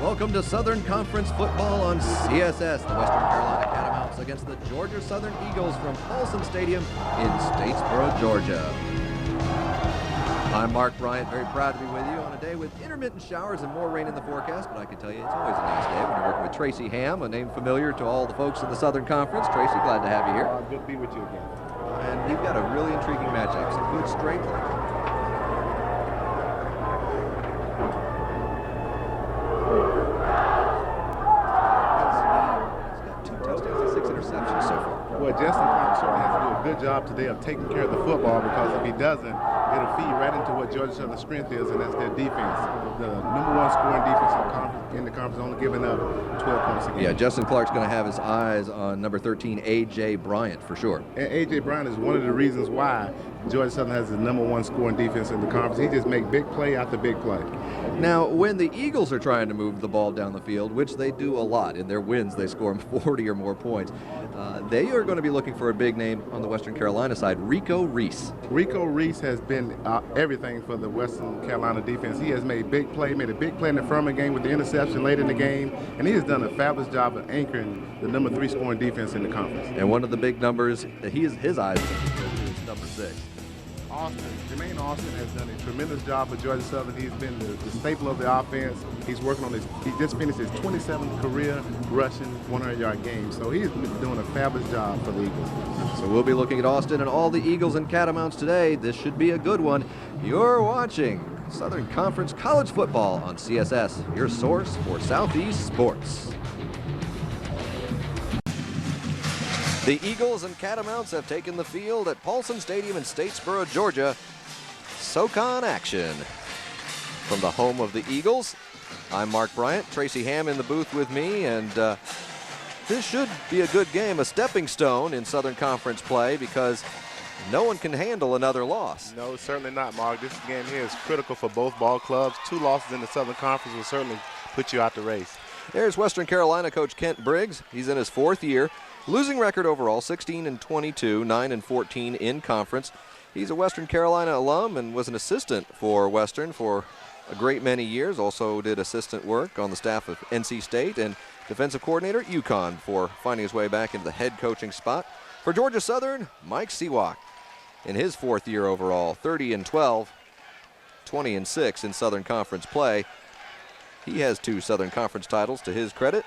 Welcome to Southern Conference football on CSS. The Western Carolina Catamounts against the Georgia Southern Eagles from Paulson Stadium in Statesboro, Georgia. I'm Mark Bryant, very proud to be with you on a day with intermittent showers and more rain in the forecast, but I can tell you it's always a nice day when you're working with Tracy Ham, a name familiar to all the folks in the Southern Conference. Tracy, glad to have you here. Good to be with you again. And we've got a really intriguing matchup, some good strength. Well, Justin Clark certainly has to do a good job today of taking care of the football, because if he doesn't, it'll feed right into what Georgia Southern's strength is, and that's their defense. The #1 scoring defense in the conference, only giving up 12 points a game. Yeah, Justin Clark's going to have his eyes on number 13, A.J. Bryant, for sure. And A.J. Bryant is one of the reasons why Georgia Southern has the #1 scoring defense in the conference. He just makes big play after big play. Now, when the Eagles are trying to move the ball down the field, which they do a lot, in their wins they score 40 or more points, they are going to be looking for a big name on the Western Carolina side, Rico Reese. Rico Reese has been everything for the Western Carolina defense. He has made a big play in the Furman game with the interception late in the game, and he has done a fabulous job of anchoring the #3 scoring defense in the conference. And one of the big numbers that his eyes is number 6. Jermaine Austin has done a tremendous job for Georgia Southern. He's been the staple of the offense. He's working on he just finished his 27th career rushing 100-yard game. So he's been doing a fabulous job for the Eagles. So we'll be looking at Austin and all the Eagles and Catamounts today. This should be a good one. You're watching Southern Conference College Football on CSS, your source for Southeast sports. The Eagles and Catamounts have taken the field at Paulson Stadium in Statesboro, Georgia. SoCon action. From the home of the Eagles, I'm Mark Bryant. Tracy Ham in the booth with me, and this should be a good game, a stepping stone in Southern Conference play, because no one can handle another loss. No, certainly not, Mark. This game here is critical for both ball clubs. 2 losses in the Southern Conference will certainly put you out the race. There's Western Carolina coach Kent Briggs. He's in his 4th year. Losing record overall, 16-22, 9-14 in conference. He's a Western Carolina alum and was an assistant for Western for a great many years. Also did assistant work on the staff of NC State and defensive coordinator at UConn before finding his way back into the head coaching spot. For Georgia Southern, Mike Sewak in his 4th year overall, 30-12, 20-6 in Southern Conference play. He has 2 Southern Conference titles to his credit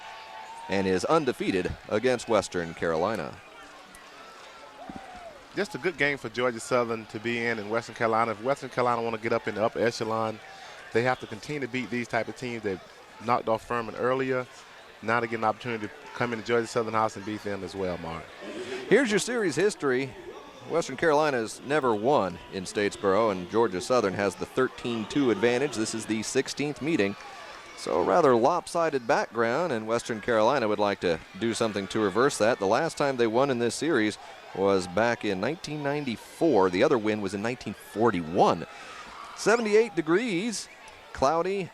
and is undefeated against Western Carolina. Just a good game for Georgia Southern to be in Western Carolina. If Western Carolina want to get up in the upper echelon, they have to continue to beat these type of teams that knocked off Furman earlier. Now to get an opportunity to come into Georgia Southern House and beat them as well, Mark. Here's your series history. Western Carolina has never won in Statesboro, and Georgia Southern has the 13-2 advantage. This is the 16th meeting. So a rather lopsided background, and Western Carolina would like to do something to reverse that. The last time they won in this series was back in 1994. The other win was in 1941. 78 degrees, cloudy,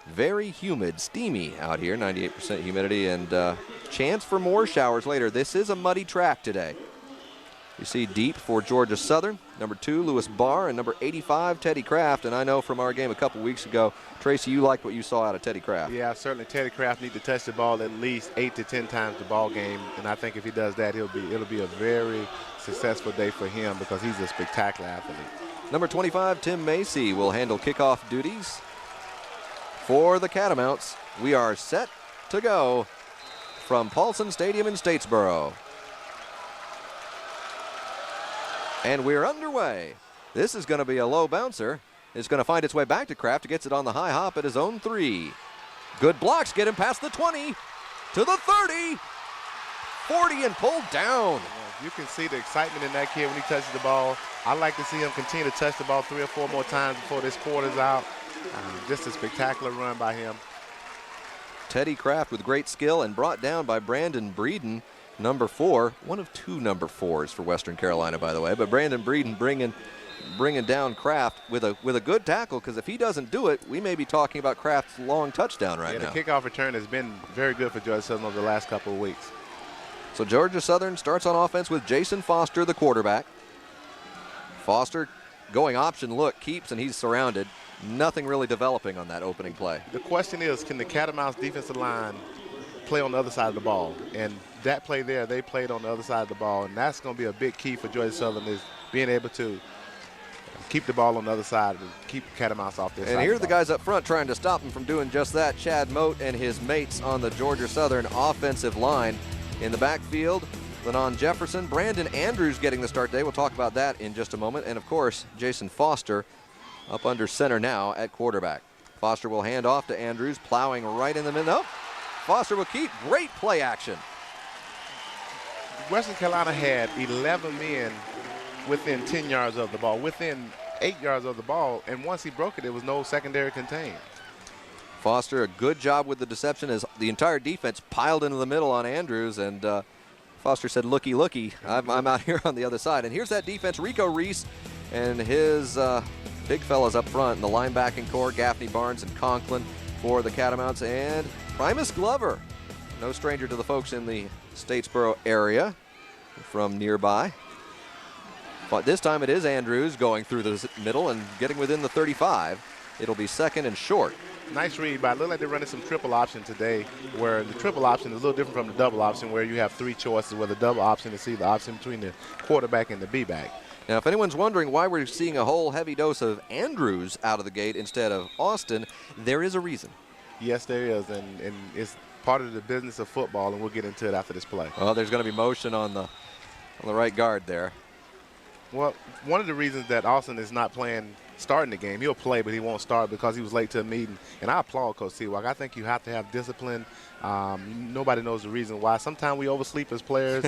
very humid, steamy out here, 98% humidity, and chance for more showers later. This is a muddy track today. You see deep for Georgia Southern, number 2, Lewis Barr, and number 85, Teddy Kraft. And I know from our game a couple weeks ago, Tracy, you liked what you saw out of Teddy Kraft. Yeah, certainly Teddy Kraft needs to touch the ball at least 8 to 10 times the ball game. And I think if he does that, it'll be a very successful day for him, because he's a spectacular athlete. Number 25, Tim Macy, will handle kickoff duties for the Catamounts. We are set to go from Paulson Stadium in Statesboro. And we're underway. This is going to be a low bouncer. It's going to find its way back to Kraft. It gets it on the high hop at his own 3. Good blocks get him past the 20 to the 30, 40, and pulled down. Yeah, you can see the excitement in that kid when he touches the ball. I like to see him continue to touch the ball 3 or 4 more times before this quarter's out. Just a spectacular run by him. Teddy Kraft with great skill and brought down by Brandon Breeden, number 4, one of 2 number 4s for Western Carolina, by the way. But Brandon Breeden bringing down Kraft with a good tackle, because if he doesn't do it, we may be talking about Kraft's long touchdown right now. The kickoff return has been very good for Georgia Southern over the last couple of weeks. So Georgia Southern starts on offense with Jason Foster, the quarterback. Foster going option look, keeps, and he's surrounded. Nothing really developing on that opening play. The question is, can the Catamounts defensive line play on the other side of the ball? And that play there, they played on the other side of the ball, and that's going to be a big key for Georgia Southern, is being able to keep the ball on the other side and keep Catamounts off their side. And here are the guys up front trying to stop him from doing just that. Chad Moat and his mates on the Georgia Southern offensive line. In the backfield, Lennon Jefferson, Brandon Andrews getting the start today. We'll talk about that in just a moment. And, of course, Jason Foster up under center now at quarterback. Foster will hand off to Andrews, plowing right in the middle. Nope. Foster will keep. Great play action. Western Carolina had 11 men within 10 yards of the ball, within 8 yards of the ball, and once he broke it, there was no secondary contained. Foster, a good job with the deception as the entire defense piled into the middle on Andrews, and Foster said, looky, looky, I'm out here on the other side. And here's that defense, Rico Reese and his big fellas up front in the linebacking core, Gaffney, Barnes, and Conklin for the Catamounts, and Primus Glover, no stranger to the folks in the Statesboro area from nearby. But this time it is Andrews going through the middle and getting within the 35. It'll be second and short. Nice read, but it looked like they're running some triple option today, where the triple option is a little different from the double option, where you have three choices, where the double option is the option between the quarterback and the B-back. Now, if anyone's wondering why we're seeing a whole heavy dose of Andrews out of the gate instead of Austin, there is a reason. Yes, there is, and it's part of the business of football, and we'll get into it after this play. Well, there's going to be motion on the right guard there. Well, one of the reasons that Austin is not starting the game, he'll play, but he won't start because he was late to a meeting. And I applaud Coach Seawalk. I think you have to have discipline. Nobody knows the reason why. Sometimes we oversleep as players.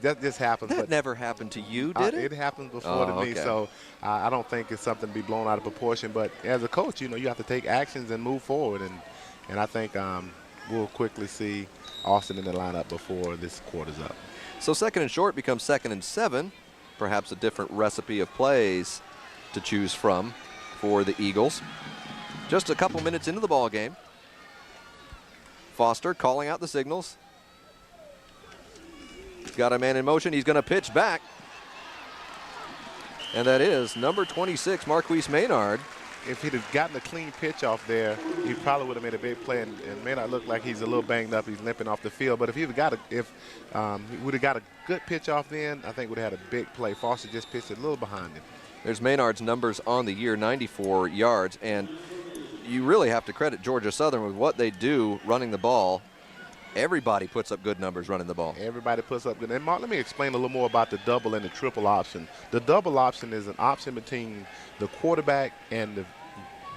That just happens. That never happened to you, did it? It happened before to me, so I don't think it's something to be blown out of proportion. But as a coach, you have to take actions and move forward. And I think we'll quickly see Austin in the lineup before this quarter's up. So second and short becomes second and 7. Perhaps a different recipe of plays to choose from for the Eagles. Just a couple minutes into the ball game. Foster calling out the signals. He's got a man in motion. He's going to pitch back. And that is number 26, Marquise Maynard. If he'd have gotten a clean pitch off there, he probably would have made a big play, and Maynard look like he's a little banged up. He's limping off the field. But if he would have got a good pitch off then, I think would have had a big play. Foster just pitched a little behind him. There's Maynard's numbers on the year, 94 yards. And you really have to credit Georgia Southern with what they do running the ball. Everybody puts up good numbers running the ball. Everybody puts up good. And Mark, let me explain a little more about the double and the triple option. The double option is an option between the quarterback and the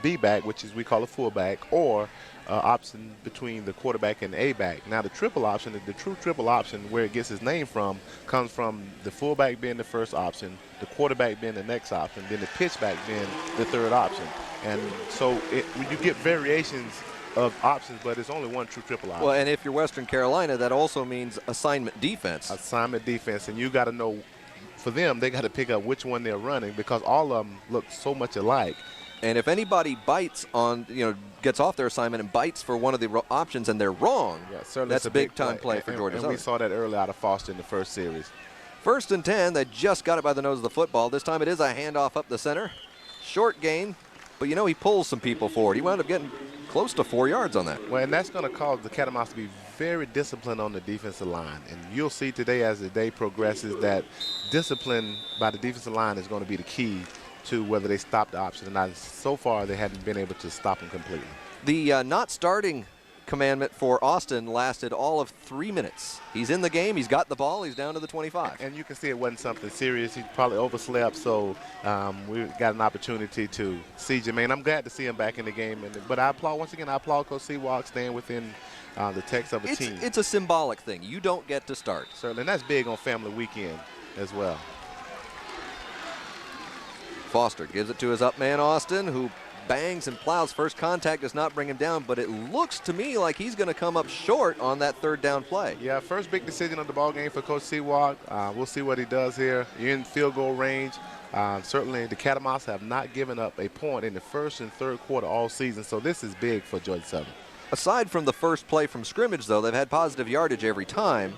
B-back, which is we call a fullback, or option between the quarterback and the A-back. Now the triple option, the true triple option, where it gets its name from, comes from the fullback being the first option, the quarterback being the next option, then the pitchback being the third option. And so you get variations of options, but it's only one true triple option. Well, and if you're Western Carolina, that also means assignment defense. Assignment defense, and you got to know, for them, they got to pick up which one they're running because all of them look so much alike. And if anybody bites on, gets off their assignment and bites for one of the options and they're wrong, that's a big-time play for Georgia Southern. We saw that early out of Foster in the first series. First and 10, they just got it by the nose of the football. This time it is a handoff up the center. Short gain, but he pulls some people forward. He wound up getting close to 4 yards on that. Well, and that's going to cause the Catamounts to be very disciplined on the defensive line. And you'll see today as the day progresses that discipline by the defensive line is going to be the key to whether they stop the option or not. So far, they haven't been able to stop them completely. The not starting commandment for Austin lasted all of 3 minutes. He's in the game. He's got the ball. He's down to the 25. And you can see it wasn't something serious. He probably overslept, so we got an opportunity to see Jermaine. I'm glad to see him back in the game. But I applaud Coach Seawalk staying within the text of a team. It's a symbolic thing. You don't get to start. Certainly, and that's big on family weekend as well. Foster gives it to his up man, Austin, who bangs and plows. First contact does not bring him down, but it looks to me like he's going to come up short on that third down play. Yeah, first big decision of the ball game for Coach Seawalk. We'll see what he does here. You're in field goal range. Certainly the Catamounts have not given up a point in the first and third quarter all season, so this is big for Georgia Southern. Aside from the first play from scrimmage, though, they've had positive yardage every time.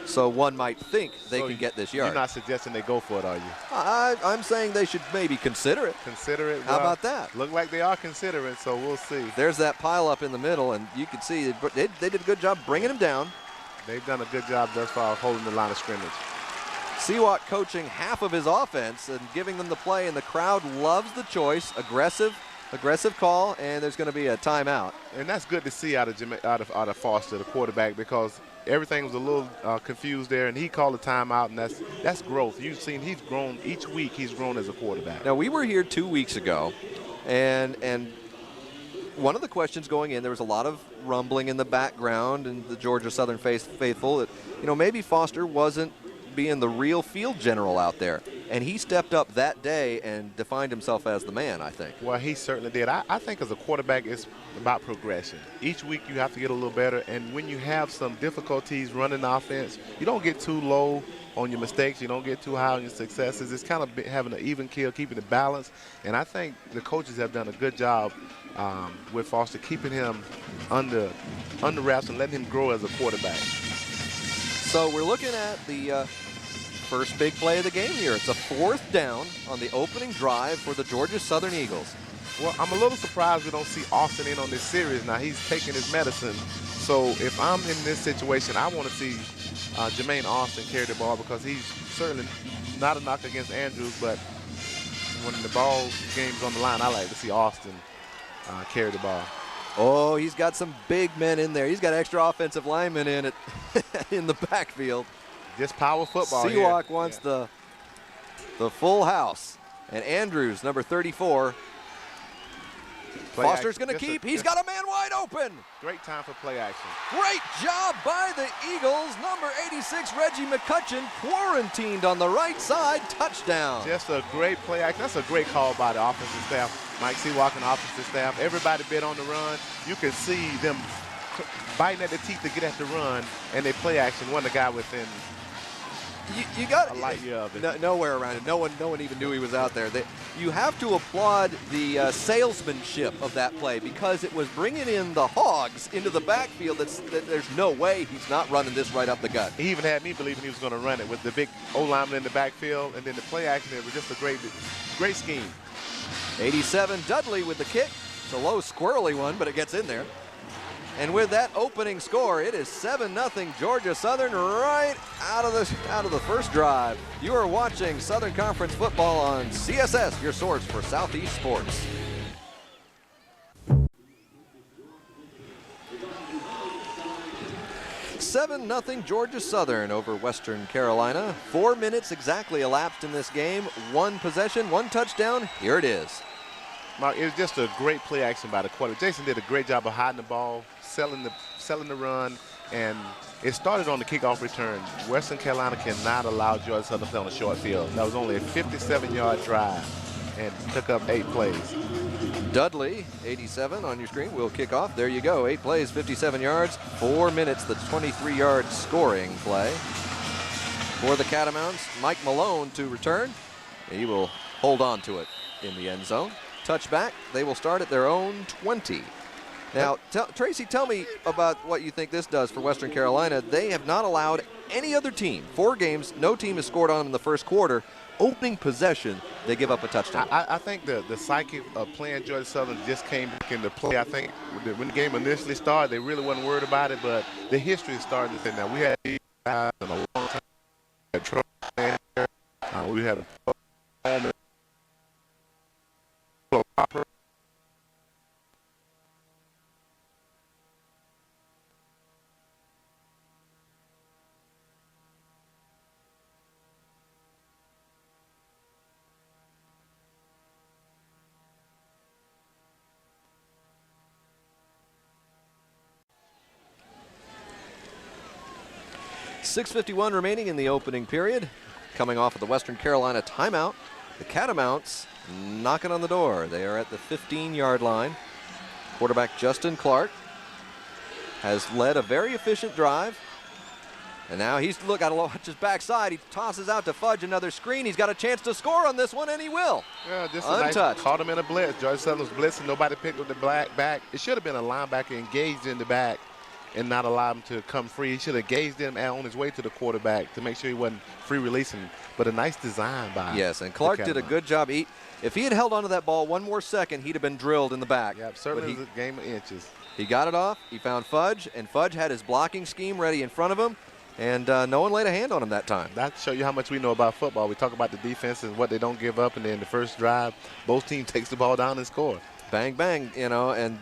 So one might think they So can get this You're yard. not suggesting they go for it, are you? I'm saying they should maybe consider it. Consider it. How about that? Look like they are considering, so we'll see. There's that pile up in the middle, and you can see they did a good job bringing him down. They've done a good job thus far of holding the line of scrimmage. Sewak coaching half of his offense and giving them the play, and the crowd loves the choice. Aggressive call, and there's going to be a timeout. And that's good to see out of Foster, the quarterback, because everything was a little confused there, and he called a timeout, and that's growth. You've seen he's grown each week. He's grown as a quarterback. Now, we were here 2 weeks ago, and one of the questions going in, there was a lot of rumbling in the background and the Georgia Southern faithful that, maybe Foster wasn't being the real field general out there. And he stepped up that day and defined himself as the man, I think. Well, he certainly did. I think as a quarterback, it's about progression. Each week you have to get a little better, and when you have some difficulties running the offense, you don't get too low on your mistakes. You don't get too high on your successes. It's kind of having an even keel, keeping it balanced. And I think the coaches have done a good job with Foster, keeping him under wraps and letting him grow as a quarterback. So we're looking at the first big play of the game here. It's a 4th down on the opening drive for the Georgia Southern Eagles. Well, I'm a little surprised we don't see Austin in on this series. Now, he's taking his medicine. So if I'm in this situation, I want to see Jermaine Austin carry the ball, because he's certainly not a knock against Andrews, but when the ball game's on the line, I like to see Austin carry the ball. Oh, he's got some big men in there. He's got extra offensive linemen in it in the backfield. Just power football here. Sewak wants the full house. And Andrews, number 34. Foster's going to keep. He's got a man wide open. Great time for play action. Great job by the Eagles. Number 86, Reggie McCutcheon, quarantined on the right side. Touchdown. Just a great play action. That's a great call by the offensive staff. Mike Sewak and the offensive staff. Everybody bid on the run. You can see them biting at the teeth to get at the run, and they play action. One, the guy within you got a light year of it. Nowhere around it. No one even knew he was out there. You have to applaud the salesmanship of that play, because it was bringing in the hogs into the backfield. There's no way he's not running this right up the gut. He even had me believing he was going to run it with the big O-lineman in the backfield, and then the play action. It was just a great scheme. 87, Dudley with the kick. It's a low, squirrely one, but it gets in there. And with that opening score, it is 7-0 Georgia Southern right out of the first drive. You are watching Southern Conference football on CSS, your source for Southeast sports. (7-0) Georgia Southern over Western Carolina. 4 minutes exactly elapsed in this game. 1 possession, 1 touchdown. Here it is. Mark, it was just a great play action by the quarterback. Jason did a great job of hiding the ball, selling the run, and it started on the kickoff return. Western Carolina cannot allow Georgia Southern to play on a short field. That was only a 57-yard drive and took up 8 plays. Dudley, 87 on your screen, will kick off. There you go, 8 plays, 57 yards, 4 minutes, the 23-yard scoring play. For the Catamounts, Mike Malone to return. He will hold on to it in the end zone. Touchback, they will start at their own 20. Now, Tracy, tell me about what you think this does for Western Carolina. They have not allowed any other team. 4 games, no team has scored on them in the first quarter. Opening possession, they give up a touchdown. I think the psyche of playing Georgia Southern just came back into play. I think when the game initially started, they really wasn't worried about it, but the history is starting to say now. We had these guys in a long time. We had trouble playing here. We had a .6:51 remaining in the opening period. Coming off of the Western Carolina timeout, the Catamounts knocking on the door. They are at the 15-yard line. Quarterback Justin Clark has led a very efficient drive. And now he's got to watch his backside. He tosses out to Fudge another screen. He's got a chance to score on this one, and he will. Yeah, just untouched. Nice, caught him in a blitz. Georgia Southern was blitzing. Nobody picked up the back. It should have been a linebacker engaged in the back. and not allow him to come free. He should have gauged him on his way to the quarterback to make sure he wasn't free releasing. But a nice design by Yes, and Clark did a good job. If he had held onto that ball one more second, he'd have been drilled in the back. Yeah, certainly was a game of inches. He got it off. He found Fudge, and Fudge had his blocking scheme ready in front of him, and no one laid a hand on him that time. That shows you how much we know about football. We talk about the defense and what they don't give up, and then the first drive, both teams takes the ball down and score. Bang, bang, and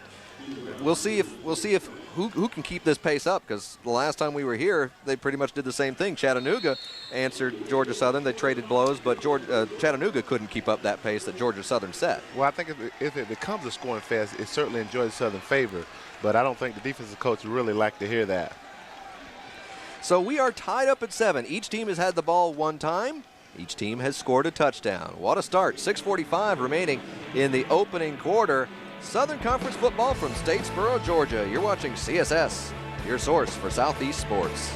we'll see if who can keep this pace up, because the last time we were here, they pretty much did the same thing. Chattanooga answered Georgia Southern. They traded blows, but Chattanooga couldn't keep up that pace that Georgia Southern set. Well, I think if it becomes a scoring fest, it's certainly in Georgia Southern favor, but I don't think the defensive coach would really like to hear that. So we are tied up at 7. Each team has had the ball one time. Each team has scored a touchdown. What a start. 6:45 remaining in the opening quarter. Southern Conference football from Statesboro, Georgia. You're watching CSS, your source for Southeast sports.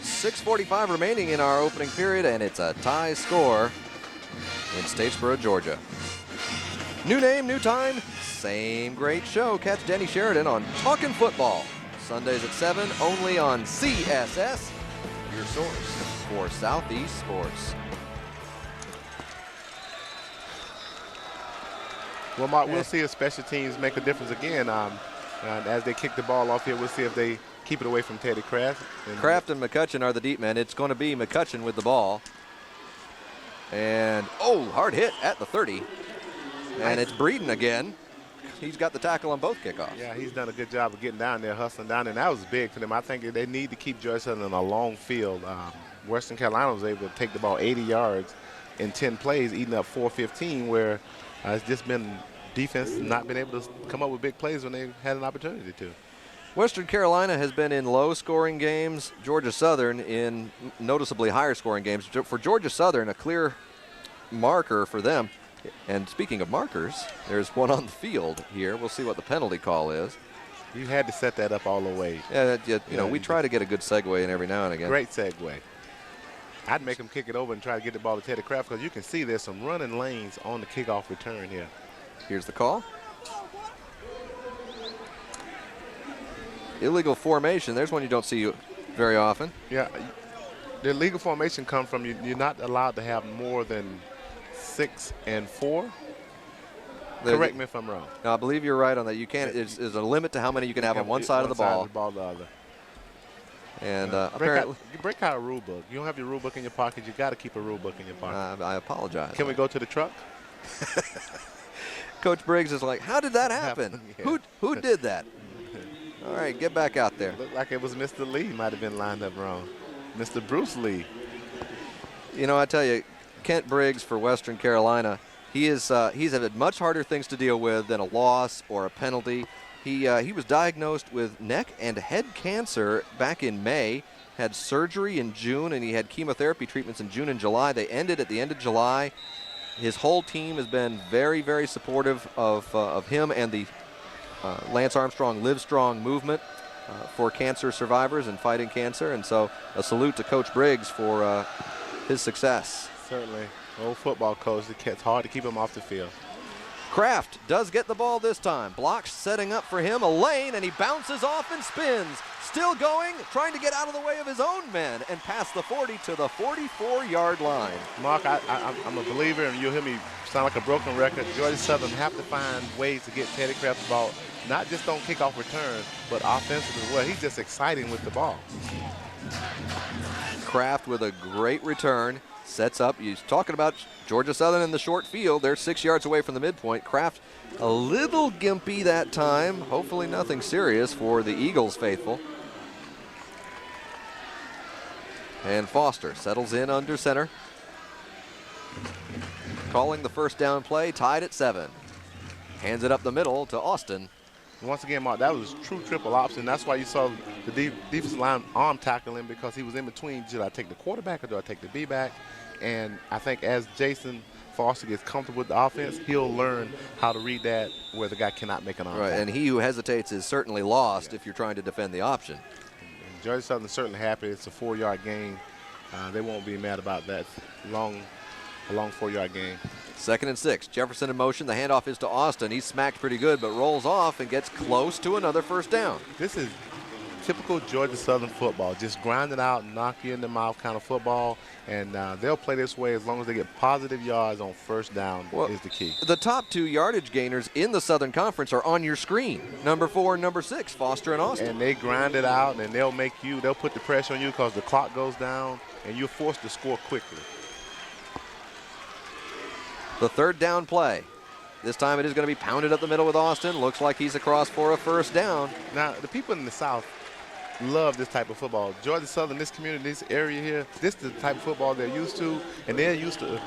6:45 remaining in our opening period, and it's a tie score in Statesboro, Georgia. New name, new time, same great show. Catch Denny Sheridan on Talkin' Football. Sundays at 7, only on CSS, your source for Southeast sports. Well, Mark, we'll see if special teams make a difference again. As they kick the ball off here, we'll see if they keep it away from Teddy Kraft. Kraft and McCutcheon are the deep men. It's going to be McCutcheon with the ball. And, hard hit at the 30. And it's Breeden again. He's got the tackle on both kickoffs. Yeah, he's done a good job of getting down there, hustling down there. And that was big for them. I think they need to keep Georgia Southern in a long field. Western Carolina was able to take the ball 80 yards in 10 plays, eating up 4:15, where it's just been defense not been able to come up with big plays when they had an opportunity to. Western Carolina has been in low-scoring games. Georgia Southern in noticeably higher-scoring games. For Georgia Southern, a clear marker for them. And speaking of markers, there's one on the field here. We'll see what the penalty call is. You had to set that up all the way. Yeah, we try to get a good segue in every now and again. Great segue. I'd make him kick it over and try to get the ball to Teddy Kraft, because you can see there's some running lanes on the kickoff return here. Here's the call. Illegal formation. There's one you don't see very often. Yeah, the illegal formation comes from you're not allowed to have more than 6 and 4. Correct me if I'm wrong. No, I believe you're right on that. You can't. There's a limit to how many you can have on one side of the ball. The other. And apparently, break out a rule book. You don't have your rule book in your pocket. You got to keep a rule book in your pocket. I apologize. Can we go to the truck? Coach Briggs is like, how did that happen? Yeah. Who did that? All right, get back out there. Looked like it was Mr. Lee. Might have been lined up wrong. Mr. Bruce Lee. You know, I tell you, Kent Briggs for Western Carolina, he's had much harder things to deal with than a loss or a penalty. He was diagnosed with neck and head cancer back in May, had surgery in June, and he had chemotherapy treatments in June and July. They ended at the end of July. His whole team has been very, very supportive of him and the Lance Armstrong Live Strong movement for cancer survivors and fighting cancer. And so a salute to Coach Briggs for his success. Certainly. Old football coach. It's hard to keep him off the field. Kraft does get the ball this time. Blocks setting up for him a lane, and he bounces off and spins. Still going, trying to get out of the way of his own men and past the 40 to the 44-yard line. Mark, I'm a believer, and you'll hear me sound like a broken record. Georgia Southern have to find ways to get Teddy Kraft the ball, not just on kickoff returns, but offensive as well. He's just exciting with the ball. Kraft with a great return. Sets up. He's talking about Georgia Southern in the short field. They're 6 yards away from the midpoint. Kraft a little gimpy that time. Hopefully nothing serious for the Eagles faithful. And Foster settles in under center. Calling the first down play, tied at 7. Hands it up the middle to Austin. Once again, Mark, that was true triple option. That's why you saw the defensive line arm tackle him, because he was in between. Should I take the quarterback or do I take the B-back? And I think as Jason Foster gets comfortable with the offense, he'll learn how to read that where the guy cannot make an arm tackle. And he who hesitates is certainly lost if you're trying to defend the option. And Georgia Southern's certainly happy. It's a 4-yard gain. They won't be mad about that. A long 4-yard gain. 2nd and 6. Jefferson in motion. The handoff is to Austin. He's smacked pretty good, but rolls off and gets close to another first down. This is typical Georgia Southern football. Just grind it out, knock you in the mouth kind of football. And they'll play this way as long as they get positive yards on first down is the key. The top 2 yardage gainers in the Southern Conference are on your screen. Number 4 and number 6, Foster and Austin. And they grind it out, and they'll put the pressure on you because the clock goes down, and you're forced to score quickly. The 3rd down play. This time it is going to be pounded up the middle with Austin. Looks like he's across for a first down. Now, the people in the South love this type of football. Georgia Southern, this community, this area here, this is the type of football they're used to, and they're used to,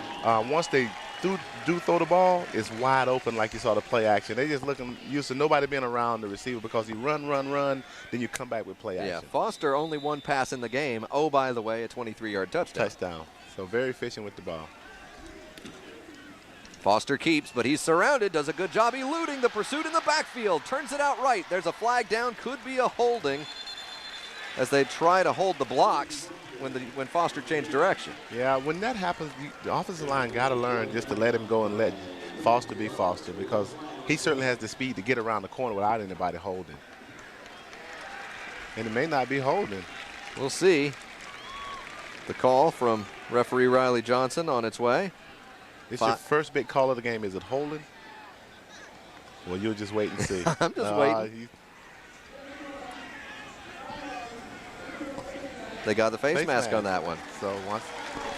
once they do throw the ball, it's wide open like you saw the play action. They just looking used to nobody being around the receiver because you run, then you come back with play action. Yeah, Foster only 1 pass in the game. Oh, by the way, a 23-yard touchdown. So very efficient with the ball. Foster keeps, but he's surrounded, does a good job eluding the pursuit in the backfield, turns it out right. There's a flag down, could be a holding as they try to hold the blocks when Foster changed direction. Yeah, when that happens, the offensive line got to learn just to let him go and let Foster be Foster because he certainly has the speed to get around the corner without anybody holding. And it may not be holding. We'll see. The call from referee Riley Johnson on its way. It's your first big call of the game. Is it holding? Well, you'll just wait and see. I'm just waiting. They got the face mask on that one.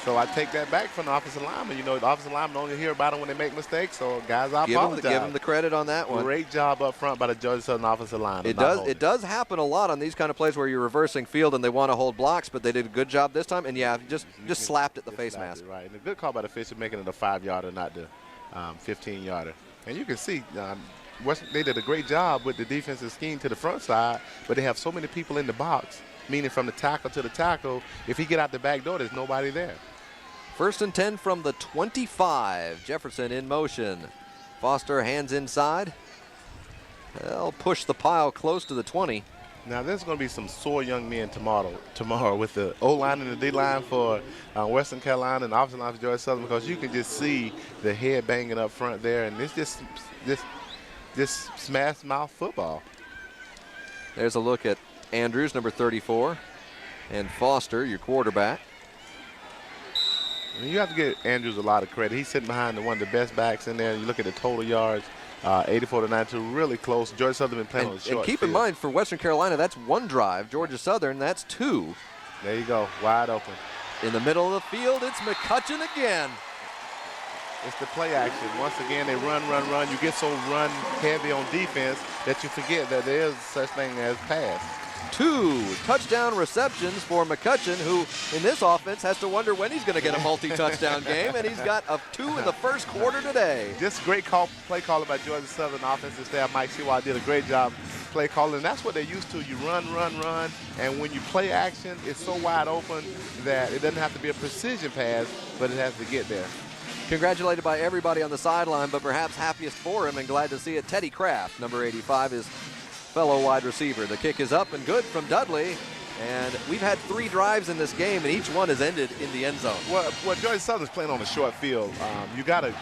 So I take that back from the offensive lineman. You know, the offensive linemen only hear about it when they make mistakes. So guys, I apologize. Give them the credit on that one. Great job up front by the Georgia Southern offensive line. It does happen a lot on these kind of plays where you're reversing field and they want to hold blocks, but they did a good job this time. And yeah, just slapped at the face mask. Right, and a good call by the official making it a 5-yarder, not the 15-yarder. And you can see they did a great job with the defensive scheme to the front side, but they have so many people in the box, meaning from the tackle to the tackle. If he get out the back door, there's nobody there. 1st and 10 from the 25. Jefferson in motion. Foster hands inside. They'll push the pile close to the 20. Now there's going to be some sore young men tomorrow with the O-line and the D-line for Western Carolina and the offensive line for Georgia Southern, because you can just see the head banging up front there, and it's just smash mouth football. There's a look at Andrews, number 34, and Foster, your quarterback. You have to give Andrews a lot of credit. He's sitting behind one of the best backs in there. You look at the total yards, 84-92, really close. Georgia Southern been playing on the short And keep in mind, for Western Carolina, that's 1 drive. Georgia Southern, that's 2. There you go, wide open. In the middle of the field, it's McCutcheon again. It's the play action. Once again, they run. You get so run heavy on defense that you forget that there is such thing as pass. 2 touchdown receptions for McCutcheon, who in this offense has to wonder when he's going to get a multi-touchdown game, and he's got a 2 in the first quarter today. Just great play calling by Georgia Southern offensive staff. Mike Sewell did a great job play calling. That's what they're used to. You run, and when you play action, it's so wide open that it doesn't have to be a precision pass, but it has to get there. Congratulated by everybody on the sideline, but perhaps happiest for him and glad to see it, Teddy Kraft, number 85, is fellow wide receiver. The kick is up and good from Dudley, and we've had 3 drives in this game, and each one has ended in the end zone. Well, Georgia Southern's playing on a short field. You gotta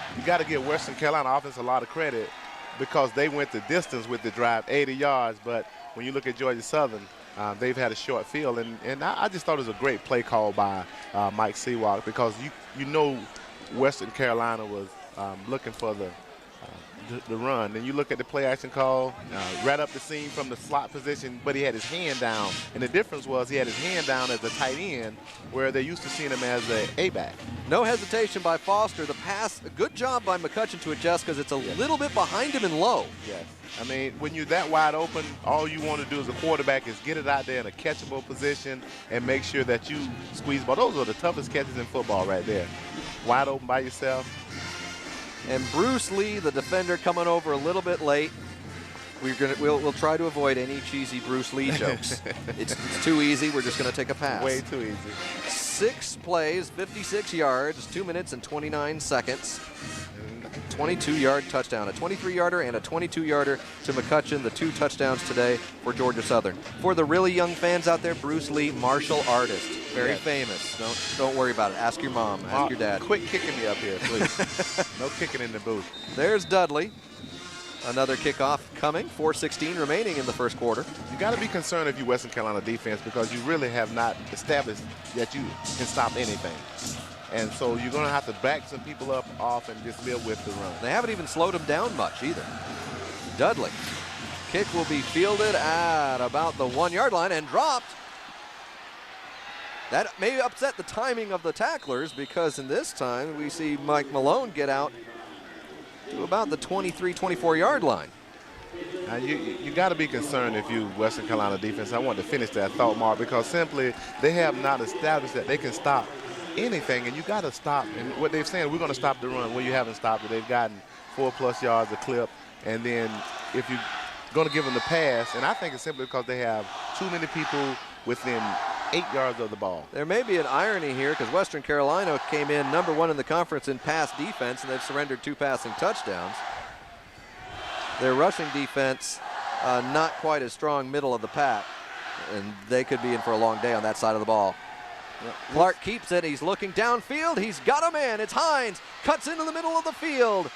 give Western Carolina offense a lot of credit because they went the distance with the drive, 80 yards. But when you look at Georgia Southern, they've had a short field, and I just thought it was a great play call by Mike Sewell, because you know Western Carolina was looking for the run. And you look at the play action call, right up the seam from the slot position, but he had his hand down. And the difference was he had his hand down as a tight end, where they're used to seeing him as a A-back. No hesitation by Foster. The pass, a good job by McCutcheon to adjust because it's a little bit behind him and low. Yes. I mean, when you're that wide open, all you want to do as a quarterback is get it out there in a catchable position and make sure that you squeeze the ball. Those are the toughest catches in football right there. Wide open by yourself. And Bruce Lee, the defender, coming over a little bit late. We'll try to avoid any cheesy Bruce Lee jokes. It's too easy. We're just going to take a pass. Way too easy. 6 plays, 56 yards, 2 minutes and 29 seconds. 22-yard touchdown, a 23-yarder and a 22-yarder to McCutcheon, the 2 touchdowns today for Georgia Southern. For the really young fans out there, Bruce Lee, martial artist, very famous. Don't worry about it. Ask your mom, ask your dad. Quit kicking me up here, please. No kicking in the booth. There's Dudley. Another kickoff coming, 4:16 remaining in the first quarter. You got to be concerned if you Western Carolina defense because you really have not established that you can stop anything. And so you're going to have to back some people up off and just live with the run. They haven't even slowed him down much either. Dudley. Kick will be fielded at about the 1-yard line and dropped. That may upset the timing of the tacklers because in this time we see Mike Malone get out to about the 23, 24-yard line. Now you got to be concerned if you Western Carolina defense. I want to finish that thought, Mark, because simply they have not established that they can stop anything, and you got to stop. And what they're saying, we're going to stop the run. Well, you haven't stopped it. They've gotten 4+ yards a clip, and then if you're going to give them the pass, and I think it's simply because they have too many people within 8 yards of the ball. There may be an irony here because Western Carolina came in #1 in the conference in pass defense, and they've surrendered 2 passing touchdowns. Their rushing defense not quite as strong middle of the pack, and they could be in for a long day on that side of the ball. Clark keeps it. He's looking downfield. He's got a man. It's Hines. Cuts into the middle of the field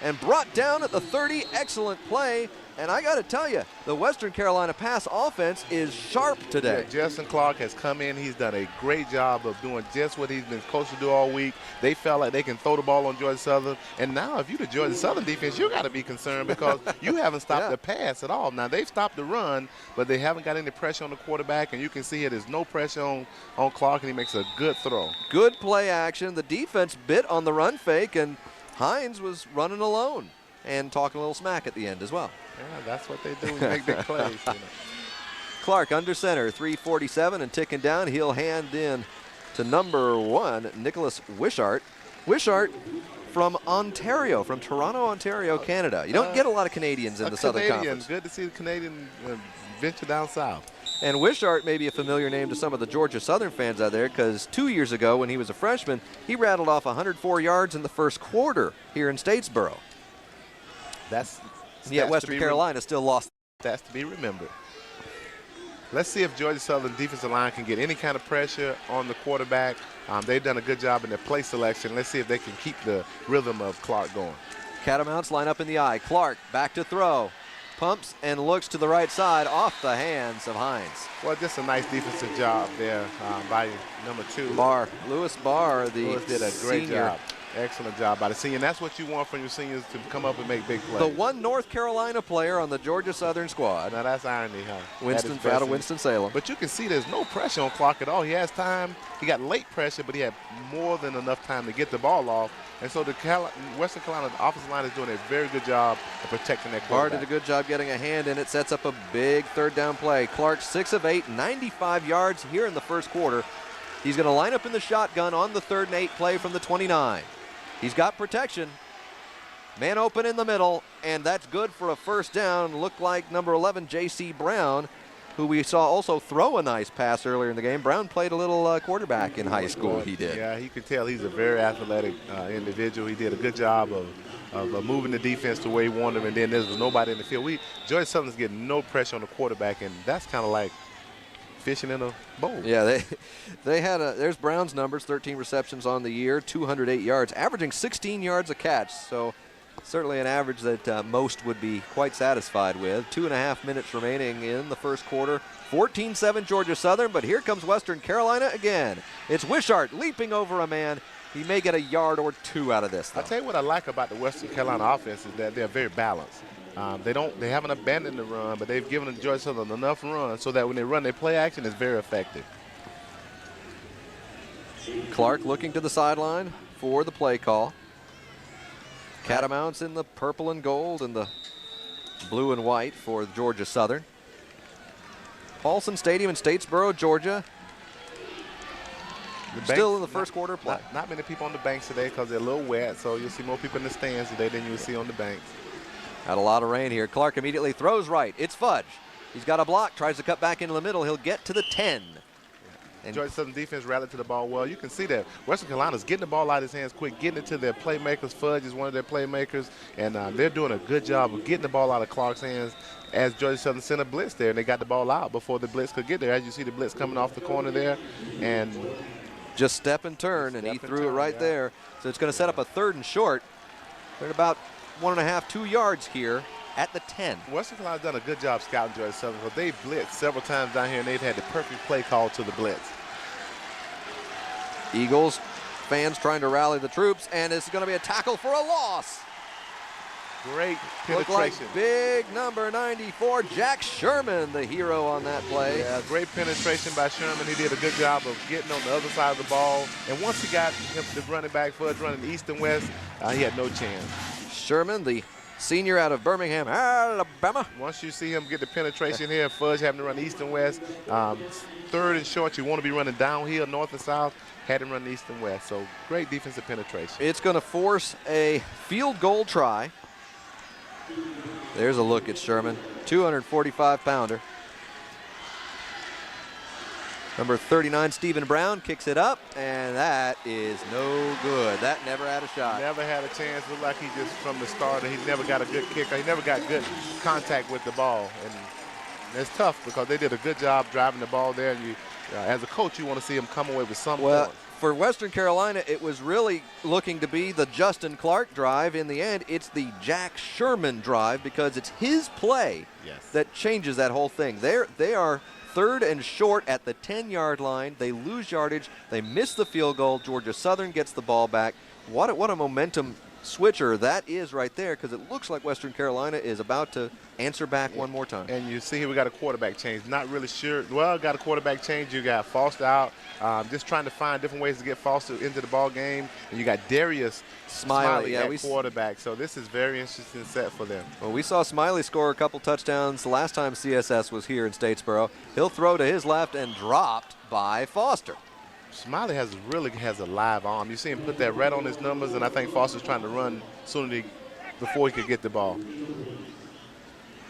and brought down at the 30. Excellent play. And I got to tell you, the Western Carolina pass offense is sharp today. Yeah, Justin Clark has come in. He's done a great job of doing just what he's been coached to do all week. They felt like they can throw the ball on Georgia Southern. And now if you're the Georgia Southern defense, you got to be concerned because you haven't stopped the pass at all. Now, they've stopped the run, but they haven't got any pressure on the quarterback. And you can see here there's no pressure on Clark, and he makes a good throw. Good play action. The defense bit on the run fake, and Hines was running alone and talking a little smack at the end as well. Yeah, that's what they do. We make big plays. You know. Clark under center, 3:47 and ticking down. He'll hand in to #1, Nicholas Wishart. Wishart from Ontario, from Toronto, Ontario, Canada. You don't get a lot of Canadians in the Southern Conference. Good to see the Canadian venture down south. And Wishart may be a familiar name to some of the Georgia Southern fans out there because 2 years ago when he was a freshman, he rattled off 104 yards in the first quarter here in Statesboro. Yet Western Carolina still lost. That's to be remembered. Let's see if Georgia Southern defensive line can get any kind of pressure on the quarterback. They've done a good job in their play selection. Let's see if they can keep the rhythm of Clark going. Catamounts line up in the eye. Clark back to throw. Pumps and looks to the right side off the hands of Hines. Well, just a nice defensive job there by #2. Barr. Lewis Barr, Lewis did a great job. Excellent job by the senior. And that's what you want from your seniors, to come up and make big plays. The one North Carolina player on the Georgia Southern squad. Now that's irony, huh? Out of Winston-Salem. But you can see there's no pressure on Clark at all. He has time. He got late pressure, but he had more than enough time to get the ball off. And so the Western Carolina offensive line is doing a very good job of protecting that quarterback. Barr did a good job getting a hand in it. Sets up a big third down play. Clark 6 of 8, 95 yards here in the first quarter. He's going to line up in the shotgun on the 3rd and 8 play from the 29. He's got protection. Man open in the middle, and that's good for a first down. Looked like #11, J.C. Brown, who we saw also throw a nice pass earlier in the game. Brown played a little quarterback in high school, he did. Yeah, you can tell he's a very athletic individual. He did a good job of moving the defense to where he wanted him, and then there's nobody in the field. Georgia Southern's getting no pressure on the quarterback, and that's kind of like fishing in a bowl. Yeah, they had there's Brown's numbers, 13 receptions on the year, 208 yards, averaging 16 yards a catch. So certainly an average that most would be quite satisfied with. 2.5 minutes remaining in the first quarter. 14-7 Georgia Southern, but here comes Western Carolina again. It's Wishart leaping over a man. He may get a yard or 2 out of this, though. I'll tell you what I like about the Western Carolina offense is that they're very balanced. They haven't abandoned the run, but they've given Georgia Southern enough run so that when they run their play action, it's very effective. Clark looking to the sideline for the play call. Catamounts in the purple and gold and the blue and white for Georgia Southern. Paulson Stadium in Statesboro, Georgia. Still in the first quarter play. Not many people on the banks today because they're a little wet, so you'll see more people in the stands today than you'll see on the banks. Had a lot of rain here. Clark immediately throws right. It's Fudge. He's got a block, tries to cut back into the middle. He'll get to the 10. And Georgia Southern defense rallied to the ball well. You can see that Western Carolina's getting the ball out of his hands quick, getting it to their playmakers. Fudge is one of their playmakers, and they're doing a good job of getting the ball out of Clark's hands as Georgia Southern sent a blitz there, and they got the ball out before the blitz could get there. As you see the blitz coming off the corner there, and just step and turn, and he threw it right there. So it's going to set up a 3rd and short. They're at about 1.5, 2 yards here at the 10. Western Carolina's done a good job scouting Georgia Southern because they blitzed several times down here, and they've had the perfect play call to the blitz. Eagles fans trying to rally the troops, and it's going to be a tackle for a loss. Great Looked penetration. like big number 94, Jack Sherman, the hero on that play. Yeah, great penetration by Sherman. He did a good job of getting on the other side of the ball. And once he got him, the running back, Fudge running east and west, he had no chance. Sherman, the senior out of Birmingham, Alabama. Once you see him get the penetration here, Fudge having to run east and west, 3rd and short, you want to be running downhill, north and south, had him run east and west. So great defensive penetration. It's going to force a field goal try. There's a look at Sherman, 245-pounder. Number 39, Stephen Brown, kicks it up, and that is no good. That never had a shot. Never had a chance. Looked like he just, from the start, he never got a good kick. He never got good contact with the ball. And it's tough because they did a good job driving the ball there. And you, as a coach, you want to see him come away with some points. For Western Carolina, it was really looking to be the Justin Clark drive. In the end, it's the Jack Sherman drive because it's his play that changes that whole thing. They are 3rd and short at the 10-yard line. They lose yardage. They miss the field goal. Georgia Southern gets the ball back. What a momentum switcher that is right there, because it looks like Western Carolina is about to answer back one more time. And you see here we got a quarterback change. Not really sure. Well, got a quarterback change. You got Foster out. Just trying to find different ways to get Foster into the ball game. And you got Darius Smiley at quarterback. So this is very interesting set for them. Well, we saw Smiley score a couple touchdowns the last time CSS was here in Statesboro. He'll throw to his left and dropped by Foster. Smiley really has a live arm. You see him put that red on his numbers, and I think Foster's trying to run before he could get the ball.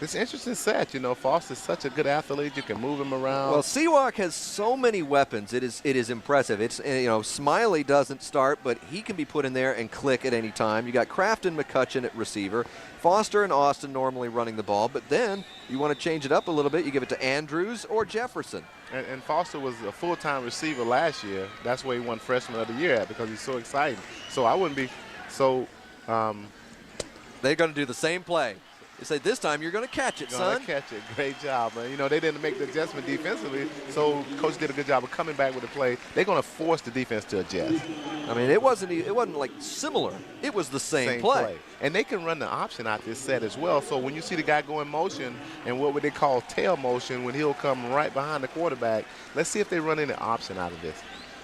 It's an interesting set. You know, Foster's such a good athlete. You can move him around. Well, Seawalk has so many weapons. It is impressive. It's, you know, Smiley doesn't start, but he can be put in there and click at any time. You got Kraft and McCutcheon at receiver. Foster and Austin normally running the ball, but then you want to change it up a little bit. You give it to Andrews or Jefferson. And Foster was a full-time receiver last year. That's where he won Freshman of the Year at, because he's so exciting. So I wouldn't be so. They're going to do the same play. They say this time you're going to catch it, son. Catch it. Great job, man. You know, they didn't make the adjustment defensively, so coach did a good job of coming back with the play. They're going to force the defense to adjust. I mean, it wasn't like similar. It was the same play. And they can run the option out this set as well. So when you see the guy go in motion and what would they call tail motion, when he'll come right behind the quarterback, let's see if they run any option out of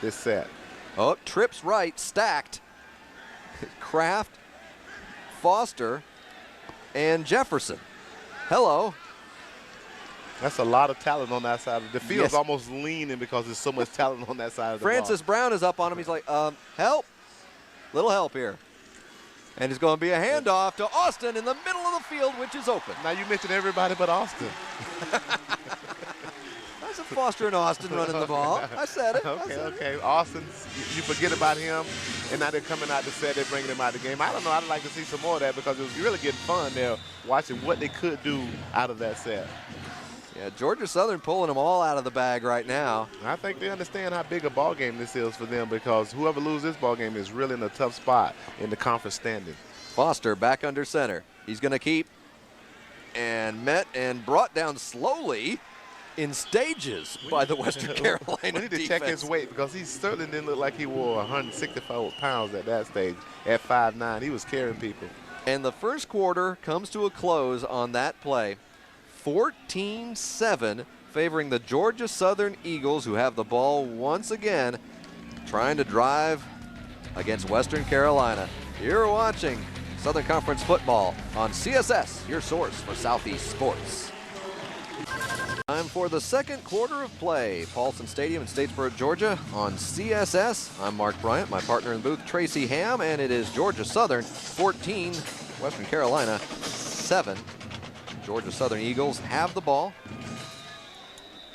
this set. Oh, trips right, stacked. Kraft, Foster, and Jefferson. Hello. That's a lot of talent on that side. The field's Yes. almost leaning because there's so much talent on that side of the ball. Francis Brown is up on him. He's like, help. Little help here. And it's going to be a handoff to Austin in the middle of the field, which is open. Now you mentioned everybody but Austin. I said Foster and Austin running the ball. I said it. Okay. Austin, you forget about him, and now they're coming out the set. They're bringing him out of the game. I don't know. I'd like to see some more of that because it was really getting fun there watching what they could do out of that set. Yeah, Georgia Southern pulling them all out of the bag right now. I think they understand how big a ball game this is for them, because whoever loses this ball game is really in a tough spot in the conference standing. Foster back under center. He's going to keep and met and brought down slowly in stages by the Western Carolina We need to defense. check his weight, because he certainly didn't look like he wore 164 pounds at that stage. At 5'9", he was carrying people. And the first quarter comes to a close on that play. 14-7 favoring the Georgia Southern Eagles, who have the ball once again, trying to drive against Western Carolina. You're watching Southern Conference football on CSS, your source for Southeast sports. Time for the second quarter of play. Paulson Stadium in Statesboro, Georgia on CSS. I'm Mark Bryant, my partner in booth, Tracy Ham, and it is Georgia Southern 14, Western Carolina 7. Georgia Southern Eagles have the ball.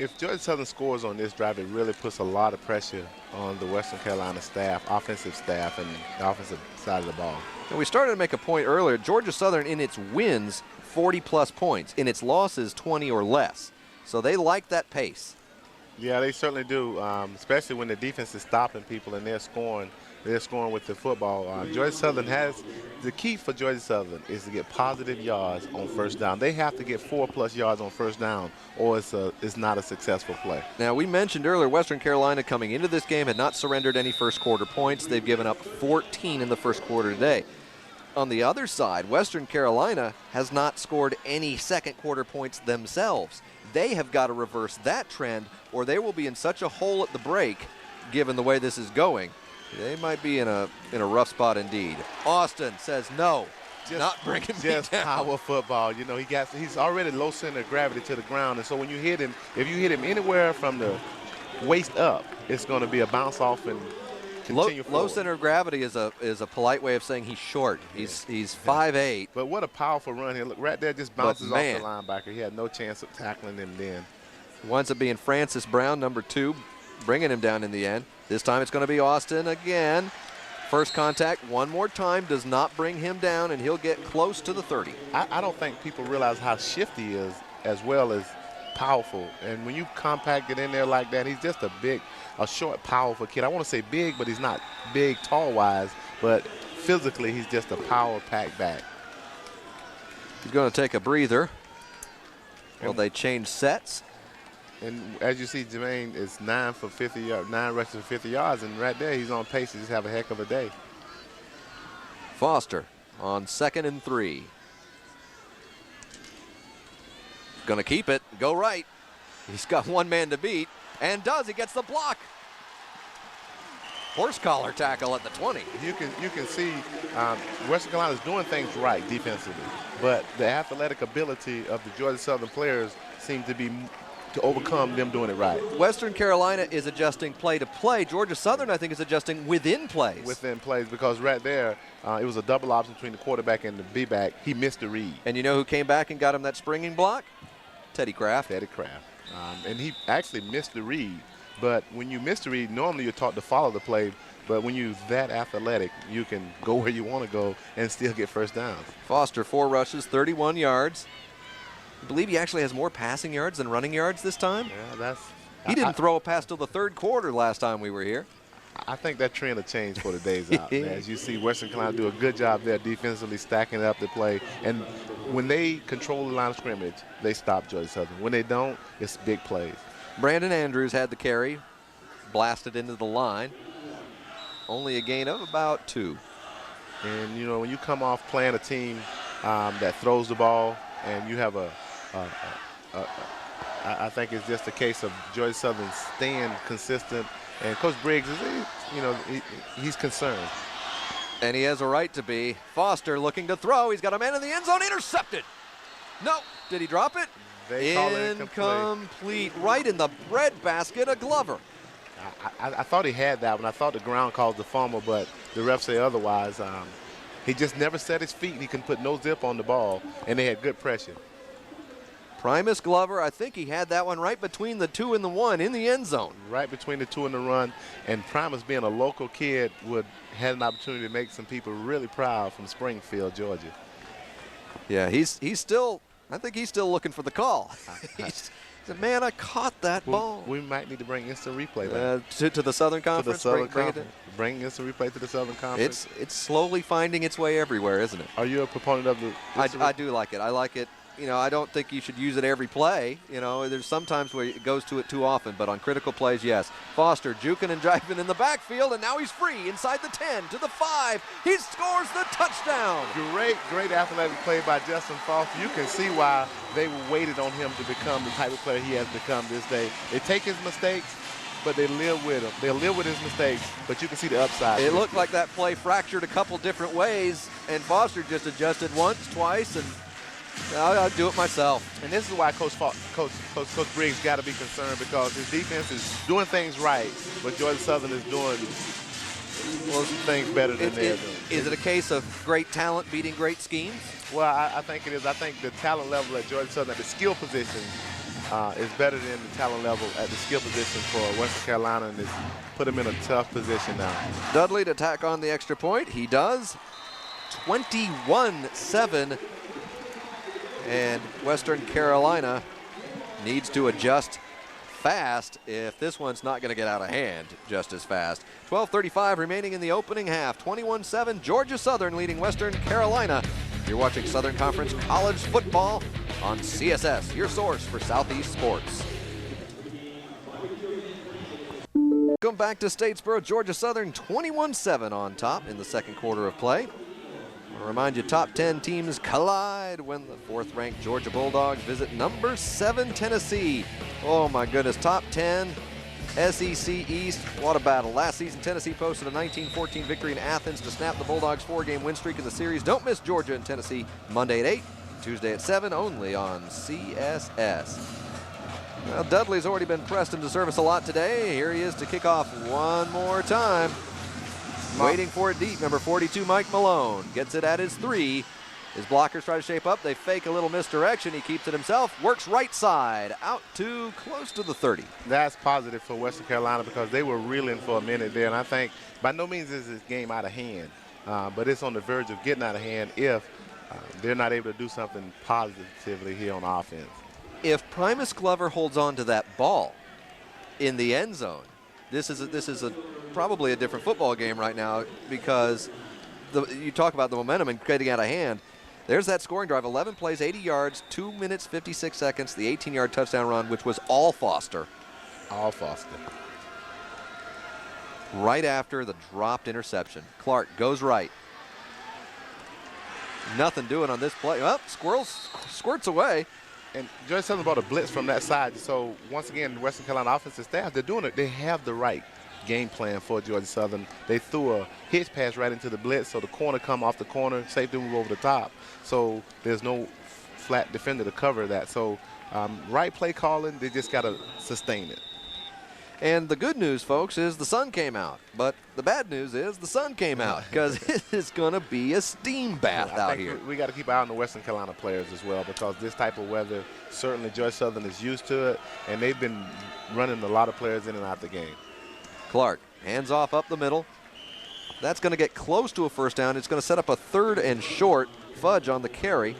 if Georgia Southern scores on this drive, it really puts a lot of pressure on the Western Carolina staff, offensive staff, and the offensive side of the ball. And we started to make a point earlier. Georgia Southern, in its wins, 40-plus points. In its losses, 20 or less. So they like that pace. Yeah, they certainly do, especially when the defense is stopping people and they're scoring with the football. Georgia Southern has the key for Georgia Southern is to get positive yards on first down. They have to get 4+ yards on first down, or it's not a successful play. Now, we mentioned earlier Western Carolina coming into this game had not surrendered any first quarter points. They've given up 14 in the first quarter today. On the other side, Western Carolina has not scored any second quarter points themselves. They have got to reverse that trend, or they will be in such a hole at the break, given the way this is going. They might be in a rough spot indeed. Austin says no, not bringing me down. Power football. You know, he's already low center of gravity to the ground, and so when you hit him, if you hit him anywhere from the waist up, it's going to be a bounce off and continue forward. Low center of gravity is a polite way of saying he's short. He's 5'8". But what a powerful run here! Look right there, just bounces off the linebacker. He had no chance of tackling him then. Winds up being Francis Brown, number 2, bringing him down in the end. This time it's going to be Austin again. First contact one more time does not bring him down, and he'll get close to the 30. I don't think people realize how shifty he is as well as powerful. And when you compact it in there like that, he's just a short, powerful kid. I want to say big, but he's not big tall-wise, but physically he's just a power-packed back. He's going to take a breather. Well, they change sets. And as you see, Jermaine is 9 for 50 yards, 9 rushes for 50 yards, and right there he's on pace to just have a heck of a day. Foster on 2nd and 3. Going to keep it, go right. He's got one man to beat, and does. He gets the block. Horse collar tackle at the 20. You can see Western Carolina is doing things right defensively, but the athletic ability of the Georgia Southern players seem to be to overcome them doing it right. Western Carolina is adjusting play to play. Georgia Southern, I think, is adjusting within plays. Within plays, because right there, it was a double option between the quarterback and the B-back. He missed the read. And you know who came back and got him that springing block? Teddy Kraft. Teddy Kraft. And he actually missed the read. But when you miss the read, normally you're taught to follow the play. But when you're that athletic, you can go where you want to go and still get first downs. Foster, 4 rushes, 31 yards. I believe he actually has more passing yards than running yards this time. Yeah, he didn't throw a pass till the 3rd quarter last time we were here. I think that trend will change for the days out. As you see, Western Carolina do a good job there defensively stacking up the play. And when they control the line of scrimmage, they stop Georgia Southern. When they don't, it's big plays. Brandon Andrews had the carry, blasted into the line. Only a gain of about 2. And, you know, when you come off playing a team that throws the ball and you have I think it's just a case of Georgia Southern staying consistent. And Coach Briggs, he's concerned. And he has a right to be. Foster looking to throw. He's got a man in the end zone. Intercepted. No. Did he drop it? They call it incomplete. Right in the breadbasket of Glover. I thought he had that one. I thought the ground caused the fumble, but the ref say otherwise. He just never set his feet. He can put no zip on the ball, and they had good pressure. Primus Glover, I think he had that one right between the 2 and the 1 in the end zone. Right between the 2 and the run. And Primus, being a local kid, had an opportunity to make some people really proud from Springfield, Georgia. Yeah, he's still, I think he's still looking for the call. He said, man, I caught that ball. We might need to bring instant replay back. To the Southern Conference? To the Southern Conference. Bring instant replay to the Southern Conference. It's slowly finding its way everywhere, isn't it? Are you a proponent of the? I do like it. I like it. You know, I don't think you should use it every play. You know, there's sometimes where it goes to it too often, but on critical plays, yes. Foster juking and jiving in the backfield, and now he's free inside the 10 to the 5. He scores the touchdown. Great athletic play by Justin Foster. You can see why they waited on him to become the type of player he has become this day. They take his mistakes, but they live with him. They live with his mistakes, but you can see the upside. It looked like that play fractured a couple different ways, and Foster just adjusted once, twice, and I'll do it myself. And this is why Coach Briggs got to be concerned, because his defense is doing things right, but Georgia Southern is doing things better than they're doing. Is it a case of great talent beating great schemes? Well, I think it is. I think the talent level at Georgia Southern at the skill position is better than the talent level at the skill position for Western Carolina, and it's put them in a tough position now. Dudley to tack on the extra point. He does. 21-7. And Western Carolina needs to adjust fast if this one's not going to get out of hand just as fast. 12:35 remaining in the opening half. 21-7, Georgia Southern leading Western Carolina. You're watching Southern Conference College Football on CSS, your source for Southeast sports. Welcome back to Statesboro. Georgia Southern 21-7 on top in the second quarter of play. I'll remind you, top 10 teams collide when the 4th-ranked Georgia Bulldogs visit number 7 Tennessee. Oh my goodness, top 10 SEC East. What a battle. Last season, Tennessee posted a 19-14 victory in Athens to snap the Bulldogs' 4-game win streak in the series. Don't miss Georgia and Tennessee Monday at 8, Tuesday at 7, only on CSS. Well, Dudley's already been pressed into service a lot today. Here he is to kick off one more time. Waiting for it deep, number 42, Mike Malone. Gets it at his 3. His blockers try to shape up. They fake a little misdirection. He keeps it himself. Works right side, out to close to the 30. That's positive for Western Carolina because they were reeling for a minute there. And I think by no means is this game out of hand, but it's on the verge of getting out of hand if they're not able to do something positively here on offense. If Primus Glover holds on to that ball in the end zone, this is probably a different football game right now because you talk about the momentum and getting out of hand. There's that scoring drive, 11 plays, 80 yards, 2 minutes, 56 seconds, the 18-yard touchdown run, which was all Foster. All Foster. Right after the dropped interception. Clark goes right. Nothing doing on this play. Well, squirts away. And Georgia Southern brought a blitz from that side. So once again, Western Carolina offensive staff, they're doing it. They have the right game plan for Georgia Southern. They threw a hitch pass right into the blitz, so the corner come off the corner, safety move over the top. So there's no flat defender to cover that. So right play calling, they just got to sustain it. And the good news, folks, is the sun came out. But the bad news is the sun came out because it is going to be a steam bath out here. We got to keep an eye on the Western Carolina players as well because this type of weather, certainly Georgia Southern is used to it, and they've been running a lot of players in and out the game. Clark, hands off up the middle. That's going to get close to a first down. It's going to set up a 3rd and short. Fudge on the carry.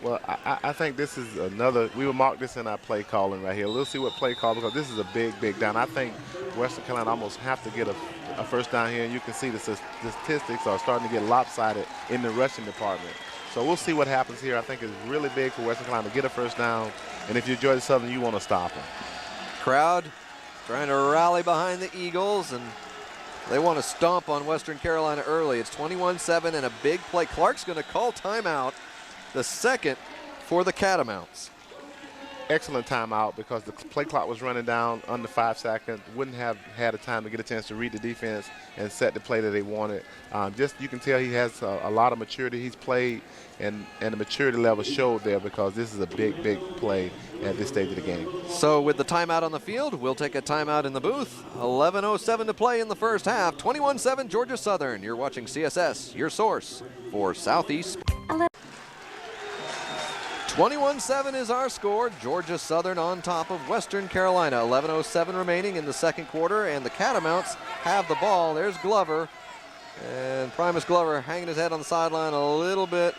Well, I think this is another, we will mark this in our play calling right here. We'll see what play call, because this is a big down. I think Western Carolina almost have to get a first down here, and you can see the statistics are starting to get lopsided in the rushing department. So we'll see what happens here. I think it's really big for Western Carolina to get a first down, and if you're Georgia Southern, you want to stop them. Crowd trying to rally behind the Eagles, and they want to stomp on Western Carolina early. It's 21-7 and a big play. Clark's going to call timeout, the second for the Catamounts. Excellent timeout because the play clock was running down under 5 seconds. Wouldn't have had a time to get a chance to read the defense and set the play that they wanted. Just you can tell he has a lot of maturity. He's played, and the maturity level showed there because this is a big play at this stage of the game. So with the timeout on the field, we'll take a timeout in the booth. 11:07 to play in the first half. 21-7 Georgia Southern. You're watching CSS, your source for Southeast. 21-7 is our score. Georgia Southern on top of Western Carolina. 11:07 remaining in the second quarter, and the Catamounts have the ball. There's Glover, and Primus Glover hanging his head on the sideline a little bit,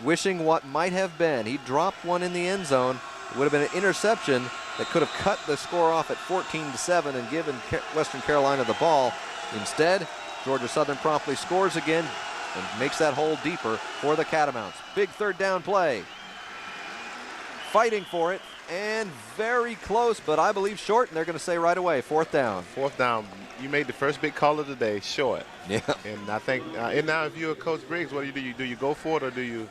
wishing what might have been. He dropped one in the end zone. It would have been an interception that could have cut the score off at 14-7 and given Western Carolina the ball. Instead, Georgia Southern promptly scores again and makes that hole deeper for the Catamounts. Big third down play. Fighting for it, and very close, but I believe short, and they're going to say right away, 4th down. 4th down. You made the first big call of the day, short. Yeah. And I think, and now if you're Coach Briggs, what do? Do you go for it, or do you,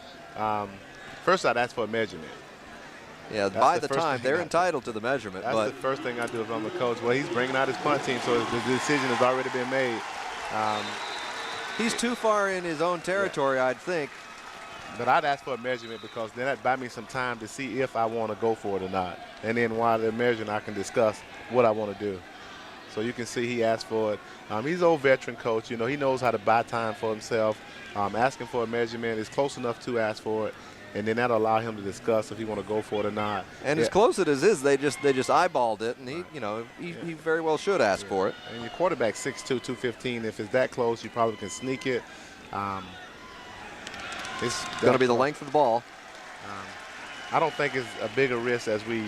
first I'd ask for a measurement. Yeah, by the time, they're entitled to the measurement. That's the first thing I do if I'm the coach. Well, he's bringing out his punt team, so the decision has already been made. He's too far in his own territory, yeah. I'd think. But I'd ask for a measurement because then that'd buy me some time to see if I want to go for it or not. And then while they're measuring, I can discuss what I want to do. So you can see he asked for it. He's an old veteran coach. He knows how to buy time for himself. Asking for a measurement is close enough to ask for it. and then that'll allow him to discuss if he want to go for it or not. And as close as it is, they just eyeballed it, and he very well should ask for it. And your quarterback 6'2", 215. If it's that close, you probably can sneak it. It's going to be the length of the ball. I don't think it's a bigger risk as we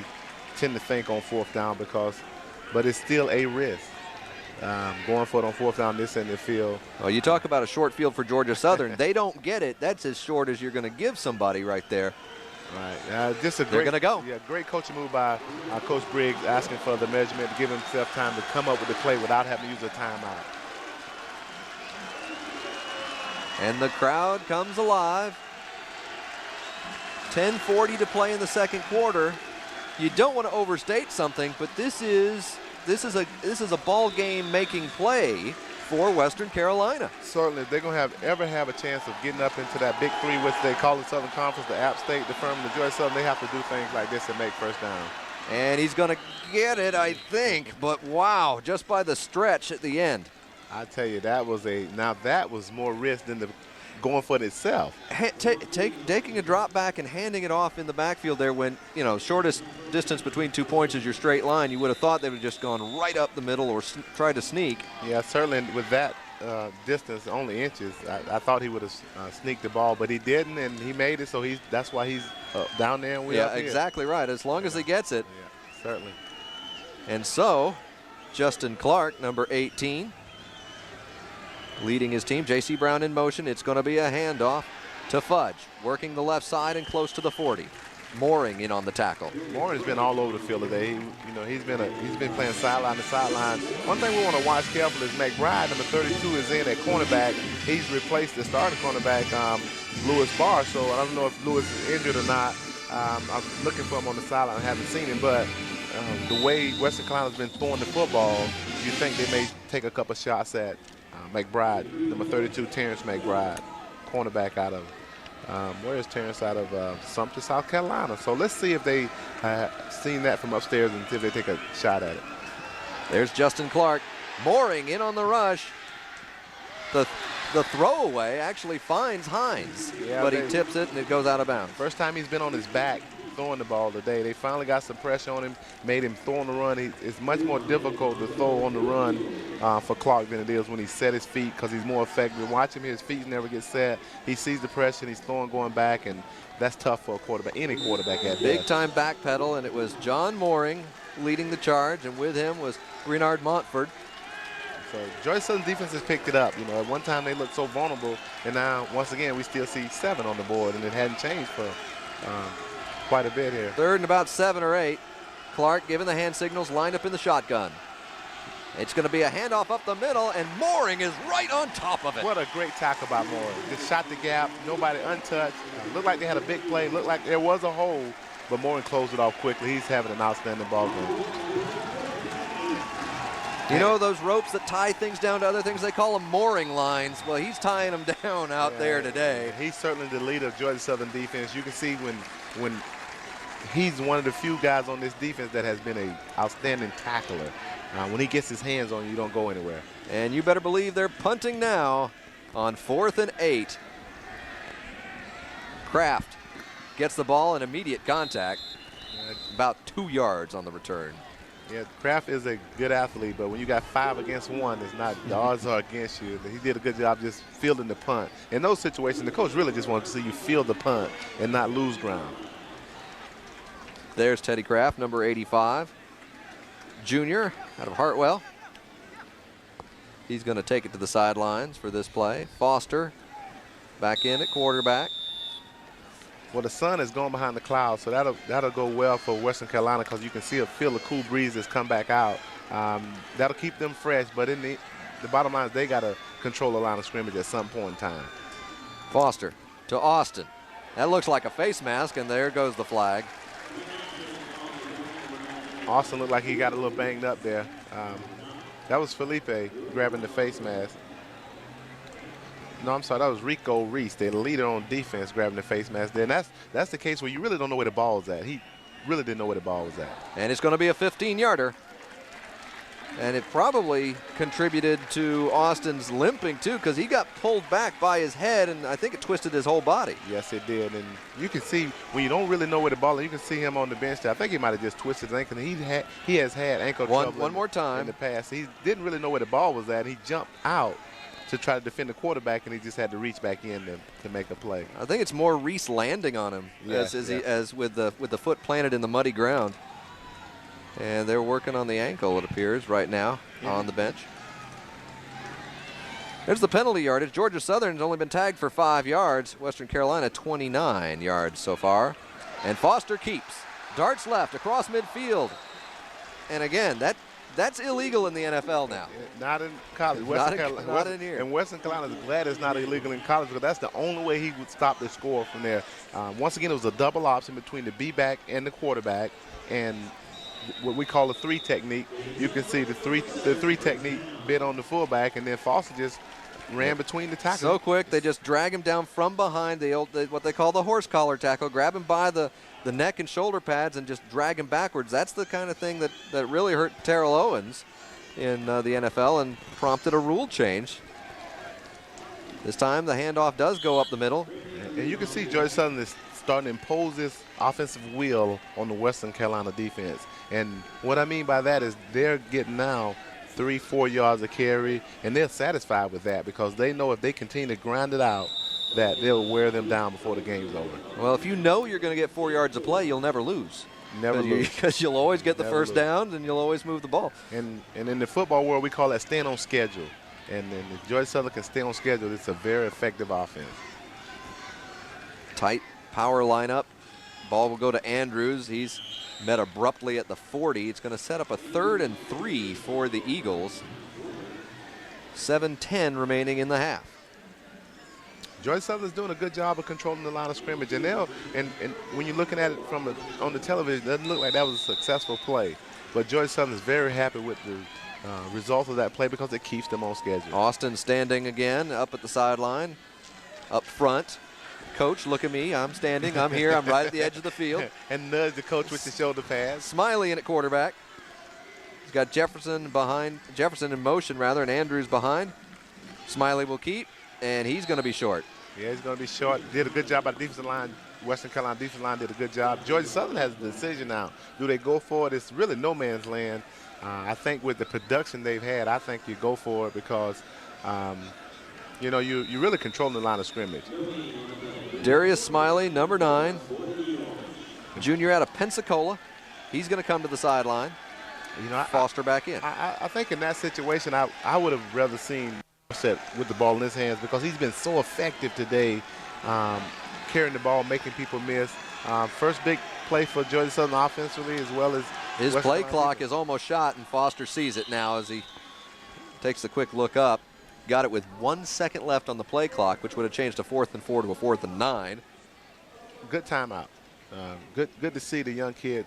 tend to think on 4th down but it's still a risk. Going for it on 4th down this end of the field. Well, you talk about a short field for Georgia Southern. They don't get it. That's as short as you're going to give somebody right there. Right. Just a They're going to go. Yeah, great coaching move by Coach Briggs, asking for the measurement to give himself time to come up with the play without having to use a timeout. And the crowd comes alive. 10:40 to play in the second quarter. You don't want to overstate something, but this is a ball game making play for Western Carolina. Certainly, if they're going to ever have a chance of getting up into that big three, which they call the Southern Conference, the App State, the Furman, the Georgia Southern, they have to do things like this and make first down. And he's going to get it, I think, but wow, just by the stretch at the end. I tell you, that was more risk than the going for it itself. Taking a drop back and handing it off in the backfield there when, shortest distance between 2 points is your straight line. You would have thought they would have just gone right up the middle or tried to sneak. Yeah, certainly with that distance, only inches, I thought he would have sneaked the ball, but he didn't, and he made it, so that's why he's down there and we're up here. Exactly right, as long as he gets it. Yeah, certainly. And so, Justin Clark, number 18, leading his team. J.C. Brown in motion. It's going to be a handoff to Fudge, working the left side and close to the 40. Mooring in on the tackle. Mooring's been all over the field today. He's been playing sideline to sideline. One thing we want to watch carefully is McBride, number 32, is in at cornerback. He's replaced the starting cornerback, Lewis Barr. So I don't know if Lewis is injured or not. I'm looking for him on the sideline. I haven't seen him, but the way Western Carolina's been throwing the football, you think they may take a couple shots at McBride, number 32, Terrence McBride, cornerback out of, where is Terrence? Out of Sumter, South Carolina. So let's see if they seen that from upstairs and see if they take a shot at it. There's Justin Clark, Mooring in on the rush. The throwaway actually finds Hines, but he tips it and it goes out of bounds. First time he's been on his back throwing the ball today. They finally got some pressure on him, made him throw on the run. It's much more difficult to throw on the run for Clark than it is when he set his feet, because he's more effective. Watch him, his feet never get set. He sees the pressure and he's throwing going back, and that's tough for a quarterback, any quarterback at Big time back pedal, and it was John Mooring leading the charge, and with him was Renard Montford. So Georgia Southern defense has picked it up. At one time they looked so vulnerable, and now once again we still see 7 on the board, and it hadn't changed for quite a bit here. 3rd and about 7 or 8. Clark giving the hand signals, lined up in the shotgun. It's going to be a handoff up the middle, and Mooring is right on top of it. What a great tackle by Mooring. Just shot the gap, nobody untouched. Looked like they had a big play, looked like there was a hole, but Mooring closed it off quickly. He's having an outstanding ball game. Those ropes that tie things down to other things, they call them mooring lines. Well, he's tying them down out there today. He's certainly the leader of Georgia Southern defense. You can see when he's one of the few guys on this defense that has been an outstanding tackler. When he gets his hands on you, you don't go anywhere. And you better believe they're punting now on 4th and 8. Kraft gets the ball in immediate contact, about 2 yards on the return. Yeah, Kraft is a good athlete, but when you got 5 against 1, it's not, the odds are against you. He did a good job just fielding the punt. In those situations, the coach really just wants to see you field the punt and not lose ground. There's Teddy Kraft, number 85. Junior out of Hartwell. He's going to take it to the sidelines for this play. Foster back in at quarterback. Well, the sun is going behind the clouds, so that'll go well for Western Carolina, because you can feel the cool breezes come back out. That'll keep them fresh, but in the bottom line is they got to control the line of scrimmage at some point in time. Foster to Austin. That looks like a face mask, and there goes the flag. Austin looked like he got a little banged up there. That was Felipe grabbing the face mask. No, I'm sorry, that was Rico Reese, the leader on defense, grabbing the face mask there. And that's the case where you really don't know where the ball is at. He really didn't know where the ball was at. And it's going to be a 15-yarder. And it probably contributed to Austin's limping, too, because he got pulled back by his head, and I think it twisted his whole body. Yes, it did. And you can see when you don't really know where the ball is, you can see him on the bench there. I think he might have just twisted his ankle. He has had ankle trouble One more time in the past. He didn't really know where the ball was at. He jumped out to try to defend the quarterback, and he just had to reach back in to make a play. I think it's more Reese landing on him as with the foot planted in the muddy ground. And they're working on the ankle, it appears, right now on the bench. There's the penalty yardage. Georgia Southern's only been tagged for 5 yards. Western Carolina 29 yards so far. And Foster keeps. Darts left across midfield. And again, that's illegal in the NFL now. Not in college. Not in here. And Western Carolina is glad it's not illegal in college because that's the only way he would stop the score from there. Once again, it was a double option between the B-back and the quarterback. And what we call a 3 technique. You can see the three technique bit on the fullback, and then Foster just ran between the tackles. So quick, they just drag him down from behind what they call the horse collar tackle, grab him by the neck and shoulder pads and just drag him backwards. That's the kind of thing that really hurt Terrell Owens in the NFL and prompted a rule change. This time the handoff does go up the middle. And you can see Georgia Southern is starting to impose this offensive will on the Western Carolina defense. And what I mean by that is they're getting now 3-4 yards a carry, and they're satisfied with that because they know if they continue to grind it out, that they'll wear them down before the game's over. Well, if you know you're going to get 4 yards of play, you'll never lose. Never lose. Because you'll always get the first down, and you'll always move the ball. And in the football world, we call that staying on schedule. And if Georgia Southern can stay on schedule, it's a very effective offense. Tight power lineup. Ball will go to Andrews. He's met abruptly at the 40. It's going to set up a 3rd and 3 for the Eagles. 7:10 remaining in the half. Georgia Southern's doing a good job of controlling the line of scrimmage, and when you're looking at it on the television, it doesn't look like that was a successful play. But Georgia Southern is very happy with the result of that play because it keeps them on schedule. Austin standing again up at the sideline, up front. Coach, look at me. I'm standing. I'm here. I'm right at the edge of the field. And nudge the coach with the shoulder pads. Smiley in at quarterback. He's got Jefferson in motion rather, and Andrews behind. Smiley will keep, and he's going to be short. Yeah, he's going to be short. Did a good job by the defensive line. Western Carolina defensive line did a good job. Georgia Southern has the decision now. Do they go for it? It's really no man's land. I think with the production they've had, I think you go for it because, you're really controlling the line of scrimmage. Darius Smiley, number 9, junior out of Pensacola. He's going to come to the sideline. Foster back in. I think in that situation, I would have rather seen Set with the ball in his hands because he's been so effective today, carrying the ball, making people miss. First big play for Georgia Southern offensively as well as his play clock is almost shot, and Foster sees it now as he takes a quick look up. Got it with 1 second left on the play clock, which would have changed a 4th and 4 to a 4th and 9. Good timeout. Good to see the young kid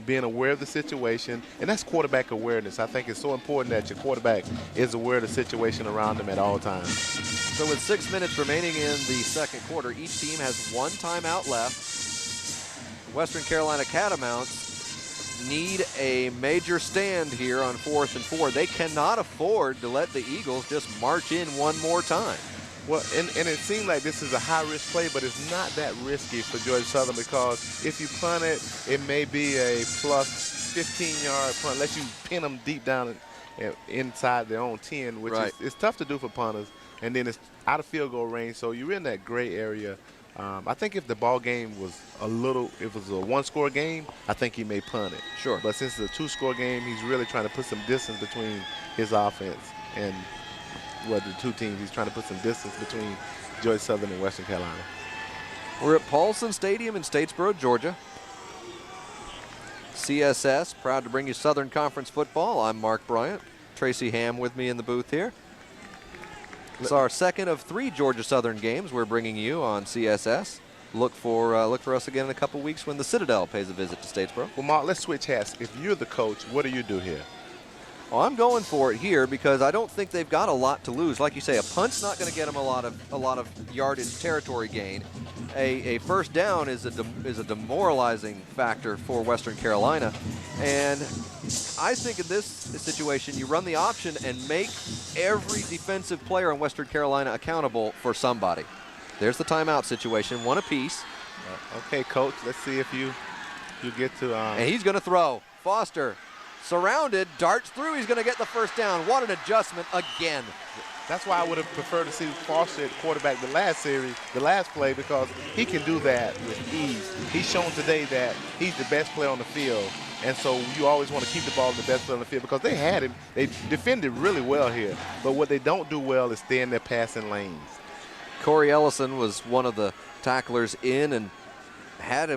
being aware of the situation, and that's quarterback awareness. I think it's so important that your quarterback is aware of the situation around him at all times. So with 6 minutes remaining in the second quarter, each team has 1 timeout left. Western Carolina Catamounts need a major stand here on 4th and 4. They cannot afford to let the Eagles just march in one more time. Well, and it seems like this is a high-risk play, but it's not that risky for Georgia Southern because if you punt it, it may be a plus 15-yard punt, unless you pin them deep down inside their own 10, which is tough to do for punters. And then it's out of field goal range, so you're in that gray area. I think if the ball game was if it was a 1-score game, I think he may punt it. Sure. But since it's a 2-score game, he's really trying to put some distance between his offense and the 2 teams. He's trying to put some distance between Georgia Southern and Western Carolina. We're at Paulson Stadium in Statesboro, Georgia. CSS, proud to bring you Southern Conference football. I'm Mark Bryant. Tracy Ham with me in the booth here. It's our second of 3 Georgia Southern games we're bringing you on CSS. Look for us again in a couple weeks when the Citadel pays a visit to Statesboro. Well, Mark, let's switch hats. If you're the coach, what do you do here? Well, I'm going for it here because I don't think they've got a lot to lose. Like you say, a punt's not going to get them a lot of yardage territory gain. A first down is a demoralizing factor for Western Carolina, and I think in this situation you run the option and make every defensive player in Western Carolina accountable for somebody. There's the timeout situation, one apiece. Okay, Coach. Let's see if you get to. And he's going to throw. Foster. Surrounded, darts through, he's going to get the first down. What an adjustment again. That's why I would have preferred to see Foster at quarterback the last play, because he can do that with ease. He's shown today that he's the best player on the field, and so you always want to keep the ball in the best player on the field because they had him. They defended really well here, but what they don't do well is stay in their passing lanes. Corey Ellison was one of the tacklers in and had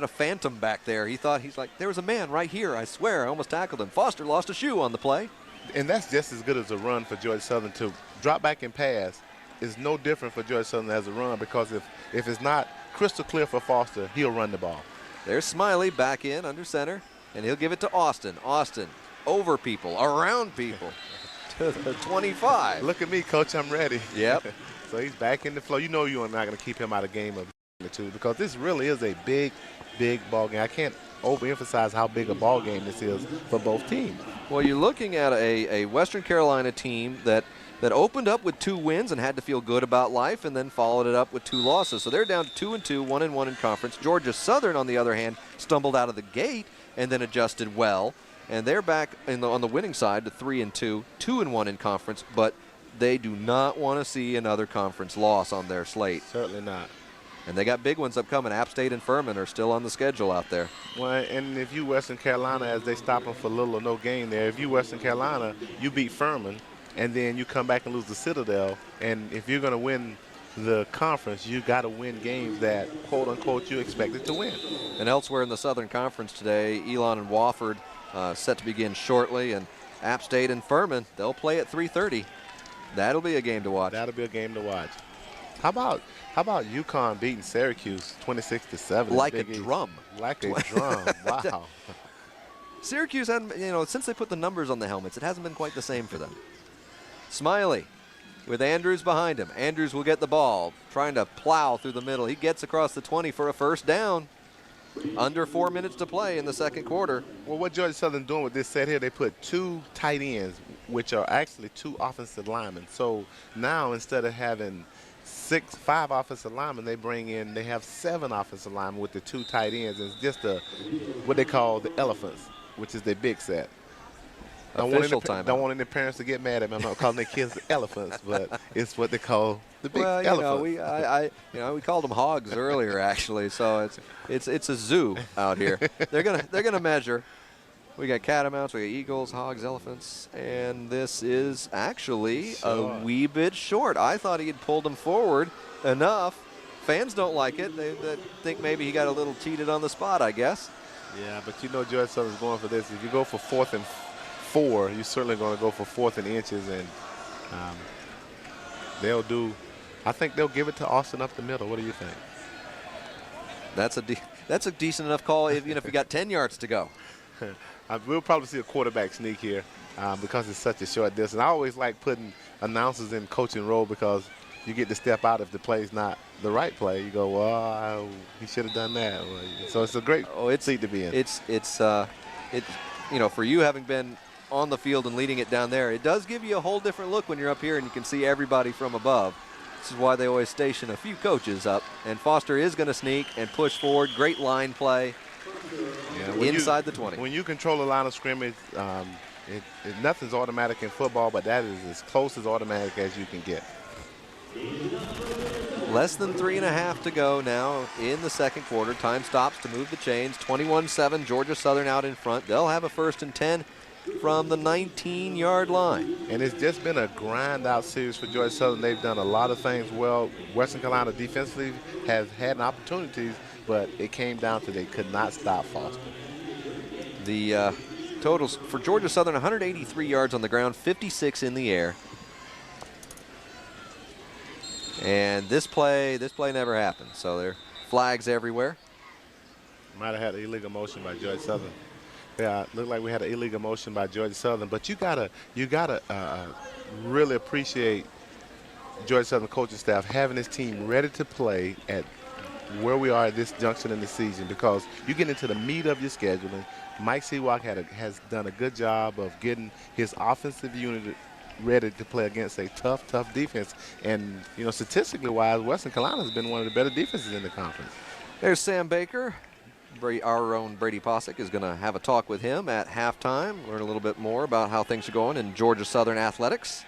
a phantom back there. He's like, there was a man right here, I swear, I almost tackled him. Foster lost a shoe on the play. And that's just as good as a run for Georgia Southern. To drop back and pass is no different for Georgia Southern as a run, because if it's not crystal clear for Foster, he'll run the ball. There's Smiley back in under center, and he'll give it to Austin. Austin over people, around people, to the 25. Look at me, Coach, I'm ready. Yep. So he's back in the flow. You know you're not going to keep him out of game of the two, because this really is a big ball game. I can't overemphasize how big a ball game this is for both teams. Well, you're looking at a Western Carolina team that opened up with 2 wins and had to feel good about life, and then followed it up with 2 losses. So they're down to 2-2, 1-1 in conference. Georgia Southern, on the other hand, stumbled out of the gate and then adjusted well, and they're back on the winning side to 3-2, 2-1 in conference. But they do not want to see another conference loss on their slate. Certainly not. And they got big ones upcoming. App State and Furman are still on the schedule out there. Well, and if you Western Carolina, as they stop them for little or no gain there, if you Western Carolina, you beat Furman, and then you come back and lose the Citadel. And if you're going to win the conference, you got to win games that, quote unquote, you expected to win. And elsewhere in the Southern Conference today, Elon and Wofford set to begin shortly, and App State and Furman, they'll play at 3:30. That'll be a game to watch. That'll be a game to watch. How about UConn beating Syracuse 26-7? Like a drum. Like a drum. Wow. Syracuse, since they put the numbers on the helmets, it hasn't been quite the same for them. Smiley with Andrews behind him. Andrews will get the ball, trying to plow through the middle. He gets across the 20 for a first down. Under 4 minutes to play in the second quarter. Well, what Georgia Southern doing with this set here, they put 2 tight ends, which are actually 2 offensive linemen. So now instead of having 5 offensive linemen, they have 7 offensive linemen with the 2 tight ends. It's just what they call the elephants, which is their big set. Don't want any parents to get mad at me. I'm not calling their kids elephants, but it's what they call the big elephants. We called them hogs earlier, actually. So it's a zoo out here. They're gonna measure. We got catamounts, we got eagles, hogs, elephants, and this is actually a wee bit short. I thought he had pulled them forward enough. Fans don't like it. They think maybe he got a little cheated on the spot, I guess. Yeah, but Georgia Southern's going for this. If you go for 4th and 4, you're certainly going to go for 4th and inches, and I think they'll give it to Austin up the middle. What do you think? That's a decent enough call, even if you got 10 yards to go. We'll probably see a quarterback sneak here because it's such a short distance. I always like putting announcers in coaching role, because you get to step out if the play's not the right play. You go, well, he should have done that. So it's a great seat to be in. It's for you having been on the field and leading it down there, it does give you a whole different look when you're up here and you can see everybody from above. This is why they always station a few coaches up. And Foster is going to sneak and push forward. Great line play inside the 20. When you control the line of scrimmage, nothing's automatic in football, but that is as close as automatic as you can get. Less than 3.5 to go now in the second quarter. Time stops to move the chains. 21-7, Georgia Southern out in front. They'll have a 1st and 10 from the 19-yard line. And it's just been a grind-out series for Georgia Southern. They've done a lot of things well. Western Carolina defensively has had opportunities, but it came down to they could not stop Foster. The totals for Georgia Southern: 183 yards on the ground, 56 in the air. And this play never happened. So there are flags everywhere. Might have had an illegal motion by Georgia Southern. Yeah, looked like we had an illegal motion by Georgia Southern, but you gotta really appreciate Georgia Southern coaching staff having this team ready to play at where we are at this junction in the season, because you get into the meat of your scheduling. Mike Sewak has done a good job of getting his offensive unit ready to play against a tough defense. And, you know, statistically wise, Western Carolina has been one of the better defenses in the conference. There's Sam Baker. Our own Brady Posick is going to have a talk with him at halftime, learn a little bit more about how things are going in Georgia Southern athletics.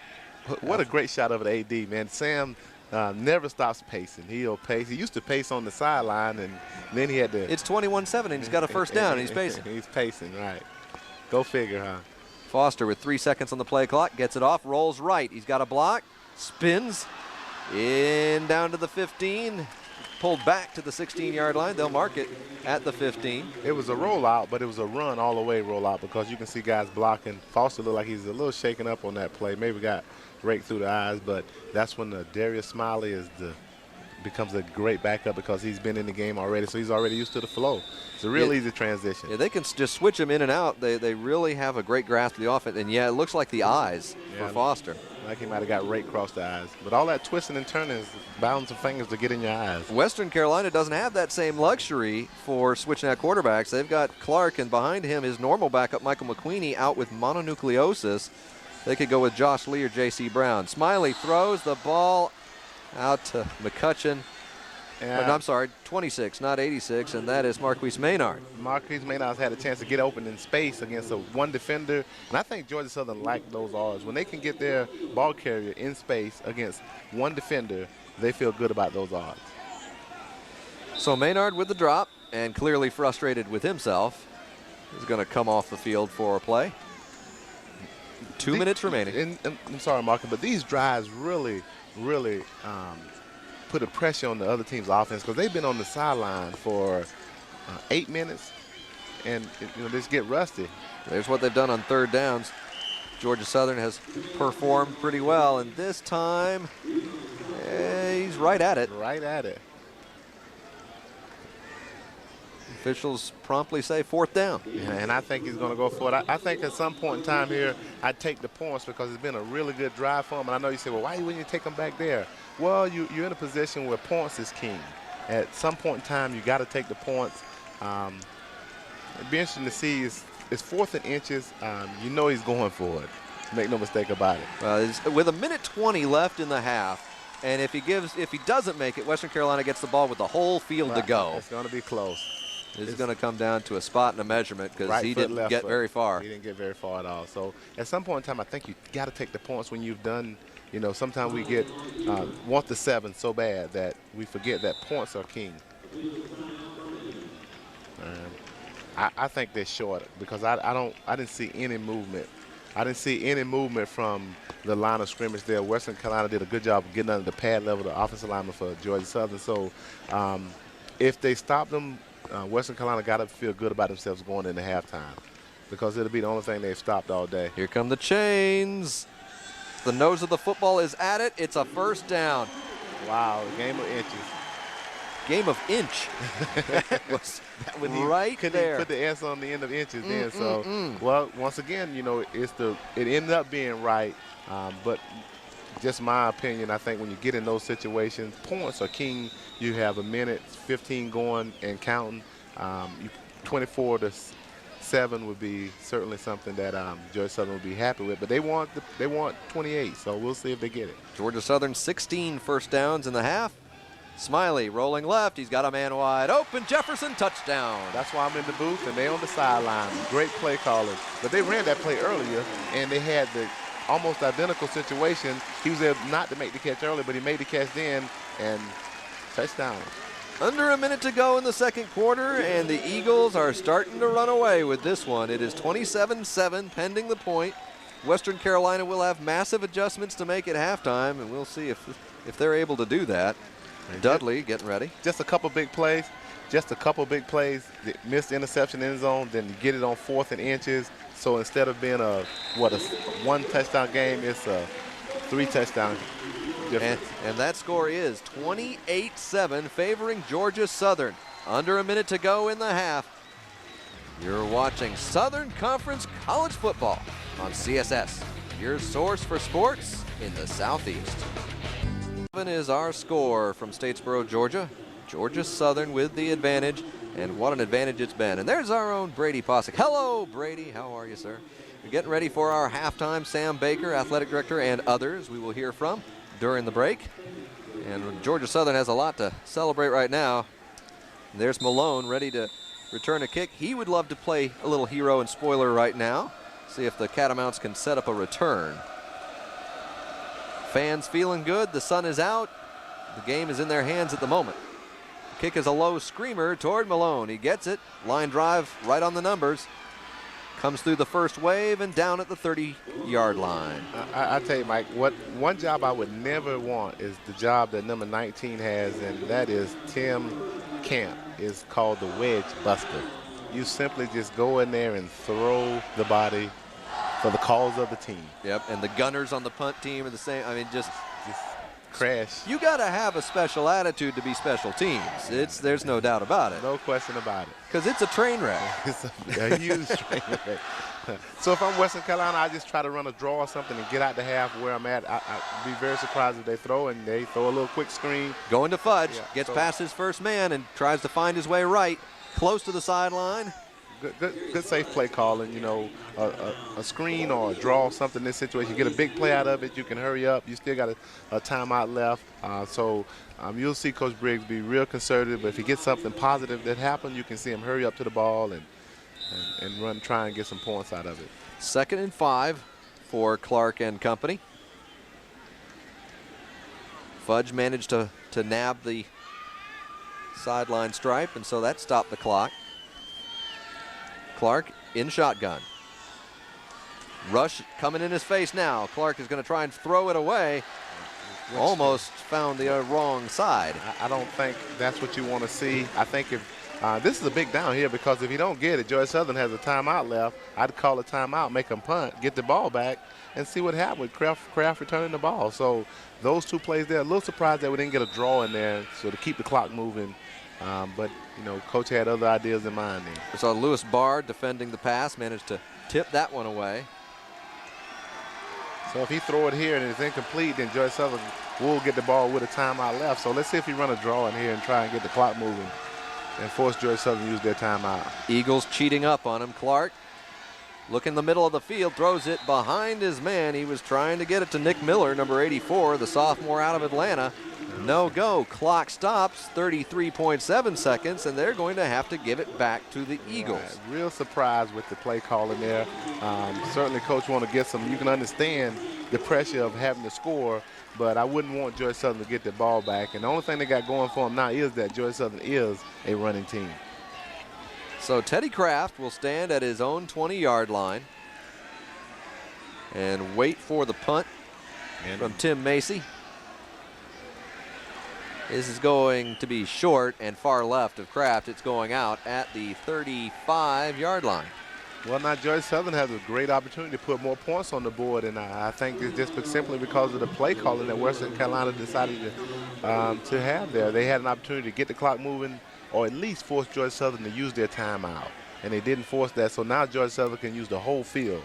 What a great shot of an AD, man. Sam never stops pacing. He'll pace. He used to pace on the sideline, and then he had to. It's 21-7, and he's got a first down, and he's pacing. He's pacing, right. Go figure, huh? Foster with 3 seconds on the play clock, gets it off, rolls right. He's got a block, spins, in down to the 15, pulled back to the 16-yard line. They'll mark it at the 15. It was a rollout, but it was a run all the way rollout, because you can see guys blocking. Foster looked like he's a little shaken up on that play. Maybe got raked through the eyes, but that's when Darius Smiley becomes a great backup, because he's been in the game already, so he's already used to the flow. It's a real easy transition. Yeah, they can just switch him in and out. They really have a great grasp of the offense, and yeah, it looks like the eyes for Foster. Like he might have got raked across the eyes. But all that twisting and turning is bounds of fingers to get in your eyes. Western Carolina doesn't have that same luxury for switching out quarterbacks. They've got Clark, and behind him his normal backup, Michael McQueenie, out with mononucleosis. They could go with Josh Lee or J.C. Brown. Smiley throws the ball out to McCutcheon. I'm sorry, 26, not 86, and that is Marquise Maynard. Marquise Maynard's had a chance to get open in space against one defender, and I think Georgia Southern like those odds. When they can get their ball carrier in space against one defender, they feel good about those odds. So Maynard with the drop, and clearly frustrated with himself, is going to come off the field for a play. 2 minutes remaining. And I'm sorry, Mark, but these drives really put a pressure on the other team's offense, because they've been on the sideline for 8 minutes, and they just get rusty. There's what they've done on third downs. Georgia Southern has performed pretty well, and this time he's right at it. Right at it. Officials promptly say fourth down. Yeah, and I think he's going to go for it. I think at some point in time here, I'd take the points, because it's been a really good drive for him. And I know you say, well, why wouldn't you take them back there? Well, you're in a position where points is king. At some point in time, you got to take the points. It'd be interesting to see. It's 4th and inches. You know he's going for it. Make no mistake about it. With 1:20 left in the half, and if he doesn't make it, Western Carolina gets the ball with the whole field to go. It's going to be close. This is going to come down to a spot and a measurement, because he didn't get very far. He didn't get very far at all. So at some point in time, I think you got to take the points when you've done. Sometimes we want the 7 so bad that we forget that points are king. I think they're short, because I didn't see any movement. I didn't see any movement from the line of scrimmage there. Western Carolina did a good job of getting under the pad level, the offensive lineman for Georgia Southern. So if they stop them, Western Carolina got to feel good about themselves going into halftime, because it'll be the only thing they've stopped all day. Here come the chains. The nose of the football is at it. It's a first down. Wow, game of inches. Game of inch. That was right there. Put the S on the end of inches then. So, well, once again, it ended up being right, but just my opinion, I think when you get in those situations, points are king. You have 1:15 going and counting. 24-7 would be certainly something that Georgia Southern would be happy with. But they want 28, so we'll see if they get it. Georgia Southern 16 first downs in the half. Smiley rolling left. He's got a man wide open. Jefferson, touchdown. That's why I'm in the booth, and they on the sideline. Great play callers. But they ran that play earlier, and they had the almost identical situation. He was able not to make the catch early, but he made the catch then, and touchdown. Under a minute to go in the second quarter, and the Eagles are starting to run away with this one. It is 27-7 pending the point. Western Carolina will have massive adjustments to make at halftime, and we'll see if they're able to do that. Dudley getting ready. Just a couple big plays. The missed interception in the zone, then you get it on 4th and inches. So instead of being a 1 touchdown game, it's a 3 touchdown difference. And that score is 28-7 favoring Georgia Southern. Under a minute to go in the half. You're watching Southern Conference College Football on CSS, your source for sports in the Southeast. 7 is our score from Statesboro, Georgia. Georgia Southern with the advantage, and what an advantage it's been. And there's our own Brady Posick. Hello, Brady. How are you, sir? We're getting ready for our halftime. Sam Baker, athletic director, and others we will hear from during the break. And Georgia Southern has a lot to celebrate right now. There's Malone ready to return a kick. He would love to play a little hero and spoiler right now. See if the Catamounts can set up a return. Fans feeling good. The sun is out. The game is in their hands at the moment. The kick is a low screamer toward Malone. He gets it. Line drive right on the numbers. Comes through the first wave and down at the 30-yard line. I tell you, Mike, one job I would never want is the job that number 19 has, and that is Tim Camp. Is called the wedge buster. You simply just go in there and throw the body for the cause of the team. Yep, and the gunners on the punt team are the same. I mean, just crash. You got to have a special attitude to be special teams. There's no doubt about it. No question about it. Because it's a train wreck. It's a huge train wreck. So if I'm Western Carolina, I just try to run a draw or something and get out the half where I'm at. I'd be very surprised if they throw a little quick screen. Going to Fudge, gets past his first man and tries to find his way right, close to the sideline. Good safe play calling, you know, a screen or a draw, something in this situation. You get a big play out of it, you can hurry up. You still got a timeout left. So you'll see Coach Briggs be real conservative, but if he gets something positive that happened, you can see him hurry up to the ball and run, try and get some points out of it. 2nd and 5 for Clark and company. Fudge managed to nab the sideline stripe, and so that stopped the clock. Clark in shotgun. Rush coming in his face now. Clark is going to try and throw it away. Almost found the wrong side. I don't think that's what you want to see. I think if this is a big down here, because if you don't get it, Georgia Southern has a timeout left. I'd call a timeout, make them punt, get the ball back, and see what happened with Kraft returning the ball. So those two plays there, a little surprised that we didn't get a draw in there, so to keep the clock moving. But, you know, Coach had other ideas in mind there. So Lewis Bard defending the pass, managed to tip that one away. So if he throw it here and it's incomplete, then Georgia Southern will get the ball with a timeout left. So let's see if he run a draw in here and try and get the clock moving and force Georgia Southern to use their timeout. Eagles cheating up on him. Clark look in the middle of the field, throws it behind his man. He was trying to get it to Nick Miller, number 84, the sophomore out of Atlanta. No go. Clock stops, 33.7 seconds, and they're going to have to give it back to the Eagles. Right. Real surprised with the play calling there. Certainly, Coach want to get some. You can understand the pressure of having to score, but I wouldn't want Georgia Southern to get the ball back. And the only thing they got going for them now is that Georgia Southern is a running team. So Teddy Kraft will stand at his own 20-yard line and wait for the punt from Tim Macy. This is going to be short and far left of Kraft. It's going out at the 35-yard line. Well, now Georgia Southern has a great opportunity to put more points on the board, and I think it's just simply because of the play calling that Western Carolina decided to have there. They had an opportunity to get the clock moving or at least force Georgia Southern to use their timeout, and they didn't force that. So now Georgia Southern can use the whole field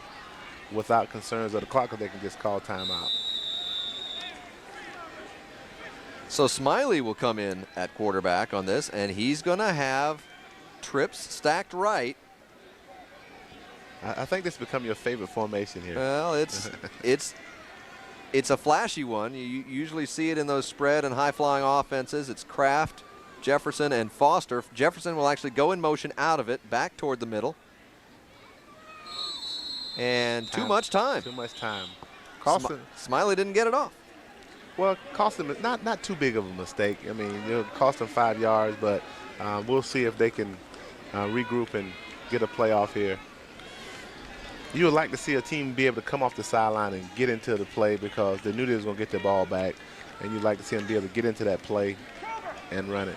without concerns of the clock, because they can just call timeout. So Smiley will come in at quarterback on this, and he's going to have trips stacked right. I think this has become your favorite formation here. Well, it's a flashy one. You usually see it in those spread and high-flying offenses. It's Kraft, Jefferson, and Foster. Jefferson will actually go in motion out of it, back toward the middle. And too much time. Too much time. Smiley didn't get it off. Well, cost them not too big of a mistake. I mean, it'll cost them 5 yards, but we'll see if they can regroup and get a playoff here. You would like to see a team be able to come off the sideline and get into the play, because they knew they was going to get the ball back, and you'd like to see them be able to get into that play and run it.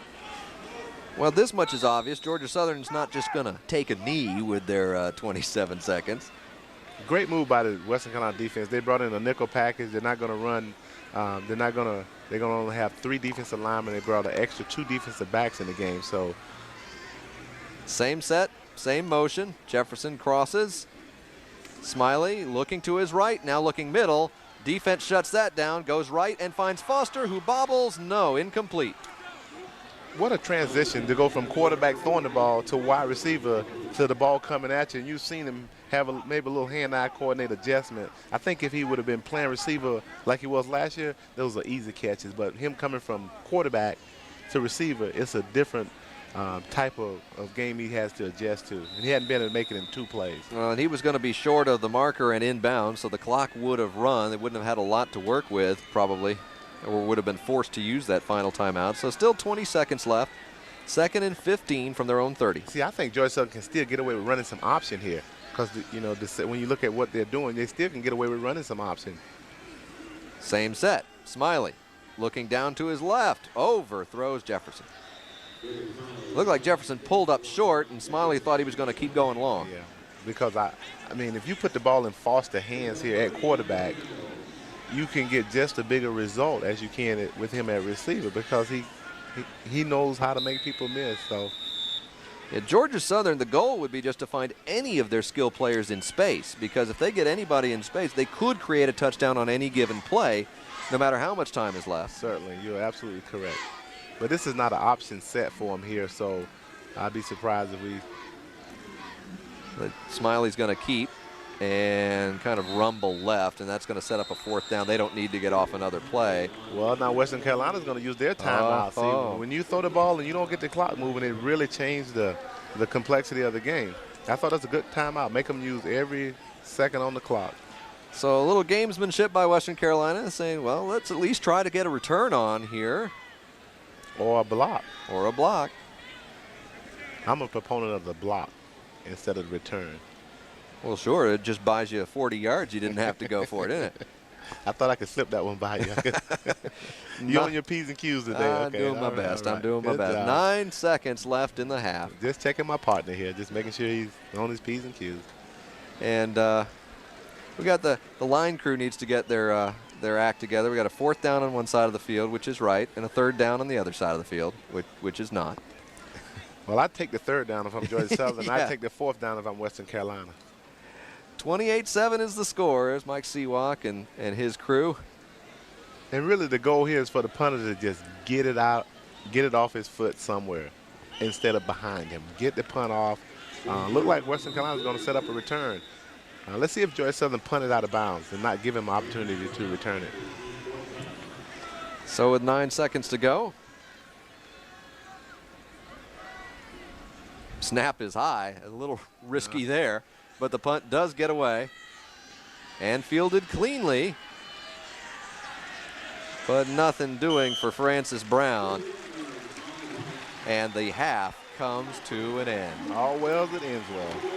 Well, this much is obvious. Georgia Southern's not just going to take a knee with their 27 seconds. Great move by the Western Carolina defense. They brought in a nickel package. They're not going to run. They're going to only have 3 defensive linemen. They brought an extra 2 defensive backs in the game. So same set, same motion. Jefferson crosses. Smiley looking to his right, now looking middle. Defense shuts that down, goes right and finds Foster, who bobbles. No, incomplete. What a transition to go from quarterback throwing the ball to wide receiver to the ball coming at you. And you've seen him have maybe a little hand-eye coordinate adjustment. I think if he would have been playing receiver like he was last year, those are easy catches. But him coming from quarterback to receiver, it's a different type of game he has to adjust to. And he hadn't been able to make it in 2 plays. Well, and he was going to be short of the marker and inbound, so the clock would have run. They wouldn't have had a lot to work with, probably, or would have been forced to use that final timeout. So still 20 seconds left. 2nd and 15 from their own 30. See, I think Georgia Southern can still get away with running some option here because, when you look at what they're doing, they still can get away with running some option. Same set. Smiley looking down to his left. Overthrows Jefferson. Looked like Jefferson pulled up short, and Smiley thought he was going to keep going long. Yeah, because, I mean, if you put the ball in Foster's hands here at quarterback, you can get just a bigger result as you can with him at receiver because he knows how to make people miss. So, yeah, Georgia Southern, the goal would be just to find any of their skill players in space, because if they get anybody in space, they could create a touchdown on any given play, no matter how much time is left. Certainly, you're absolutely correct. But this is not an option set for him here, so I'd be surprised if we. But Smiley's going to keep and kind of rumble left, and that's going to set up a 4th down. They don't need to get off another play. Well, now Western Carolina's going to use their timeout. See, when you throw the ball and you don't get the clock moving, it really changed the complexity of the game. I thought that's a good timeout. Make them use every second on the clock. So a little gamesmanship by Western Carolina, saying, well, let's at least try to get a return on here. Or a block. Or a block. I'm a proponent of the block instead of the return. Well, sure, it just buys you 40 yards. You didn't have to go for it, didn't it? I thought I could slip that one by you. You on your P's and Q's today. I'm doing my best. Right. I'm doing my best. 9 seconds left in the half. Just checking my partner here, just making sure he's on his P's and Q's. And we got the line crew needs to get their act together. We got a 4th down on one side of the field, which is right, and a 3rd down on the other side of the field, which is not. Well, I'd take the 3rd down if I'm Georgia Southern. Yeah. I'd take the 4th down if I'm Western Carolina. 28-7 is the score. There's Mike Seawalk and his crew. And really the goal here is for the punter to just get it out, get it off his foot somewhere instead of behind him. Get the punt off. Look like Western Carolina is going to set up a return. Let's see if Georgia Southern punted out of bounds and not give him an opportunity to return it. So with 9 seconds to go. Snap is high, a little risky there, but the punt does get away and fielded cleanly. But nothing doing for Francis Brown. And the half comes to an end. All well that ends well.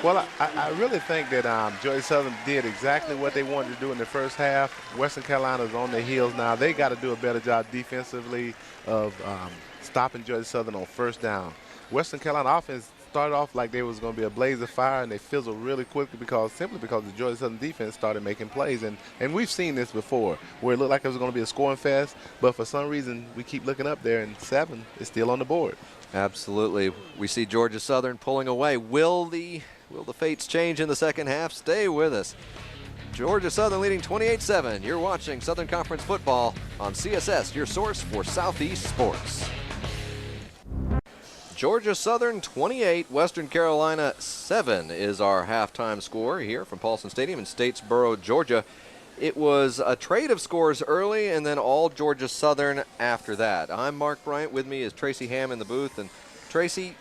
Well, I really think that Georgia Southern did exactly what they wanted to do in the first half. Western Carolina's on their heels now. They got to do a better job defensively of stopping Georgia Southern on 1st down. Western Carolina offense started off like they was going to be a blaze of fire, and they fizzled really quickly simply because the Georgia Southern defense started making plays. And we've seen this before, where it looked like it was going to be a scoring fest, but for some reason we keep looking up there, and 7 is still on the board. Absolutely. We see Georgia Southern pulling away. Will the fates change in the second half? Stay with us. Georgia Southern leading 28-7. You're watching Southern Conference football on CSS, your source for Southeast sports. Georgia Southern 28, Western Carolina 7 is our halftime score here from Paulson Stadium in Statesboro, Georgia. It was a trade of scores early and then all Georgia Southern after that. I'm Mark Bryant. With me is Tracy Ham in the booth. And Tracy,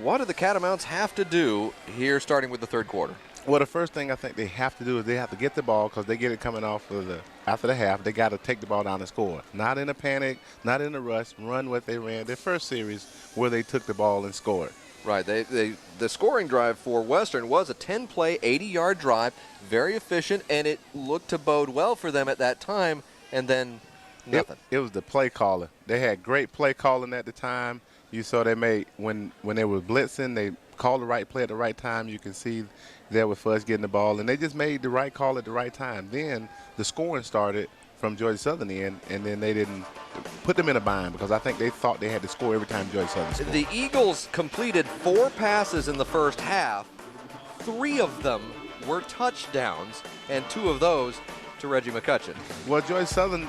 what do the Catamounts have to do here starting with the 3rd quarter? Well, the first thing I think they have to do is they have to get the ball because they get it coming off of after the half. They got to take the ball down and score. Not in a panic, not in a rush. Run what they ran their first series where they took the ball and scored. Right. The scoring drive for Western was a 10-play, 80-yard drive, very efficient, and it looked to bode well for them at that time, and then nothing. It was the play caller. They had great play calling at the time. You saw they made, when they were blitzing, they called the right play at the right time. You can see there with Fudge getting the ball, and they just made the right call at the right time. Then the scoring started from Georgia Southern end, and then they didn't put them in a bind because I think they thought they had to score every time Georgia Southern scored. The Eagles completed 4 passes in the first half. 3 of them were touchdowns, and 2 of those to Reggie McCutcheon. Well, Georgia Southern,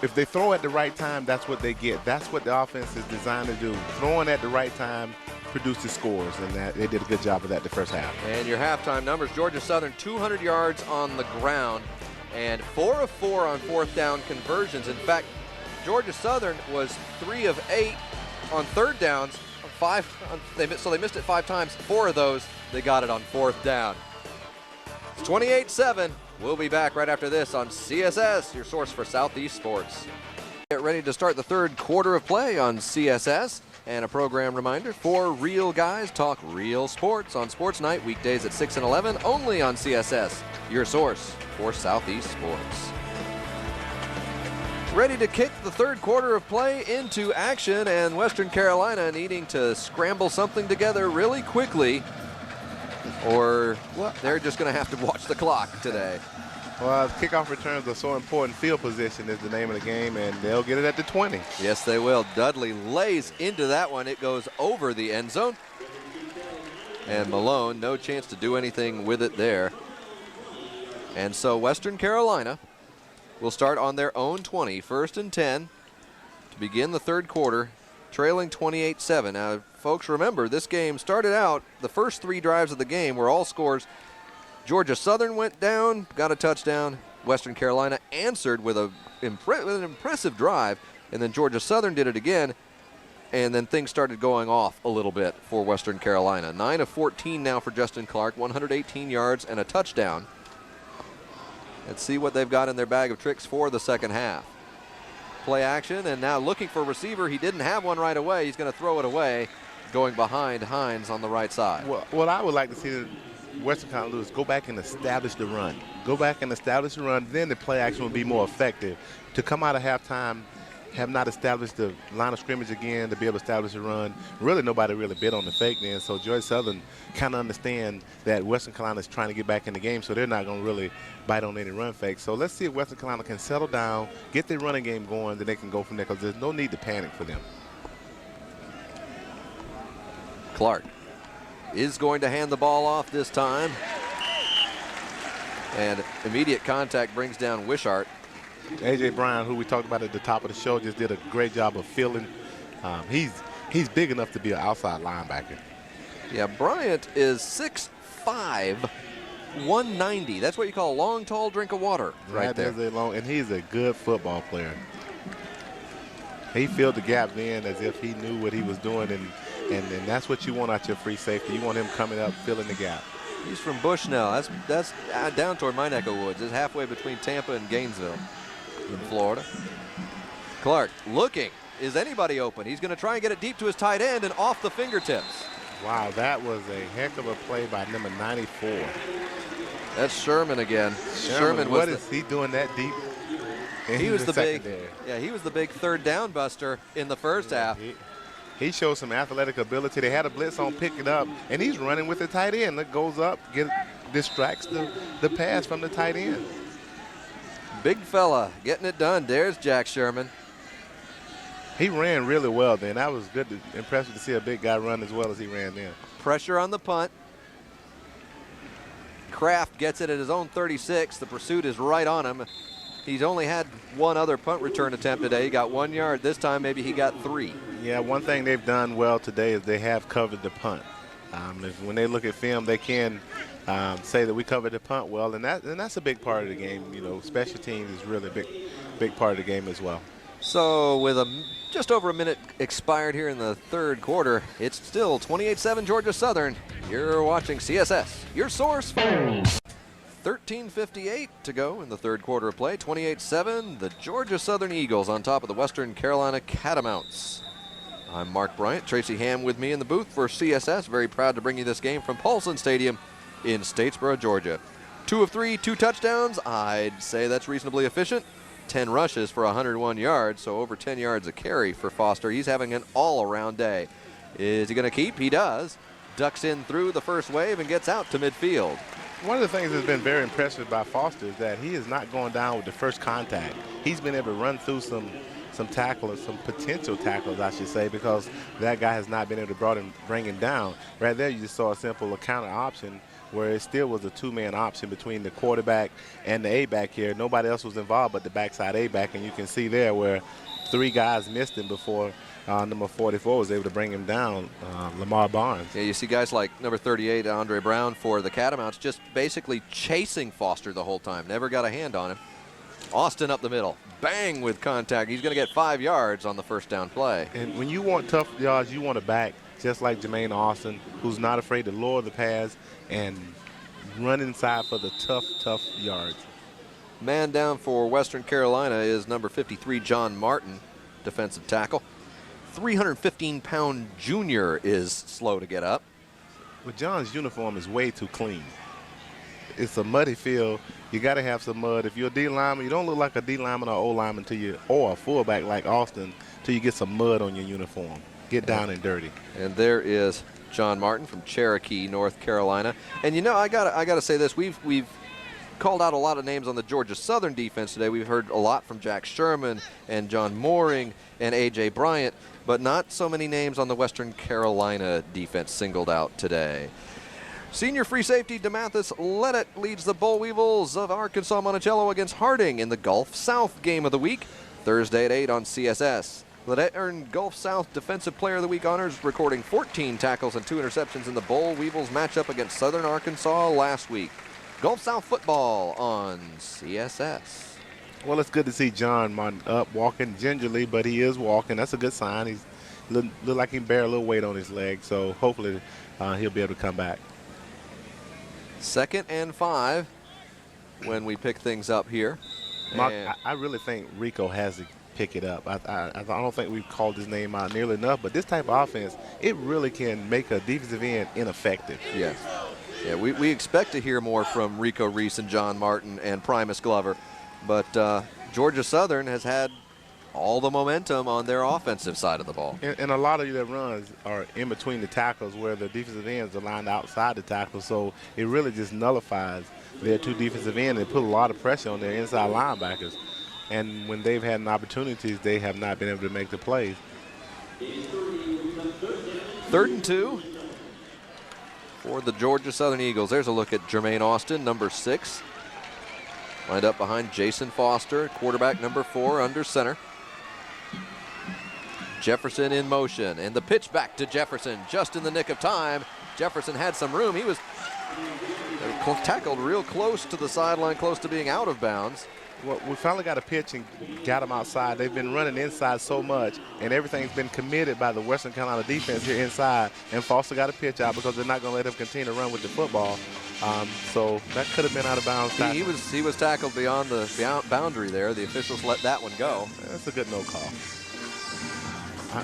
if they throw at the right time, that's what they get. That's what the offense is designed to do. Throwing at the right time produces scores, and that they did a good job of that the first half. And your halftime numbers, Georgia Southern 200 yards on the ground and 4 of 4 on 4th down conversions. In fact, Georgia Southern was 3 of 8 on 3rd downs. So they missed it 5 times. 4 of those, they got it on 4th down. It's 28-7. We'll be back right after this on CSS, your source for Southeast sports. Get ready to start the 3rd quarter of play on CSS. And a program reminder, 4 real guys talk real sports on Sports Night, weekdays at 6 and 11, only on CSS, your source for Southeast sports. Ready to kick the 3rd quarter of play into action, and Western Carolina needing to scramble something together really quickly, or they're just going to have to watch the clock today. Well, kickoff returns are so important. Field position is the name of the game, and they'll get it at the 20. Yes, they will. Dudley lays into that one. It goes over the end zone. And Malone, no chance to do anything with it there. And so Western Carolina will start on their own 20, 1st and 10, to begin the 3rd quarter, trailing 28-7. Now, folks, remember, this game started out, the first 3 drives of the game were all scores. Georgia Southern went down, got a touchdown. Western Carolina answered with an impressive drive, and then Georgia Southern did it again, and then things started going off a little bit for Western Carolina. 9 of 14 now for Justin Clark, 118 yards and a touchdown. Let's see what they've got in their bag of tricks for the second half. Play action, and now looking for a receiver. He didn't have one right away. He's going to throw it away, going behind Hines on the right side. Well, what I would like to see Western Carolina Lewis go back and establish the run. Go back and establish the run, then the play action will be more effective. To come out of halftime, have not established the line of scrimmage again to be able to establish a run. Really, nobody really bid on the fake then, so Georgia Southern kind of understand that Western Carolina is trying to get back in the game, so they're not going to really bite on any run fakes. So let's see if Western Carolina can settle down, get their running game going, then they can go from there, because there's no need to panic for them. Clark is going to hand the ball off this time. And immediate contact brings down Wishart. A.J. Brown, who we talked about at the top of the show, just did a great job of filling. He's big enough to be an outside linebacker. Yeah, Bryant is 6'5", 190. That's what you call a long, tall drink of water right there. And he's a good football player. He filled the gap then as if he knew what he was doing, and that's what you want out your free safety. You want him coming up, filling the gap. He's from Bushnell. That's down toward my neck of woods. It's halfway between Tampa and Gainesville in Florida. Clark looking. Is anybody open? He's going to try and get it deep to his tight end and off the fingertips. Wow, that was a heck of a play by number 94. That's Sherman again. Sherman what is he doing that deep? He was the big, he was the big 3rd down buster in the first half. He showed some athletic ability. They had a blitz on, pick it up, and he's running with the tight end. That goes up, distracts the pass from the tight end. Big fella getting it done. There's Jack Sherman. He ran really well then. That was good, impressive to see a big guy run as well as he ran then. Pressure on the punt. Kraft gets it at his own 36. The pursuit is right on him. He's only had one other punt return attempt today. He got 1 yard. This time maybe he got 3. Yeah, one thing they've done well today is they have covered the punt. When they look at film, they can say that we covered the punt well, and that's a big part of the game. You know, special teams is really a big part of the game as well. So with just over a minute expired here in the 3rd quarter, it's still 28-7 Georgia Southern. You're watching CSS, your source. 13:58 to go in the 3rd quarter of play. 28-7, the Georgia Southern Eagles on top of the Western Carolina Catamounts. I'm Mark Bryant. Tracy Ham with me in the booth for CSS. Very proud to bring you this game from Paulson Stadium in Statesboro, Georgia. 2 of 3, 2 touchdowns. I'd say that's reasonably efficient. 10 rushes for 101 yards, so over 10 yards a carry for Foster. He's having an all-around day. Is he going to keep? He does. Ducks in through the first wave and gets out to midfield. One of the things that's been very impressive by Foster is that he is not going down with the first contact. He's been able to run through some tacklers, some potential tacklers, I should say, because that guy has not been able to bring him down. Right there, you just saw a simple counter option where it still was a two-man option between the quarterback and the A-back here. Nobody else was involved but the backside A-back, and you can see there where 3 guys missed him before number 44 was able to bring him down, Lamar Barnes. Yeah, you see guys like number 38, Andre Brown, for the Catamounts, just basically chasing Foster the whole time. Never got a hand on him. Austin up the middle. Bang with contact. He's going to get 5 yards on the first down play. And when you want tough yards, you want a back just like Jermaine Austin, who's not afraid to lower the pass and run inside for the tough yards. Man down for Western Carolina is number 53, John Martin, defensive tackle. 315-pound junior is slow to get up. But John's uniform is way too clean. It's a muddy field. You got to have some mud. If you're a D lineman, you don't look like a D lineman or O lineman or a fullback like Austin till you get some mud on your uniform. Get down and dirty. And there is John Martin from Cherokee, North Carolina. And you know, I gotta say this: we've called out a lot of names on the Georgia Southern defense today. We've heard a lot from Jack Sherman and John Mooring and A.J. Bryant, but not so many names on the Western Carolina defense singled out today. Senior free safety DeMathis Leddett leads the Boll Weevils of Arkansas Monticello against Harding in the Gulf South game of the week, Thursday at 8 on CSS. Leddett earned Gulf South Defensive Player of the Week honors, recording 14 tackles and 2 interceptions in the Boll Weevils matchup against Southern Arkansas last week. Gulf South football on CSS. Well, it's good to see John Martin up, walking gingerly, but he is walking. That's a good sign. He's look like he can bear a little weight on his leg, so hopefully he'll be able to come back. 2nd and 5 when we pick things up here. Mark, I really think Rico has to pick it up. I don't think we've called his name out nearly enough, but this type of offense, it really can make a defensive end ineffective. Yes. Yeah, we expect to hear more from Rico Reese and John Martin and Primus Glover, but Georgia Southern has had all the momentum on their offensive side of the ball. And a lot of their runs are in between the tackles where the defensive ends are lined outside the tackle, so it really just nullifies their 2 defensive ends and put a lot of pressure on their inside linebackers. And when they've had opportunities, they have not been able to make the plays. 3rd and 2 for the Georgia Southern Eagles. There's a look at Jermaine Austin, number 6. Lined up behind Jason Foster, quarterback number 4 under center. Jefferson in motion, and the pitch back to Jefferson just in the nick of time. Jefferson had some room. He was tackled real close to the sideline, close to being out of bounds. Well, we finally got a pitch and got them outside. They've been running inside so much, and everything's been committed by the Western Carolina defense here inside. And Foster got a pitch out because they're not going to let him continue to run with the football. So that could have been out of bounds. He was tackled beyond the boundary there. The officials let that one go. That's a good no call.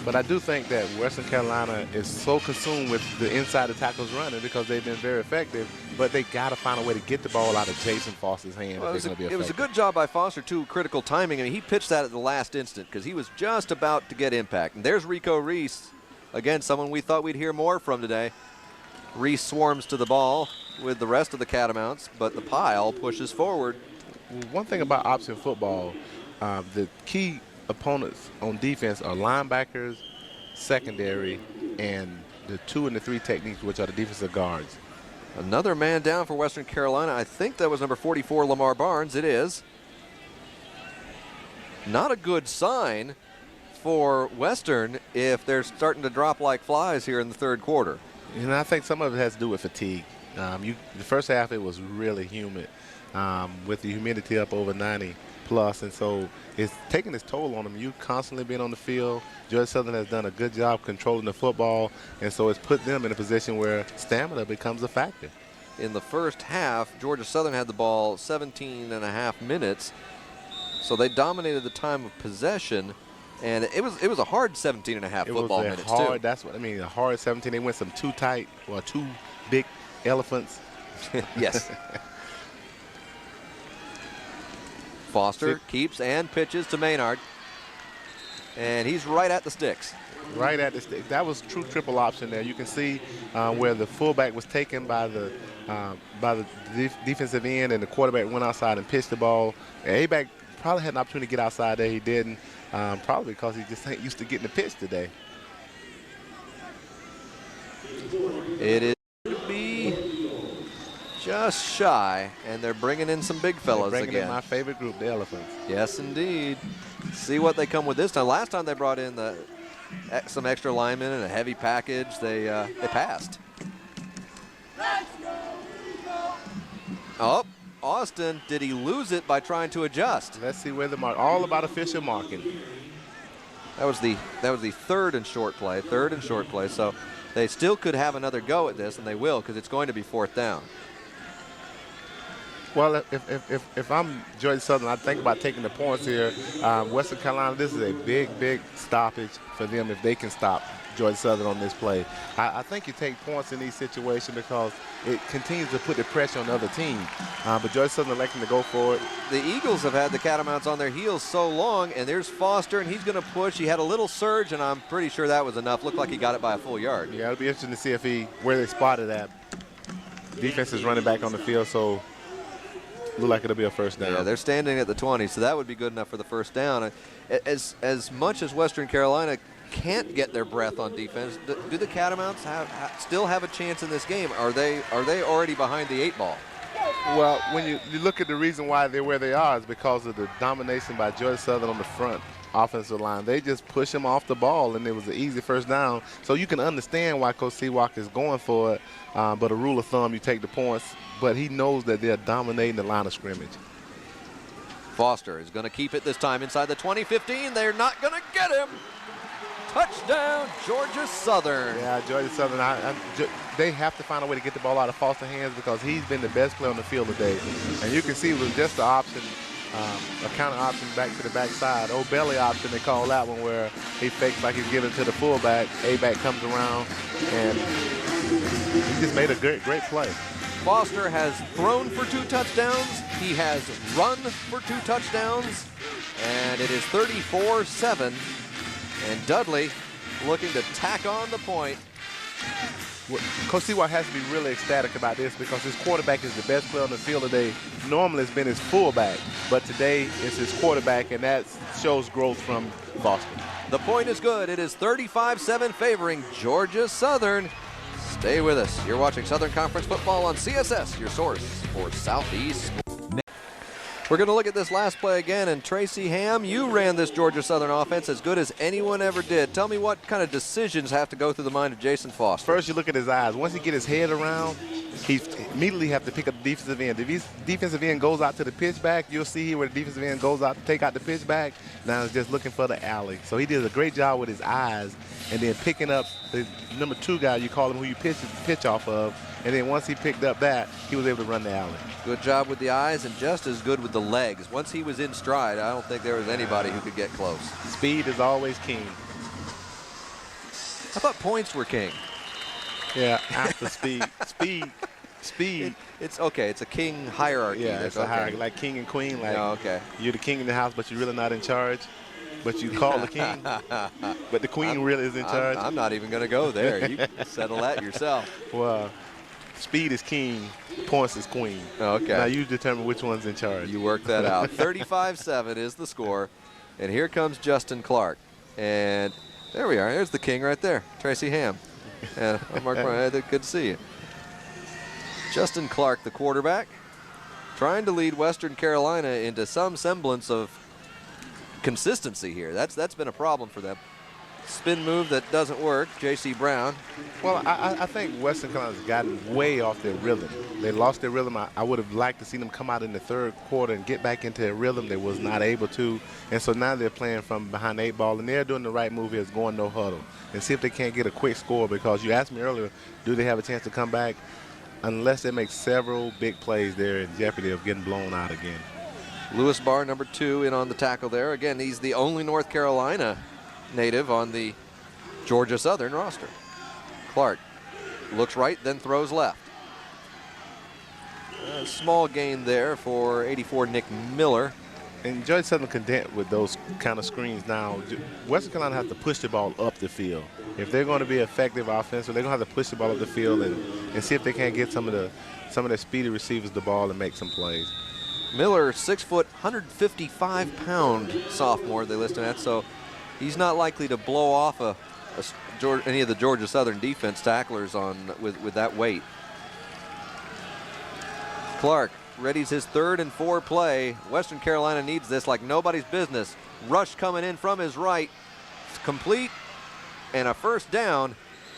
But I do think that Western Carolina is so consumed with the inside the tackles running because they've been very effective, but they got to find a way to get the ball out of Jason Foster's hand. Well, it was a good job by Foster, too. Critical timing. I mean, he pitched that at the last instant because he was just about to get impact. And there's Rico Reese, again, someone we thought we'd hear more from today. Reese swarms to the ball with the rest of the Catamounts, but the pile pushes forward. Well, one thing about option football, the key opponents on defense are linebackers, secondary, and the 2 and the 3 techniques, which are the defensive guards. Another man down for Western Carolina. I think that was number 44, Lamar Barnes. It is. Not a good sign for Western if they're starting to drop like flies here in the 3rd quarter. And I think some of it has to do with fatigue. The first half, it was really humid with the humidity up over 90 plus, and so it's taking its toll on them. You constantly being on the field. Georgia Southern has done a good job controlling the football, and so it's put them in a position where stamina becomes a factor. In the first half, Georgia Southern had the ball 17 and a half minutes, so they dominated the time of possession, and it was a hard 17 and a half football minutes too. That's what I mean, a hard 17. They went some too big elephants. Yes. Foster keeps and pitches to Maynard, and he's right at the sticks. Right at the stick. That was true triple option there. You can see where the fullback was taken by the defensive end, and the quarterback went outside and pitched the ball. And A-back probably had an opportunity to get outside there. He didn't, probably because he just ain't used to getting the pitch today. It is to be just shy, and they're bringing in some big fellas Bringing again. in my favorite group, the Elephants. Yes, indeed. See what they come with this time. Last time they brought in some extra linemen and a heavy package. They passed. Oh, Austin, did he lose it by trying to adjust? Let's see where the mark. All about official marking. That was the third and short play. So they still could have another go at this, and they will, because it's going to be 4th down. Well, if I'm Georgia Southern, I think about taking the points here. Western Carolina, this is a big stoppage for them if they can stop Georgia Southern on this play. I think you take points in these situations because it continues to put the pressure on the other team. But Georgia Southern electing to go for it. The Eagles have had the Catamounts on their heels so long, and there's Foster, and he's going to push. He had a little surge, and I'm pretty sure that was enough. Looked like he got it by a full yard. Yeah, it'll be interesting to see where they spotted at. Defense is running back on the field, so look like it'll be a first down. Yeah, they're standing at the 20, so that would be good enough for the first down. As much as Western Carolina can't get their breath on defense, do the Catamounts still have a chance in this game? Are they already behind the 8 ball? Well, when you look at the reason why they're where they are is because of the domination by Georgia Southern on the front offensive line. They just push them off the ball, and it was an easy first down. So you can understand why Coach Seawalk is going for it, but a rule of thumb, you take the points. But he knows that they're dominating the line of scrimmage. Foster is going to keep it this time inside the 20-15. They're not going to get him. Touchdown, Georgia Southern. Yeah, Georgia Southern, they have to find a way to get the ball out of Foster's hands because he's been the best player on the field today. And you can see it was just the option, a counter option back to the backside. Old belly option, they call that one, where he fakes like he's giving to the fullback. A-back comes around, and he just made a great play. Foster has thrown for 2 touchdowns. He has run for 2 touchdowns. And it is 34-7. And Dudley looking to tack on the point. Well, Coach Seawalk has to be really ecstatic about this because his quarterback is the best player on the field today. Normally it's been his fullback, but today it's his quarterback, and that shows growth from Foster. The point is good. It is 35-7 favoring Georgia Southern. Stay with us. You're watching Southern Conference football on CSS, your source for Southeast. We're going to look at this last play again, and Tracy Ham, you ran this Georgia Southern offense as good as anyone ever did. Tell me what kind of decisions have to go through the mind of Jason Foster. First, you look at his eyes. Once he get his head around, he immediately have to pick up the defensive end. If his defensive end goes out to the pitch back, you'll see here where the defensive end goes out to take out the pitch back. Now it's just looking for the alley. So he did a great job with his eyes, and then picking up the number 2 guy, you call him, who you pitch off of. And then once he picked up that, he was able to run the alley. Good job with the eyes and just as good with the legs. Once he was in stride, I don't think there was anybody who could get close. Speed is always king. I thought points were king. Yeah, after speed. Speed. It's okay. It's a king hierarchy. Yeah, it's a hierarchy, like king and queen. Like, oh, okay. You're the king in the house, but you're really not in charge. But you call the king, but the queen really is in charge. I'm not even going to go there. You settle that yourself. Well, speed is king, points is queen. Okay. Now you determine which one's in charge. You work that out. 35-7 is the score. And here comes Justin Clark. And there we are. There's the king right there, Tracy Ham. And I'm Mark Bryan. Good to see you. Justin Clark, the quarterback, trying to lead Western Carolina into some semblance of consistency here. That's been a problem for them. Spin move that doesn't work. J.C. Brown. Well, I think Western Carolina's gotten way off their rhythm. They lost their rhythm. I would have liked to see them come out in the third quarter and get back into their rhythm. They was not able to. And so now they're playing from behind the 8 ball, and they're doing the right move here, is going no huddle. And see if they can't get a quick score, because you asked me earlier, do they have a chance to come back? Unless they make several big plays, they're in jeopardy of getting blown out again. Lewis Barr, number 2, in on the tackle there. Again, he's the only North Carolina native on the Georgia Southern roster. Clark looks right, then throws left. A small gain there for 84 Nick Miller. And Georgia Southern content with those kind of screens now. Western Carolina has to push the ball up the field. If they're going to be effective offensively, they're going to have to push the ball up the field and see if they can't get some of the speedy receivers the ball and make some plays. Miller, 6 foot, 155-pound sophomore they list him at, so he's not likely to blow off any of the Georgia Southern defense tacklers with that weight. Clark readies his 3rd and 4 play. Western Carolina needs this like nobody's business. Rush coming in from his right. It's complete and a first down.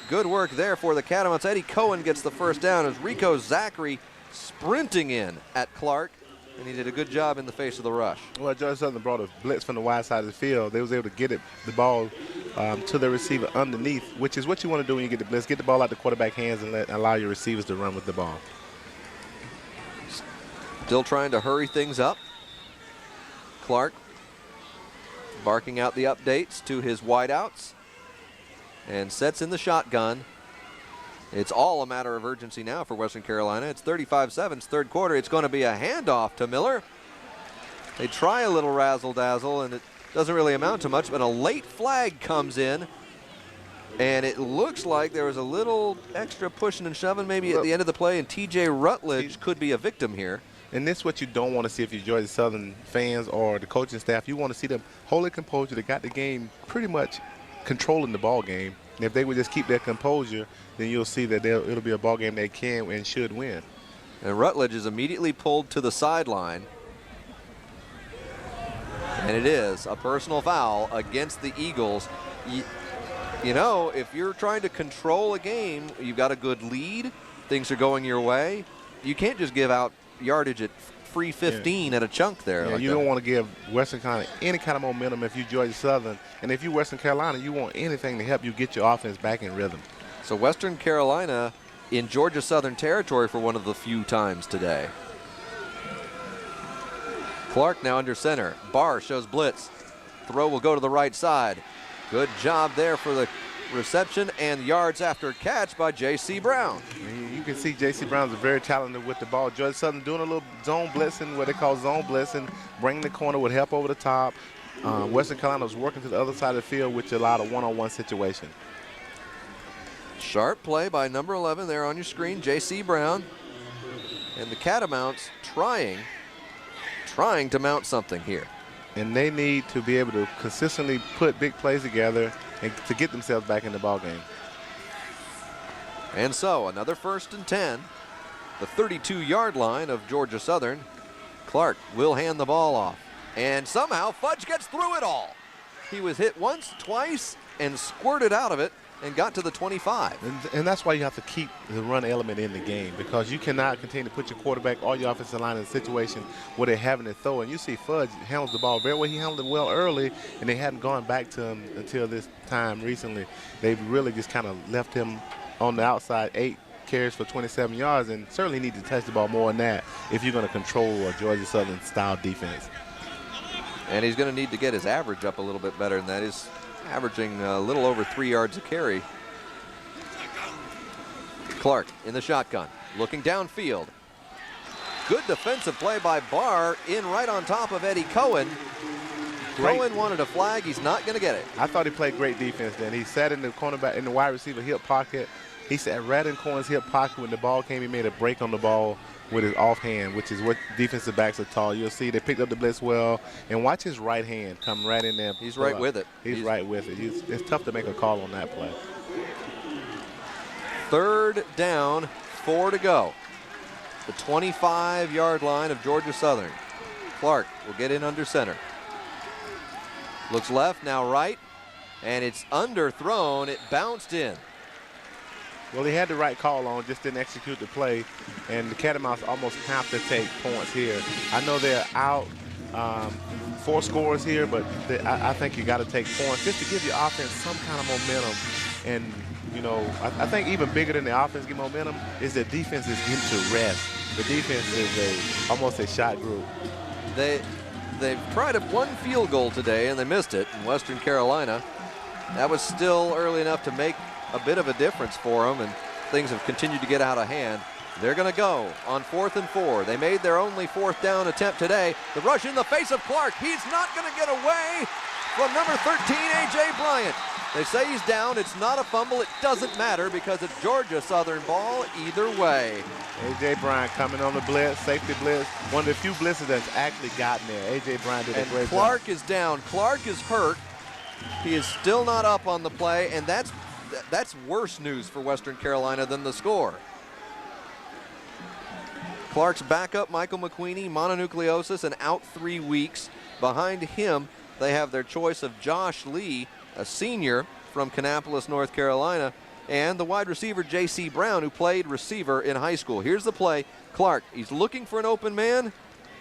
Good work there for the Catamounts. Eddie Cohen gets the first down as Rico Zachary sprinting in at Clark, and he did a good job in the face of the rush. Well, Georgia Southern brought a blitz from the wide side of the field. They was able to get the ball to the receiver underneath, which is what you want to do when you get the blitz. Get the ball out the quarterback hands and allow your receivers to run with the ball. Still trying to hurry things up. Clark barking out the updates to his wideouts and sets in the shotgun. It's all a matter of urgency now for Western Carolina. It's 35-7, it's 3rd quarter. It's going to be a handoff to Miller. They try a little razzle-dazzle, and it doesn't really amount to much, but a late flag comes in, and it looks like there was a little extra pushing and shoving maybe at the end of the play, and T.J. Rutledge could be a victim here. And this is what you don't want to see if you're Georgia Southern fans or the coaching staff. You want to see them hold their composure. They got the game pretty much controlling the ball game. And if they would just keep their composure, then you'll see that it'll be a ball game they can and should win. And Rutledge is immediately pulled to the sideline. And it is a personal foul against the Eagles. You know, if you're trying to control a game, you've got a good lead, things are going your way, you can't just give out yardage at free 15 at a chunk there. Yeah, like you don't want to give Western Carolina any kind of momentum if you're Georgia Southern. And if you're Western Carolina, you want anything to help you get your offense back in rhythm. So Western Carolina in Georgia Southern territory for one of the few times today. Clark now under center. Barr shows blitz. Throw will go to the right side. Good job there for the reception and yards after catch by J.C. Brown. You can see J.C. Brown's very talented with the ball. Georgia Southern doing a little zone blitzing, what they call zone blitzing, bringing the corner with help over the top. Western Carolina was working to the other side of the field, which allowed a one-on-one situation. Sharp play by number 11 there on your screen, J.C. Brown. And the Catamounts trying to mount something here. And they need to be able to consistently put big plays together and to get themselves back in the ball game. And so another 1st and 10, the 32-yard line of Georgia Southern. Clark will hand the ball off, and somehow Fudge gets through it all. He was hit once, twice, and squirted out of it and got to the 25. And that's why you have to keep the run element in the game, because you cannot continue to put your quarterback or your offensive line in a situation where they're having to throw. And you see Fudge handles the ball very well. He handled it well early, and they hadn't gone back to him until this time recently. They've really just kind of left him on the outside, 8 carries for 27 yards, and certainly need to touch the ball more than that if you're going to control a Georgia Southern style defense. And he's going to need to get his average up a little bit better than that. He's averaging a little over 3 yards a carry. Clark in the shotgun, looking downfield. Good defensive play by Barr in right on top of Eddie Cohen. Cohen wanted a flag. He's not going to get it. I thought he played great defense then. He sat in the cornerback, in the wide receiver hip pocket. He sat right in Cohen's hip pocket when the ball came. He made a break on the ball with his offhand, which is what defensive backs are taught. You'll see they picked up the blitz well, and watch his right hand come right in there. He's right with it. He's right with it. It's tough to make a call on that play. 3rd down, 4 to go. The 25-yard line of Georgia Southern. Clark will get in under center. Looks left, now right, and it's underthrown. It bounced in. Well, he had the right call on, just didn't execute the play, and the Catamounts almost have to take points here. I know they're out 4 scores here, but I think you got to take points just to give your offense some kind of momentum. And, you know, I think even bigger than the offense get momentum is the defense is getting to rest. The defense is almost a shot group. They've tried one field goal today, and they missed it in Western Carolina. That was still early enough to make a bit of a difference for them, and things have continued to get out of hand. They're going to go on 4th and 4. They made their only 4th down attempt today. The rush in the face of Clark. He's not going to get away from number 13, A.J. Bryant. They say he's down. It's not a fumble. It doesn't matter because it's Georgia Southern ball either way. A.J. Bryant coming on the blitz, safety blitz. One of the few blitzes that's actually gotten there. A.J. Bryant did a great job. Clark is down. Clark is hurt. He is still not up on the play, and that's worse news for Western Carolina than the score. Clark's backup, Michael McQueenie, mononucleosis and out 3 weeks. Behind him, they have their choice of Josh Lee, a senior from Kannapolis, North Carolina, and the wide receiver J.C. Brown, who played receiver in high school. Here's the play. Clark, he's looking for an open man.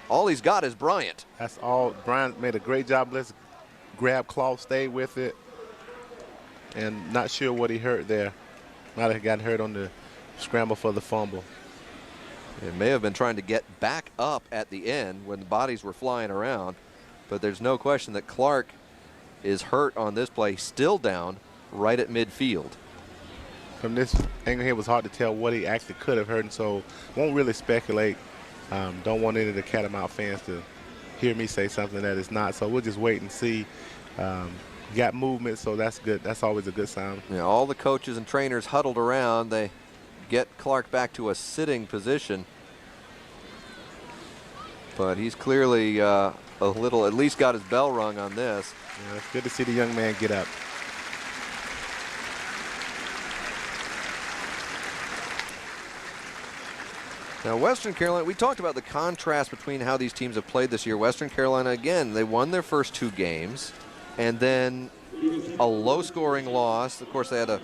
All he's got is Bryant. That's all. Bryant made a great job. Let's grab Clough, stay with it. And not sure what he hurt there. Might have gotten hurt on the scramble for the fumble. It may have been trying to get back up at the end when the bodies were flying around, but there's no question that Clark is hurt on this play, still down right at midfield. From this angle here, it was hard to tell what he actually could have hurt, and so won't really speculate. Don't want any of the Catamount fans to hear me say something that is not, so we'll just wait and see. Got movement, so that's good. That's always a good sign. Yeah, all the coaches and trainers huddled around. They get Clark back to a sitting position, but he's clearly a little, at least got his bell rung on this. Yeah, it's good to see the young man get up. Now, Western Carolina, we talked about the contrast between how these teams have played this year. Western Carolina, again, they won their first 2 games, and then a low-scoring loss. Of course, they had a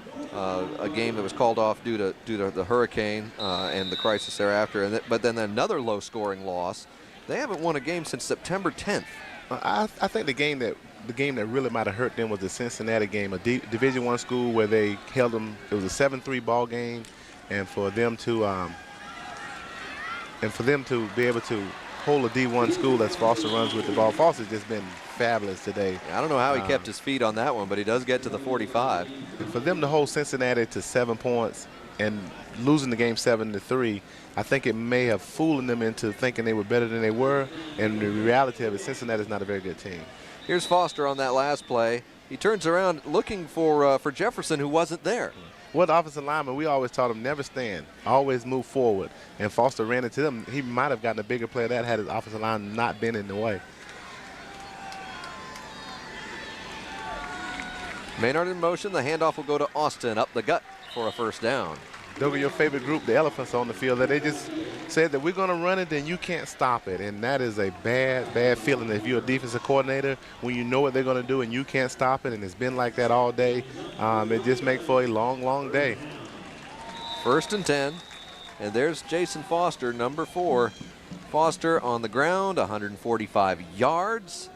game that was called off due to the hurricane and the crisis thereafter. But then another low-scoring loss. They haven't won a game since September 10th. I think the game that really might have hurt them was the Cincinnati game, a Division I school where they held them. It was a 7-3 ball game, and for them to be able to hold a D1 school as Foster runs with the ball. Foster's just been fabulous today. I don't know how he kept his feet on that one, but he does get to the 45. And for them to hold Cincinnati to 7 points and losing the game 7-3, I think it may have fooled them into thinking they were better than they were. And the reality of it, Cincinnati's not a very good team. Here's Foster on that last play. He turns around looking for Jefferson, who wasn't there. Well, the offensive lineman, we always taught him never stand, always move forward. And Foster ran into them. He might have gotten a bigger play that had his offensive line not been in the way. Maynard in motion. The handoff will go to Austin up the gut for a first down. Doug, your favorite group, the Elephants on the field, that they just said that we're going to run it, then you can't stop it. And that is a bad, bad feeling if you're a defensive coordinator, when you know what they're going to do and you can't stop it, and it's been like that all day. It just makes for a long, long day. 1st and 10. And there's Jason Foster, number 4. Foster on the ground, 145 yards,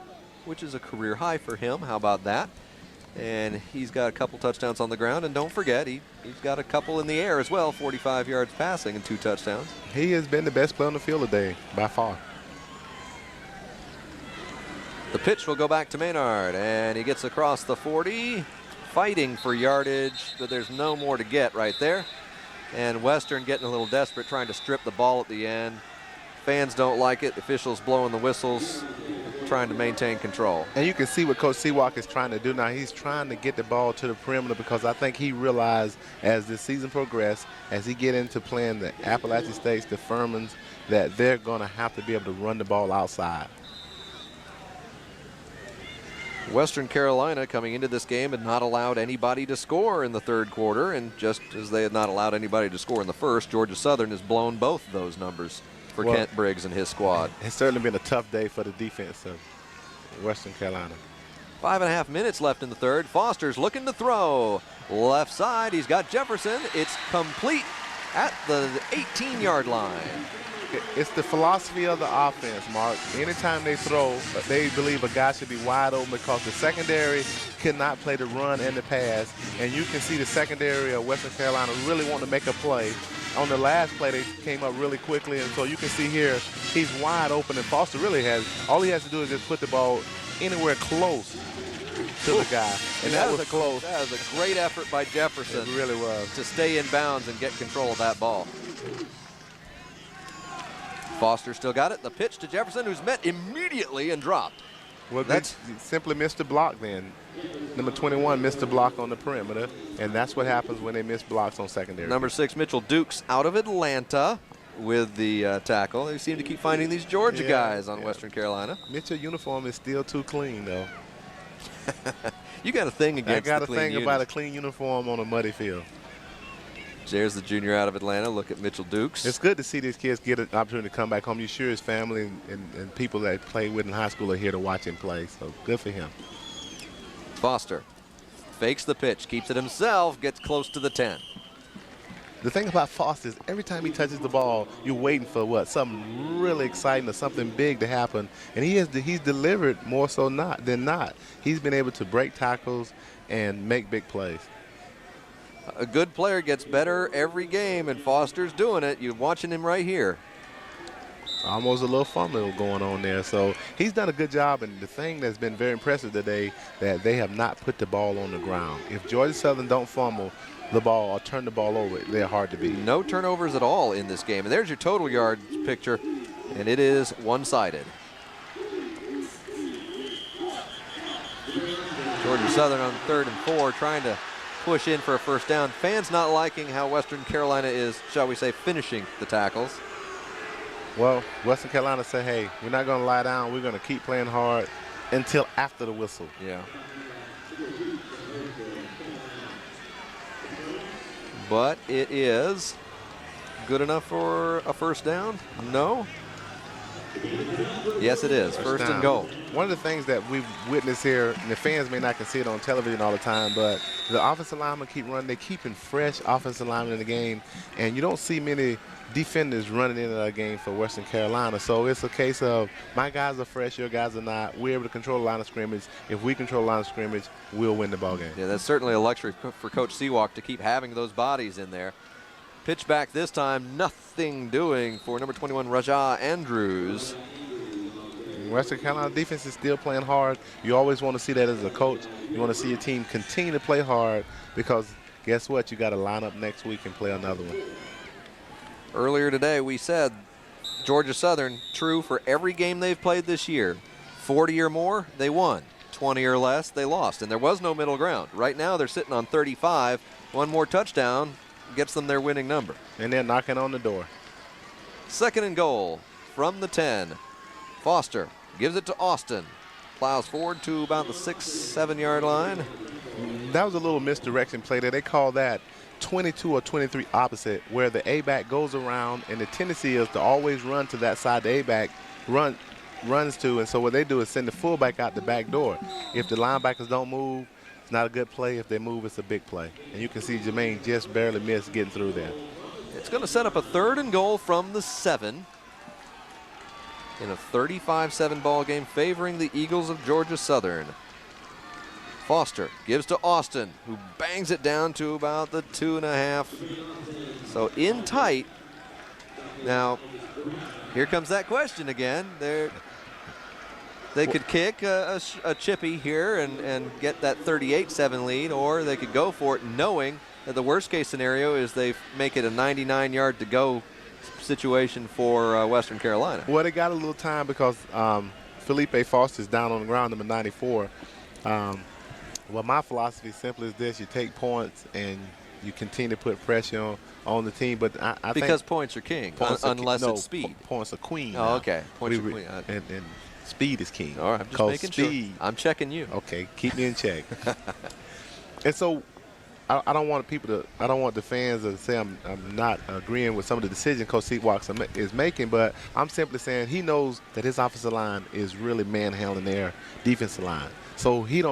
which is a career high for him. How about that? And he's got a couple touchdowns on the ground. And don't forget, he's got a couple in the air as well, 45 yards passing and 2 touchdowns. He has been the best player on the field today, by far. The pitch will go back to Maynard, and he gets across the 40, fighting for yardage, but there's no more to get right there. And Western getting a little desperate, trying to strip the ball at the end. Fans don't like it. Officials blowing the whistles, trying to maintain control. And you can see what Coach Seawalk is trying to do now. He's trying to get the ball to the perimeter because I think he realized as the season progressed, as he get into playing the Appalachian States, the Furmans, that they're going to have to be able to run the ball outside. Western Carolina coming into this game had not allowed anybody to score in the 3rd quarter, and just as they had not allowed anybody to score in the 1st, Georgia Southern has blown both of those numbers for Kent Briggs and his squad. It's certainly been a tough day for the defense of Western Carolina. 5.5 minutes left in the 3rd. Foster's looking to throw. Left side, he's got Jefferson. It's complete at the 18-yard line. It's the philosophy of the offense, Mark. Anytime they throw, they believe a guy should be wide open because the secondary cannot play the run and the pass. And you can see the secondary of Western Carolina really want to make a play. On the last play, they came up really quickly. And so you can see here, he's wide open. And Foster really all he has to do is just put the ball anywhere close to the guy. And that was close. That was a great effort by Jefferson. It really was. To stay in bounds and get control of that ball. Foster still got it. The pitch to Jefferson, who's met immediately and dropped. Well, that's simply missed the block then. Number 21 missed the block on the perimeter, and that's what happens when they miss blocks on secondary. Number 6, Mitchell Dukes, out of Atlanta with the tackle. They seem to keep finding these Georgia guys on Western Carolina. Mitchell uniform is still too clean, though. You got a thing against I got the a clean thing units. about a clean uniform on a muddy field. There's the junior out of Atlanta. Look at Mitchell Dukes. It's good to see these kids get an opportunity to come back home. You're sure his family and people that played with in high school are here to watch him play, so good for him. Foster fakes the pitch, keeps it himself, gets close to the 10. The thing about Foster is every time he touches the ball, you're waiting for what? Something really exciting or something big to happen. And he's delivered more so than not. He's been able to break tackles and make big plays. A good player gets better every game, and Foster's doing it. You're watching him right here. Almost a little fumble going on there. So he's done a good job, and the thing that's been very impressive today, that they have not put the ball on the ground. If Georgia Southern don't fumble the ball or turn the ball over, they're hard to beat. No turnovers at all in this game. And there's your total yards picture, and it is one-sided. Georgia Southern on 3rd and 4, trying to push in for a first down. Fans not liking how Western Carolina is, shall we say, finishing the tackles. Well, Western Carolina said, hey, we're not going to lie down. We're going to keep playing hard until after the whistle. Yeah. But it is good enough for a first down? No? Yes, it is. First and goal. One of the things that we've witnessed here, and the fans may not can see it on television all the time, but the offensive linemen keep running. They're keeping fresh offensive linemen in the game, and you don't see many defenders running into that game for Western Carolina. So it's a case of my guys are fresh, your guys are not. We're able to control the line of scrimmage. If we control the line of scrimmage, we'll win the ball game. Yeah, that's certainly a luxury for Coach Seawalk to keep having those bodies in there. Pitch back this time, nothing doing for number 21, Rajah Andrews. Western Carolina defense is still playing hard. You always want to see that as a coach. You want to see your team continue to play hard because guess what? You got to line up next week and play another one. Earlier today, we said Georgia Southern, true for every game they've played this year. 40 or more, they won. 20 or less, they lost. And there was no middle ground. Right now, they're sitting on 35. One more touchdown gets them their winning number. And they're knocking on the door. 2nd and goal from the 10. Foster gives it to Austin. Plows forward to about the 6-7 yard line. That was a little misdirection play there. They call that 22 or 23 opposite, where the A-back goes around, and the tendency is to always run to that side the A-back runs to, and so what they do is send the fullback out the back door. If the linebackers don't move, it's not a good play. If they move, it's a big play. And you can see Jermaine just barely missed getting through there. It's going to set up a 3rd and goal from the 7 in a 35-7 ball game favoring the Eagles of Georgia Southern. Foster gives to Austin, who bangs it down to about the 2.5. So in tight. Now, here comes that question again. They could kick a chippy here and get that 38-7 lead, or they could go for it knowing that the worst-case scenario is they make it a 99-yard-to-go situation for Western Carolina. Well, they got a little time because Felipe Foster's down on the ground, number 94. Well, my philosophy simply is this: you take points and you continue to put pressure on the team. But I because think points are king, points unless no, it's speed. Points are queen. Oh, now. okay. Points are queen. And speed is king. All right, I'm just making speed, sure. I'm checking you. Okay, keep me in check. And so I don't want the fans to say I'm not agreeing with some of the decisions Coach Seawalk is making, but I'm simply saying he knows that his offensive line is really manhandling their defensive line. So he does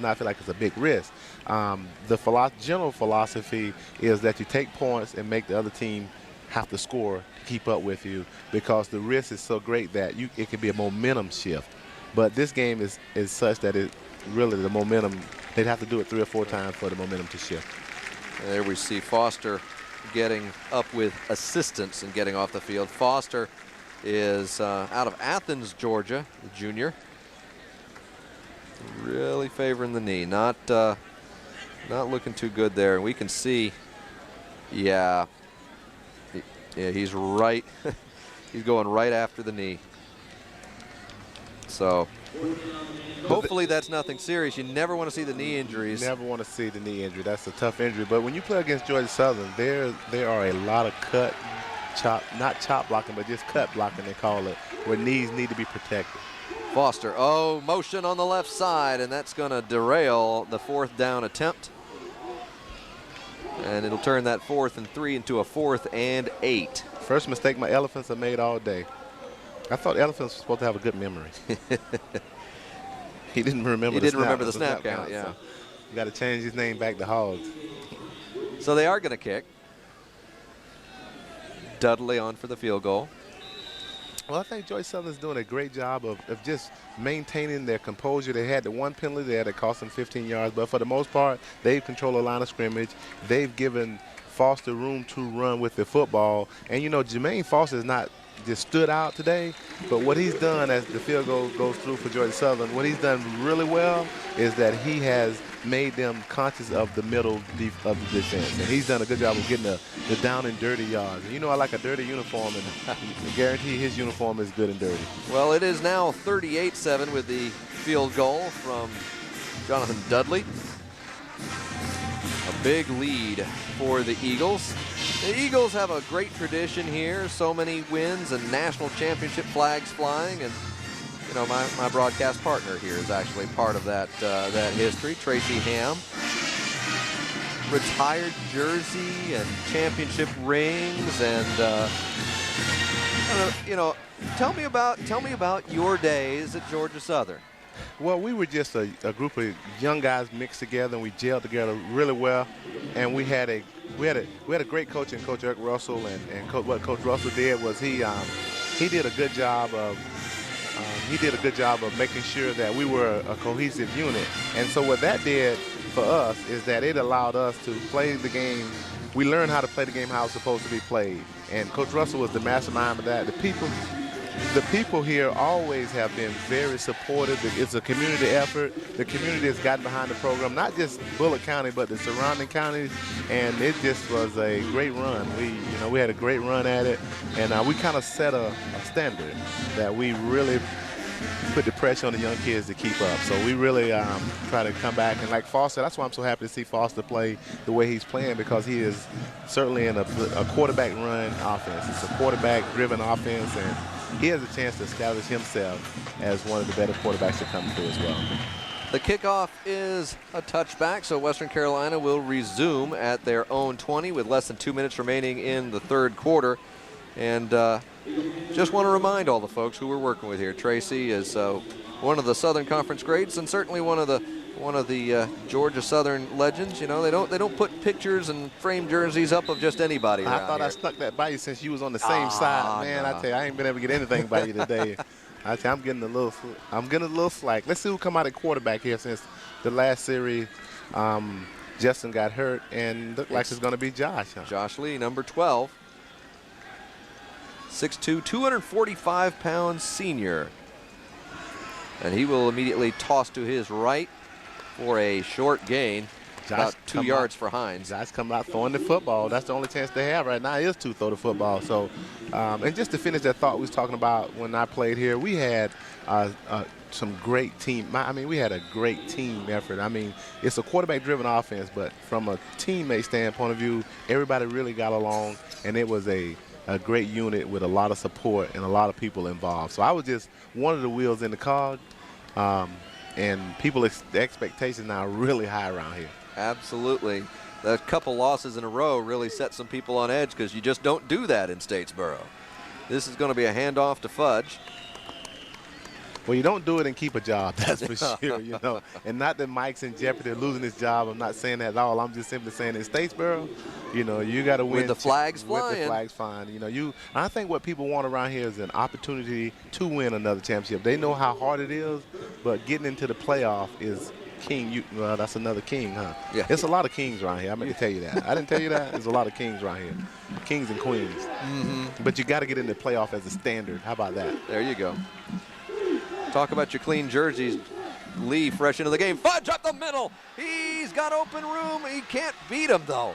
not feel like it's a big risk. The general philosophy is that you take points and make the other team have to score to keep up with you, because the risk is so great that it can be a momentum shift. But this game is such that it really, the momentum, they'd have to do it 3 or 4 times for the momentum to shift. There we see Foster getting up with assistance and getting off the field. Foster is out of Athens, Georgia, the junior. Really favoring the knee. Not looking too good there. And we can see, yeah, he's right. He's going right after the knee. So hopefully that's nothing serious. You never want to see the knee injuries. Never want to see the knee injury. That's a tough injury. But when you play against Georgia Southern, there are a lot of cut, chop, not chop blocking, but just cut blocking, they call it, where knees need to be protected. Foster, motion on the left side, and that's going to derail the 4th down attempt. And it'll turn that 4th and 3 into a 4th and 8. First mistake my Elephants have made all day. I thought Elephants were supposed to have a good memory. He didn't remember the snap count, yeah. So you got to change his name back to Hogs. So they are going to kick. Dudley on for the field goal. Well, I think Georgia Southern's doing a great job of just maintaining their composure. They had the one penalty there that cost them 15 yards, but for the most part, they've controlled the line of scrimmage. They've given Foster room to run with the football. And, you know, Jermaine Foster is not just stood out today, but what he's done as the field goal goes through for Georgia Southern, what he's done really well is that he has made them conscious of the middle of the defense. And he's done a good job of getting the down and dirty yards. And you know, I like a dirty uniform, and I guarantee his uniform is good and dirty. Well, it is now 38-7 with the field goal from Jonathan Dudley. A big lead for the Eagles. The Eagles have a great tradition here. So many wins and national championship flags flying. And, you know, my broadcast partner here is actually part of that history, Tracy Ham. Retired jersey and championship rings. And, you know, tell me about your days at Georgia Southern. Well, we were just a group of young guys mixed together, and we gelled together really well. And we had a great coach in Coach Eric Russell, and what Coach Russell did was he did a good job of making sure that we were a cohesive unit. And so what that did for us is that it allowed us to play the game. We learned how to play the game how it's supposed to be played. And Coach Russell was the mastermind of that. The people here always have been very supportive. It's a community effort. The community has gotten behind the program, not just Bullitt County, but the surrounding counties, and it just was a great run. We had a great run at it, and we kind of set a standard that we really put the pressure on the young kids to keep up. So we really try to come back. And like Foster, that's why I'm so happy to see Foster play the way he's playing, because he is certainly in a quarterback-run offense. It's a quarterback-driven offense, and he has a chance to establish himself as one of the better quarterbacks to come through as well. The kickoff is a touchback, so Western Carolina will resume at their own 20 with less than 2 minutes remaining in the third quarter. And just want to remind all the folks who we're working with here, Tracy is one of the Southern Conference greats, and certainly one of the Georgia Southern legends. You know, they don't put pictures and framed jerseys up of just anybody around I thought here. I stuck that by you since you was on the same side, man. No. I tell you, I ain't been able to get anything by you today. I tell you, I'm getting a little slack. Let's see who come out at quarterback here, since the last series Justin got hurt, and looked like it's going to be Josh. Huh? Josh Lee, number 12. 6'2", 245-pound senior. And he will immediately toss to his right for a short gain, about 2 yards for Hines. Josh coming out throwing the football. That's the only chance they have right now is to throw the football. So, and just to finish that thought we was talking about when I played here, we had some great team. We had a great team effort. I mean, it's a quarterback-driven offense, but from a teammate standpoint of view, everybody really got along, and it was a great unit with a lot of support and a lot of people involved. So I was just one of the wheels in the cog, and the expectations now are really high around here. Absolutely. The couple losses in a row really set some people on edge, because you just don't do that in Statesboro. This is going to be a handoff to Fudge. Well, you don't do it and keep a job, that's for sure, you know. And not that Mike's in jeopardy of losing his job. I'm not saying that at all. I'm just simply saying in Statesboro, you know, you got to win. With the flags flying. With the flags flying. You know, I think what people want around here is an opportunity to win another championship. They know how hard it is, but getting into the playoff is king. Well, that's another king, huh? Yeah. It's a lot of kings around here. I meant to tell you that. I didn't tell you that. There's a lot of kings around here. Kings and queens. Mm-hmm. But you got to get in the playoff as a standard. How about that? There you go. Talk about your clean jerseys. Lee fresh into the game. Fudge up the middle. He's got open room. He can't beat him, though.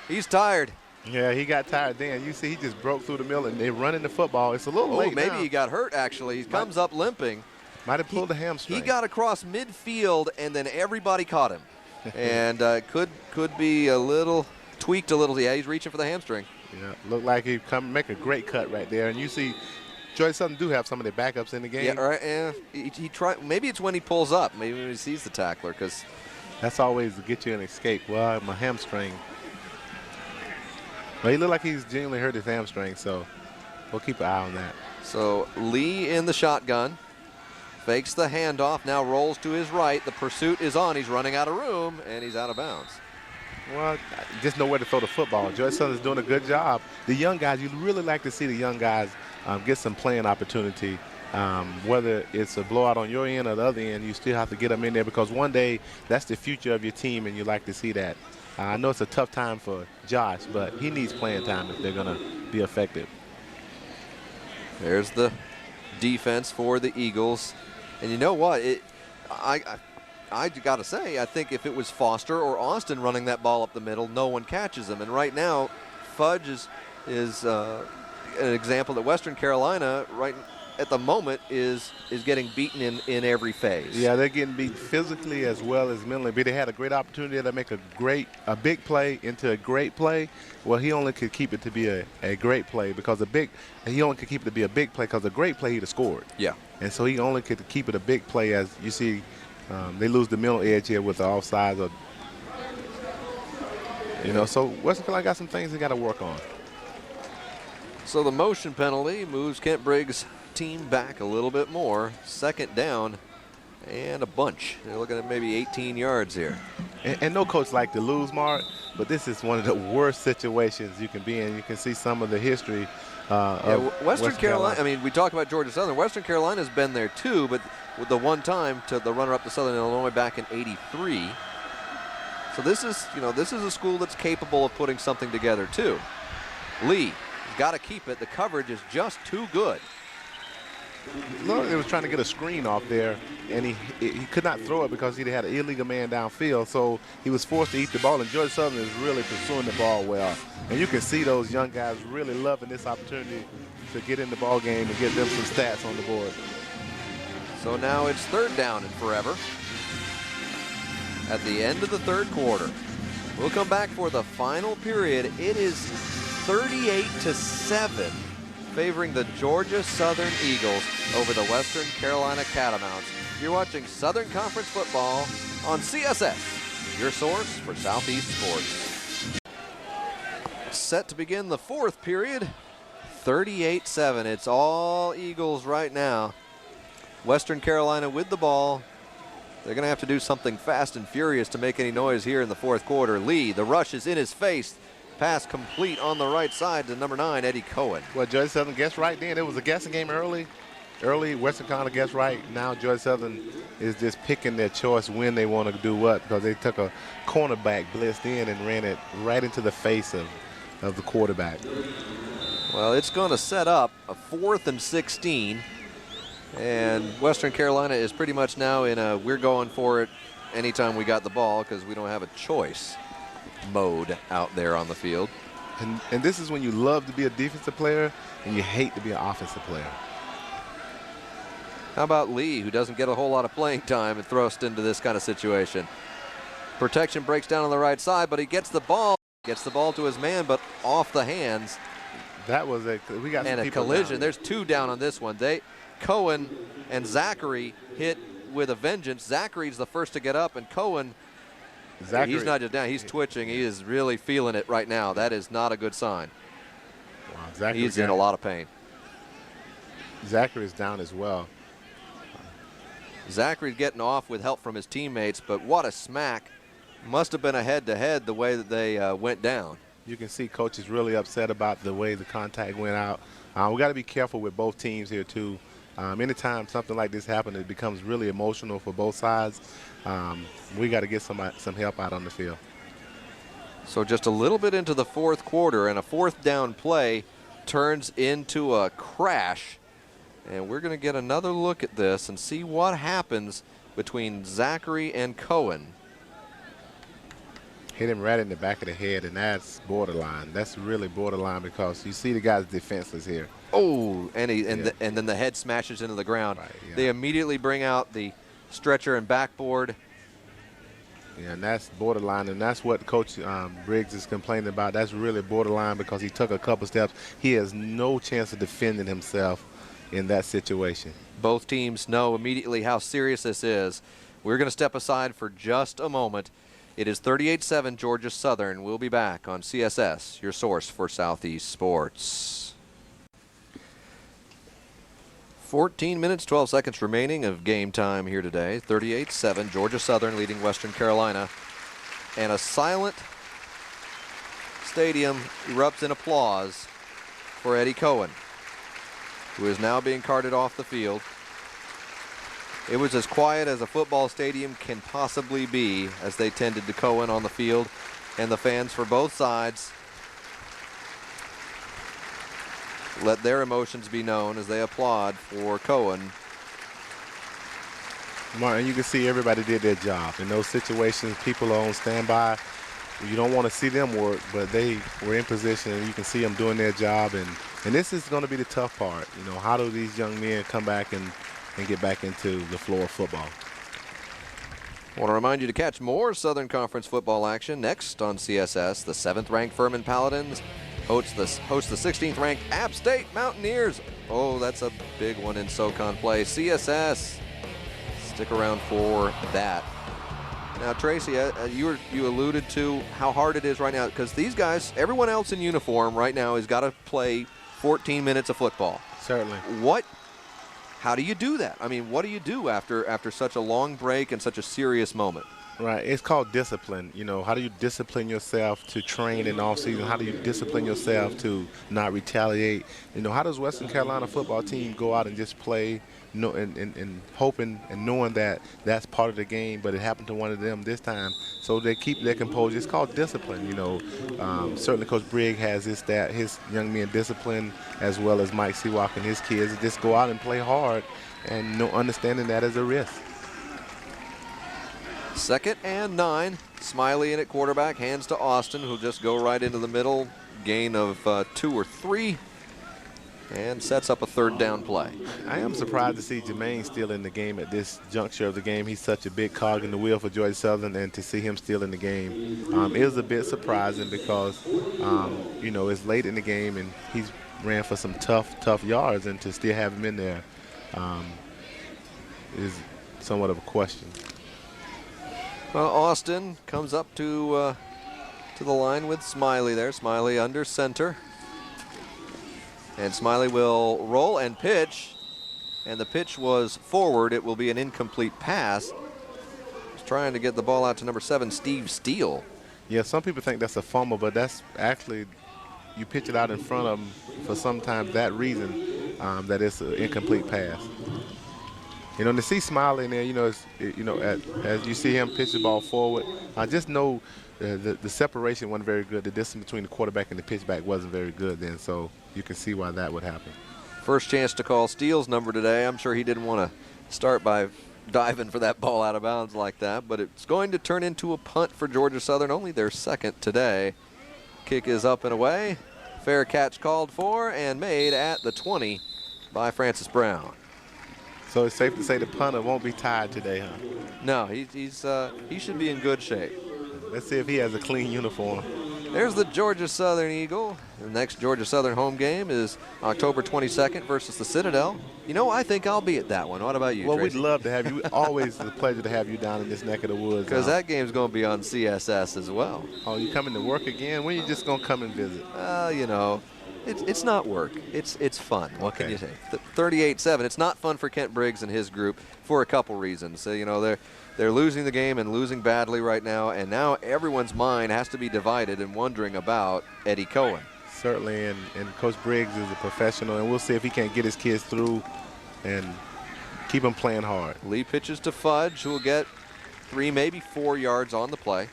He's tired. Yeah, he got tired then. You see, he just broke through the middle, and they running the football. It's a little Oh, late maybe now. he got hurt, actually. He comes up limping. Might have pulled the hamstring. He got across midfield, and then everybody caught him. And could be a little tweaked a little. Yeah, he's reaching for the hamstring. Yeah, looked like he come make a great cut right there. And you see, Georgia Southern do have some of their backups in the game. Yeah, right. Yeah, he try. Maybe it's when he pulls up. Maybe when he sees the tackler, because That's always to get you an escape. Well, my hamstring. Well, he looked like he's genuinely hurt his hamstring, so we'll keep an eye on that. so Lee in the shotgun. Fakes the handoff, now rolls to his right. The pursuit is on. He's running out of room, and he's out of bounds. Well, just know where to throw the football. Georgia Southern's doing a good job. The young guys, you'd really like to see the young guys get some playing opportunity. Whether it's a blowout on your end or the other end, you still have to get them in there because one day that's the future of your team, and you like to see that. I know it's a tough time for Josh, but he needs playing time if they're going to be effective. There's the defense for the Eagles. And you know what? I got to say, I think if it was Foster or Austin running that ball up the middle, no one catches him. And right now, Fudge is an example that Western Carolina, right at the moment, is getting beaten in every phase. Yeah, they're getting beat physically as well as mentally. But they had a great opportunity to make a big play into a great play. Well, he only could keep it to be a great play because he only could keep it to be a big play because a great play he'd have scored. Yeah. And so he only could keep it a big play. As you see, they lose the mental edge here with the offsides. So Western Carolina got some things they got to work on. So the motion penalty moves Kent Briggs' team back a little bit more. Second down and a bunch. They're looking at maybe 18 yards here. And no coach like to lose, Mark, but this is one of the worst situations you can be in. You can see some of the history of Western Carolina. I mean, we talk about Georgia Southern. Western Carolina's been there too, but with the one time to the runner-up to Southern Illinois back in '83. So this is a school that's capable of putting something together too. Lee has got to keep it. The coverage is just too good. Look, they was trying to get a screen off there, and he could not throw it because he had an illegal man downfield, so he was forced to eat the ball, and Georgia Southern is really pursuing the ball well. And you can see those young guys really loving this opportunity to get in the ball game and get them some stats on the board. So now it's third down and forever at the end of the third quarter. We'll come back for the final period. It is 38-7. Favoring the Georgia Southern Eagles over the Western Carolina Catamounts. You're watching Southern Conference football on CSS, your source for Southeast sports. Set to begin the fourth period, 38-7. It's all Eagles right now. Western Carolina with the ball. They're going to have to do something fast and furious to make any noise here in the fourth quarter. Lee, the rush is in his face. Pass complete on the right side to number 9, Eddie Cohen. Well, Georgia Southern guessed right then. It was a guessing game early. Western Carolina guessed right. Now Georgia Southern is just picking their choice when they want to do what, because they took a cornerback, blitzed in, and ran it right into the face of the quarterback. Well, it's going to set up a 4th and 16. And Western Carolina is pretty much now in a we're going for it anytime we got the ball because we don't have a choice mode out there on the field. And this is when you love to be a defensive player and you hate to be an offensive player. How about Lee, who doesn't get a whole lot of playing time and thrust into this kind of situation? Protection breaks down on the right side, but he gets the ball to his man, but off the hands. That was we got and some a collision. There's 2 down on this one. Cohen and Zachary hit with a vengeance. Zachary's the first to get up, and Cohen, he's not just down, he's twitching. He is really feeling it right now. That is not a good sign. Wow, he's in a lot of pain. Zachary's down as well. Zachary's getting off with help from his teammates, but what a smack. Must have been a head-to-head the way that they went down. You can see Coach is really upset about the way the contact went out. We got to be careful with both teams here, too. Anytime something like this happens, it becomes really emotional for both sides. We got to get some help out on the field. So just a little bit into the fourth quarter, and a 4th down play turns into a crash. And we're going to get another look at this and see what happens between Zachary and Cohen. Hit him right in the back of the head, and that's borderline. That's really borderline because you see the guy's defenseless here. Oh, and then the head smashes into the ground. Right, yeah. They immediately bring out the stretcher and backboard. Yeah, and that's borderline, and that's what Coach Briggs is complaining about. That's really borderline because he took a couple steps. He has no chance of defending himself in that situation. Both teams know immediately how serious this is. We're going to step aside for just a moment. It is 38-7 Georgia Southern. We'll be back on CSS, your source for Southeast sports. 14 minutes, 12 seconds remaining of game time here today. 38-7, Georgia Southern leading Western Carolina. And a silent stadium erupts in applause for Eddie Cohen, who is now being carted off the field. It was as quiet as a football stadium can possibly be as they tended to Cohen on the field, and the fans for both sides let their emotions be known as they applaud for Cohen. Martin, you can see everybody did their job. In those situations, people are on standby. You don't want to see them work, but they were in position, and you can see them doing their job. And this is going to be the tough part. You know, how do these young men come back and get back into the floor of football? I want to remind you to catch more Southern Conference football action next on CSS. The 7th-ranked Furman Paladins host the 16th-ranked App State Mountaineers. Oh, that's a big one in SoCon play. CSS, stick around for that. Now, Tracy, you alluded to how hard it is right now because these guys, everyone else in uniform right now has got to play 14 minutes of football. Certainly. How do you do that? I mean, what do you do after such a long break and such a serious moment? Right. It's called discipline. You know, how do you discipline yourself to train in off season? How do you discipline yourself to not retaliate? You know, how does Western Carolina football team go out and just play, you know, and hoping and knowing that that's part of the game, but it happened to one of them this time, so they keep their composure. It's called discipline. You know, certainly Coach Briggs has his young men disciplined, as well as Mike Seawalk and his kids. Just go out and play hard, and understanding that as a risk. 2nd and 9. Smiley in at quarterback, hands to Austin, who'll just go right into the middle, gain of 2 or 3, and sets up a 3rd down play. I am surprised to see Jermaine still in the game at this juncture of the game. He's such a big cog in the wheel for Georgia Southern, and to see him still in the game is a bit surprising because, you know, it's late in the game and he's ran for some tough yards, and to still have him in there is somewhat of a question. Well, Austin comes up to the line with Smiley there. Smiley under center. And Smiley will roll and pitch. And the pitch was forward. It will be an incomplete pass. He's trying to get the ball out to number 7, Steve Steele. Yeah, some people think that's a fumble, but that's actually, you pitch it out in front of them for sometimes that reason, that it's an incomplete pass. You know, to see Smiley in there, you know, as you see him pitch the ball forward, I just know the separation wasn't very good. The distance between the quarterback and the pitchback wasn't very good then, so you can see why that would happen. First chance to call Steele's number today. I'm sure he didn't want to start by diving for that ball out of bounds like that, but it's going to turn into a punt for Georgia Southern, only their 2nd today. Kick is up and away. Fair catch called for and made at the 20 by Francis Brown. So it's safe to say the punter won't be tired today, huh? No, he should be in good shape. Let's see if he has a clean uniform. There's the Georgia Southern Eagle. The next Georgia Southern home game is October 22nd versus the Citadel. You know, I think I'll be at that one. What about you, Well, Tracy? we'd love to have you. Always a pleasure to have you down in this neck of the woods. Because that game's going to be on CSS as well. Oh, you coming to work again? When are you just going to come and visit? You know, it's not work. It's fun. What Okay. can you say? 38-7. It's not fun for Kent Briggs and his group for a couple reasons. So, you know, they're losing the game and losing badly right now, and now everyone's mind has to be divided and wondering about Eddie Cohen. Certainly, and Coach Briggs is a professional, and we'll see if he can't get his kids through and keep them playing hard. Lee pitches to Fudge, who will get 3, maybe 4 yards on the play.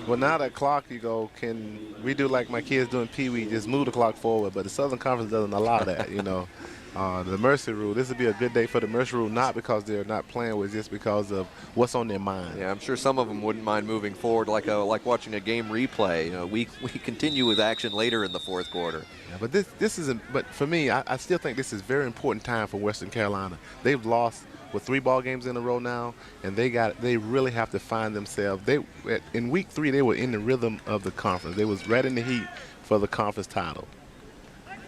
Well, now that clock, you go, can we do like my kids doing Pee Wee, just move the clock forward? But the Southern Conference doesn't allow that, you know. the Mercy Rule. This would be a good day for the Mercy Rule, not because they're not playing with, just because of what's on their mind. Yeah, I'm sure some of them wouldn't mind moving forward like watching a game replay. We continue with action later in the fourth quarter. Yeah, but this isn't. But for me, I still think this is a very important time for Western Carolina. They've lost with 3 ball games in a row now, and they really have to find themselves. In week 3 they were in the rhythm of the conference. They was right in the heat for the conference title.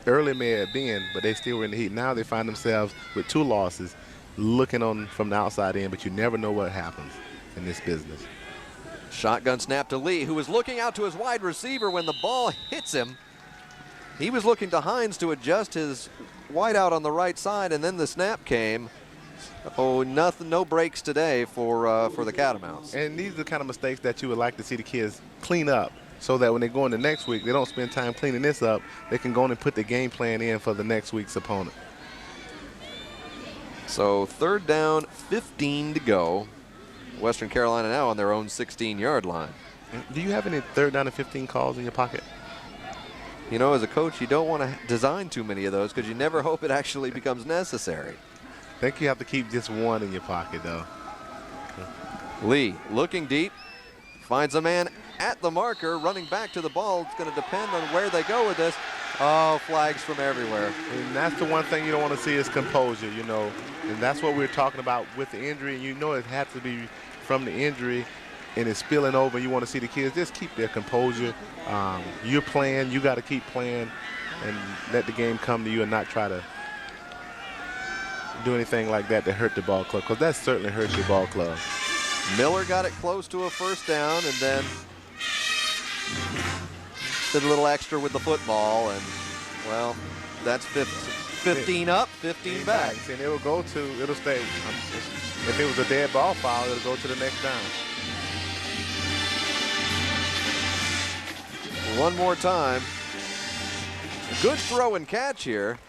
Early may have been, but they still were in the heat. Now they find themselves with 2 losses, looking on from the outside in, but you never know what happens in this business. Shotgun snap to Lee, who was looking out to his wide receiver when the ball hits him. He was looking to Hines to adjust his wide out on the right side, and then the snap came. Oh, nothing, no breaks today for the Catamounts. And these are the kind of mistakes that you would like to see the kids clean up, so that when they go into next week, they don't spend time cleaning this up. They can go in and put the game plan in for the next week's opponent. So 3rd down, 15 to go. Western Carolina now on their own 16-yard line. Do you have any 3rd down and 15 calls in your pocket? You know, as a coach, you don't want to design too many of those because you never hope it actually becomes necessary. I think you have to keep just 1 in your pocket, though. Lee looking deep, finds a man at the marker, running back to the ball. It's going to depend on where they go with this. Oh, flags from everywhere. And that's the one thing you don't want to see is composure, you know. And that's what we're talking about with the injury. And you know it has to be from the injury and it's spilling over. You want to see the kids just keep their composure. You're playing. You got to keep playing and let the game come to you and not try to do anything like that to hurt the ball club, because that certainly hurts your ball club. Miller got it close to a 1st down and then did a little extra with the football, and, well, that's 15 up, 15 back. And it'll stay. If it was a dead ball foul, it'll go to the next down. One more time. Good throw and catch here.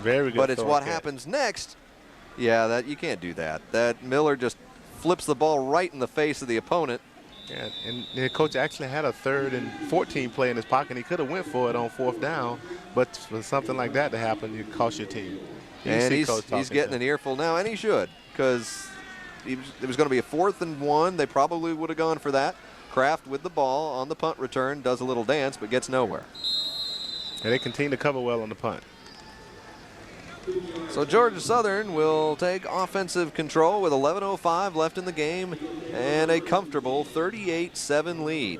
Very good. But it's what catch. happens next. Yeah, that you can't do that. That Miller just flips the ball right in the face of the opponent. Yeah, and the coach actually had a 3rd and 14 play in his pocket. He could have went for it on 4th down, but for something like that to happen, you cost your team. And he's getting an earful now, and he should, because it was going to be a 4th and 1. They probably would have gone for that. Kraft with the ball on the punt return, does a little dance, but gets nowhere. And they continue to cover well on the punt. So Georgia Southern will take offensive control with 11:05 left in the game and a comfortable 38-7 lead.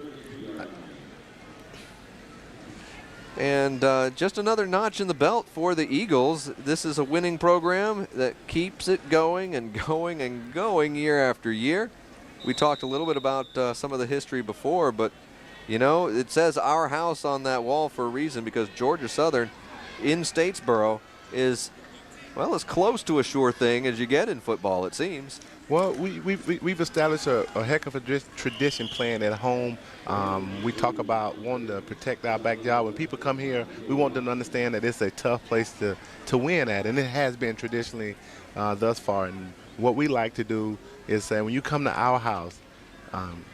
And just another notch in the belt for the Eagles. This is a winning program that keeps it going and going and going year after year. We talked a little bit about some of the history before, but, you know, it says our house on that wall for a reason, because Georgia Southern in Statesboro is, well, as close to a sure thing as you get in football, it seems. Well, we've established a heck of a tradition playing at home. We talk about wanting to protect our backyard. When people come here, we want them to understand that it's a tough place to win at, and it has been traditionally thus far. And what we like to do is say, when you come to our house,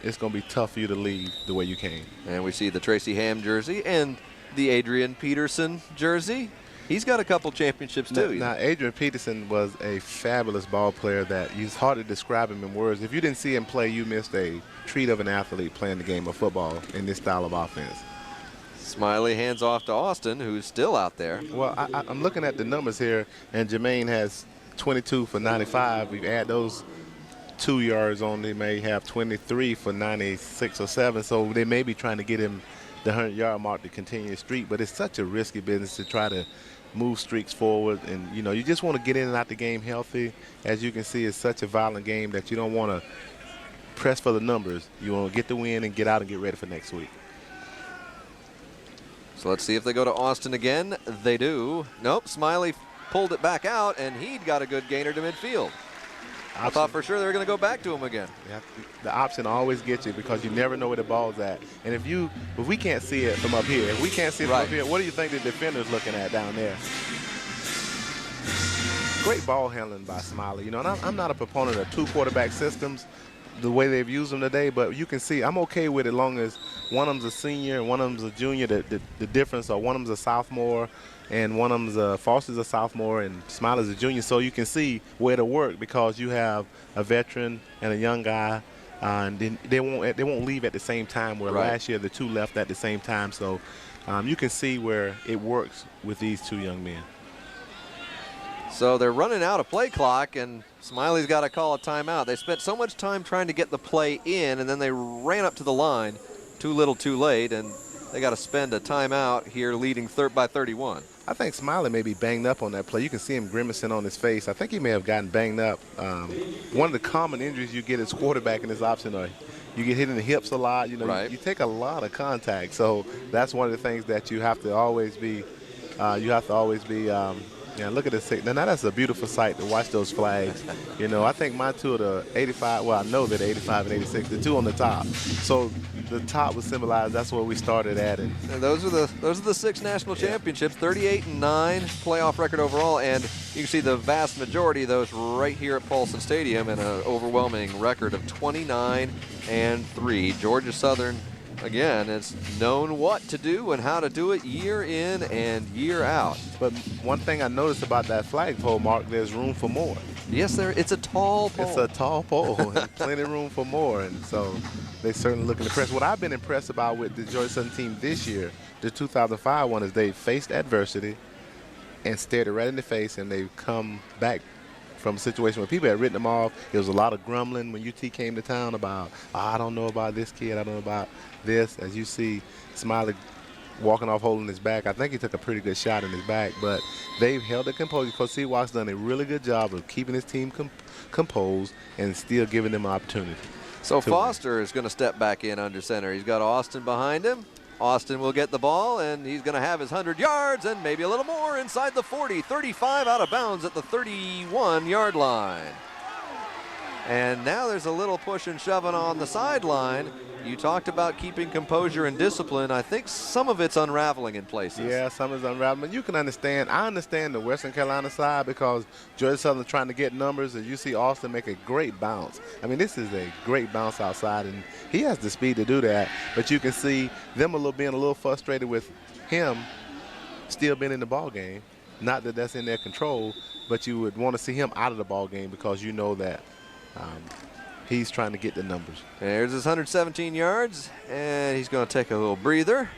it's going to be tough for you to leave the way you came. And we see the Tracy Ham jersey and the Adrian Peterson jersey. He's got a couple championships too. Now, Adrian Peterson was a fabulous ball player that it's hard to describe him in words. If you didn't see him play, you missed a treat of an athlete playing the game of football in this style of offense. Smiley hands off to Austin, who's still out there. Well, I'm looking at the numbers here, and Jermaine has 22 for 95. We add those 2 yards on, they may have 23 for 96 or 7. So they may be trying to get him the 100-yard mark to continue the streak, but it's such a risky business to try to move streaks forward. And, you know, you just want to get in and out the game healthy. As you can see, it's such a violent game that you don't want to press for the numbers. You want to get the win and get out and get ready for next week. So let's see if they go to Austin again. They do. Nope, Smiley pulled it back out, and he'd got a good gainer to midfield. I thought for sure they were going to go back to him again. Yeah, the option always gets you, because you never know where the ball's at. And if we can't see it from up here, if we can't see it from up here, what do you think the defender's looking at down there? Great ball handling by Smiley. You know, and I'm not a proponent of 2 quarterback systems, the way they've used them today, but you can see I'm okay with it as long as one of them's a senior and one of them's a junior. The difference, or one of them's a sophomore and one of them's Foster's a sophomore and Smiley's a junior, so you can see where to work because you have a veteran and a young guy, and then they won't leave at the same time. Where Right. last year the two left at the same time, so you can see where it works with these two young men. So they're running out of play clock, and Smiley's got to call a timeout. They spent so much time trying to get the play in, and then they ran up to the line too little too late, and they got to spend a timeout here leading by 31. I think Smiley may be banged up on that play. You can see him grimacing on his face. I think he may have gotten banged up. One of the common injuries you get as quarterback in this option are you get hit in the hips a lot. You know, Right. you take a lot of contact. So that's one of the things that you have to always be. Yeah, look at this. Now that's a beautiful sight to watch those flags. You know, I think my two of the 85. Well, I know that 85 and 86, the two on the top. So the top was symbolized. That's where we started at, and And those are the 6 national championships, 38-9 playoff record overall, and you can see the vast majority of those right here at Paulson Stadium, and an overwhelming record of 29-3. Georgia Southern, again, has known what to do and how to do it year in and year out. But one thing I noticed about that flagpole, Mark, there's room for more. Yes, it's a tall pole. It's a tall pole and plenty of room for more, and so they certainly looking impressed. What I've been impressed about with the Georgia Southern team this year, the 2005 one, is they faced adversity and stared it right in the face, and they've come back from a situation where people had written them off. There was a lot of grumbling when UT came to town about, I don't know about this kid, I don't know about this. As you see Smiley walking off holding his back. I think he took a pretty good shot in his back, but they've held the composure. Coach Seawalk's done a really good job of keeping his team composed and still giving them an opportunity. So Foster is going to step back in under center. He's got Austin behind him. Austin will get the ball, and he's going to have his 100 yards and maybe a little more inside the 40. 35 out of bounds at the 31-yard line. And now there's a little push and shoving on the sideline. You talked about keeping composure and discipline. I think some of it's unraveling in places. Yeah, some is unraveling. You can understand. I understand the Western Carolina side because Georgia Southern trying to get numbers, and you see Austin make a great bounce. I mean, this is a great bounce outside, and he has the speed to do that. But you can see them being a little frustrated with him still being in the ball game. Not that that's in their control, but you would want to see him out of the ball game because you know that he's trying to get the numbers. There's his 117 yards, and he's going to take a little breather.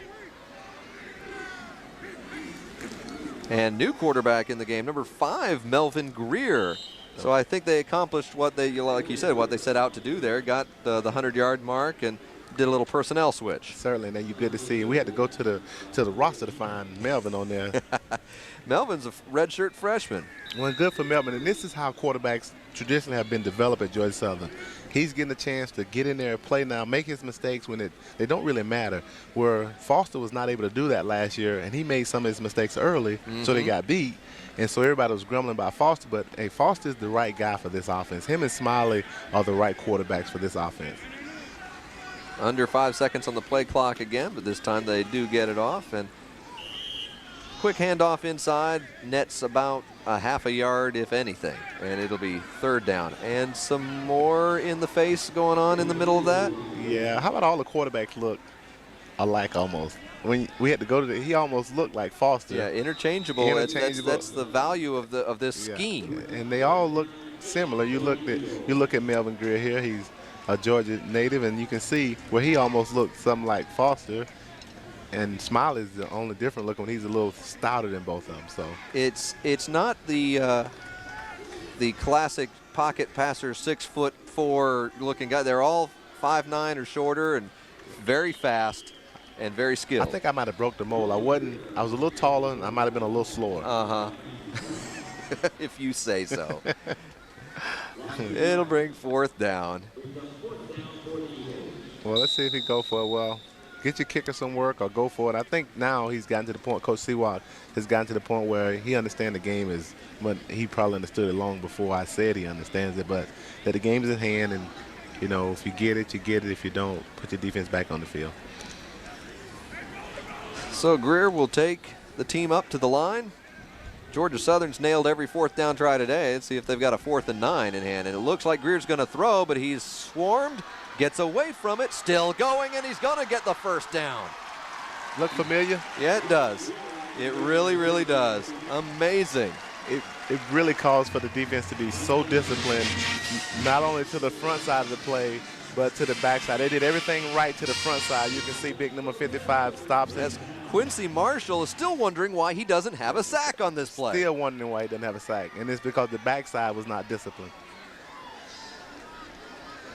And new quarterback in the game, number 5, Melvin Greer. So I think they accomplished what they, like you said, what they set out to do there. Got the 100-yard mark and did a little personnel switch. Certainly, and you're good to see. We had to go to the roster to find Melvin on there. Melvin's a redshirt freshman. Well, good for Melvin, and this is how quarterbacks traditionally have been developed at Georgia Southern. He's getting a chance to get in there and play now, make his mistakes when they don't really matter. Where Foster was not able to do that last year, and he made some of his mistakes early, so they got beat. And so everybody was grumbling about Foster, but hey, Foster's the right guy for this offense. Him and Smiley are the right quarterbacks for this offense. Under 5 seconds on the play clock again, but this time they do get it off. And quick handoff inside, nets about a half a yard, if anything, and it'll be 3rd down. And some more in the face going on in the middle of that. Yeah, how about all the quarterbacks look alike almost? When we had to go to he almost looked like Foster. Yeah, interchangeable. That's the value of this scheme. And they all look similar. You look at Melvin Greer here. He's a Georgia native, and you can see where he almost looks something like Foster. And Smiley's the only different look when he's a little stouter than both of them. So it's not the classic pocket passer, 6'4" looking guy. They're all 5'9" or shorter and very fast and very skilled. I think I might have broke the mold. I was a little taller, and I might have been a little slower. If you say so. It'll bring 4th down. Well, let's see if he go for it. Well, get your kicker some work or go for it. I think now he's gotten to the point, Coach Seawalk has gotten to the point where he understands the game is, but he probably understood it long before I said he understands it, but that the game is at hand, and, you know, if you get it, you get it. If you don't, put your defense back on the field. So Greer will take the team up to the line. Georgia Southern's nailed every fourth down try today. Let's see if they've got a 4th and 9 in hand. And it looks like Greer's going to throw, but he's swarmed, gets away from it, still going, and he's going to get the first down. Look familiar? Yeah, it does. It really, really does. Amazing. It really calls for the defense to be so disciplined, not only to the front side of the play, but to the back side. They did everything right to the front side. You can see big number 55 stops. As Quincy Marshall is still wondering why he doesn't have a sack on this play. Still wondering why he doesn't have a sack, and it's because the backside was not disciplined.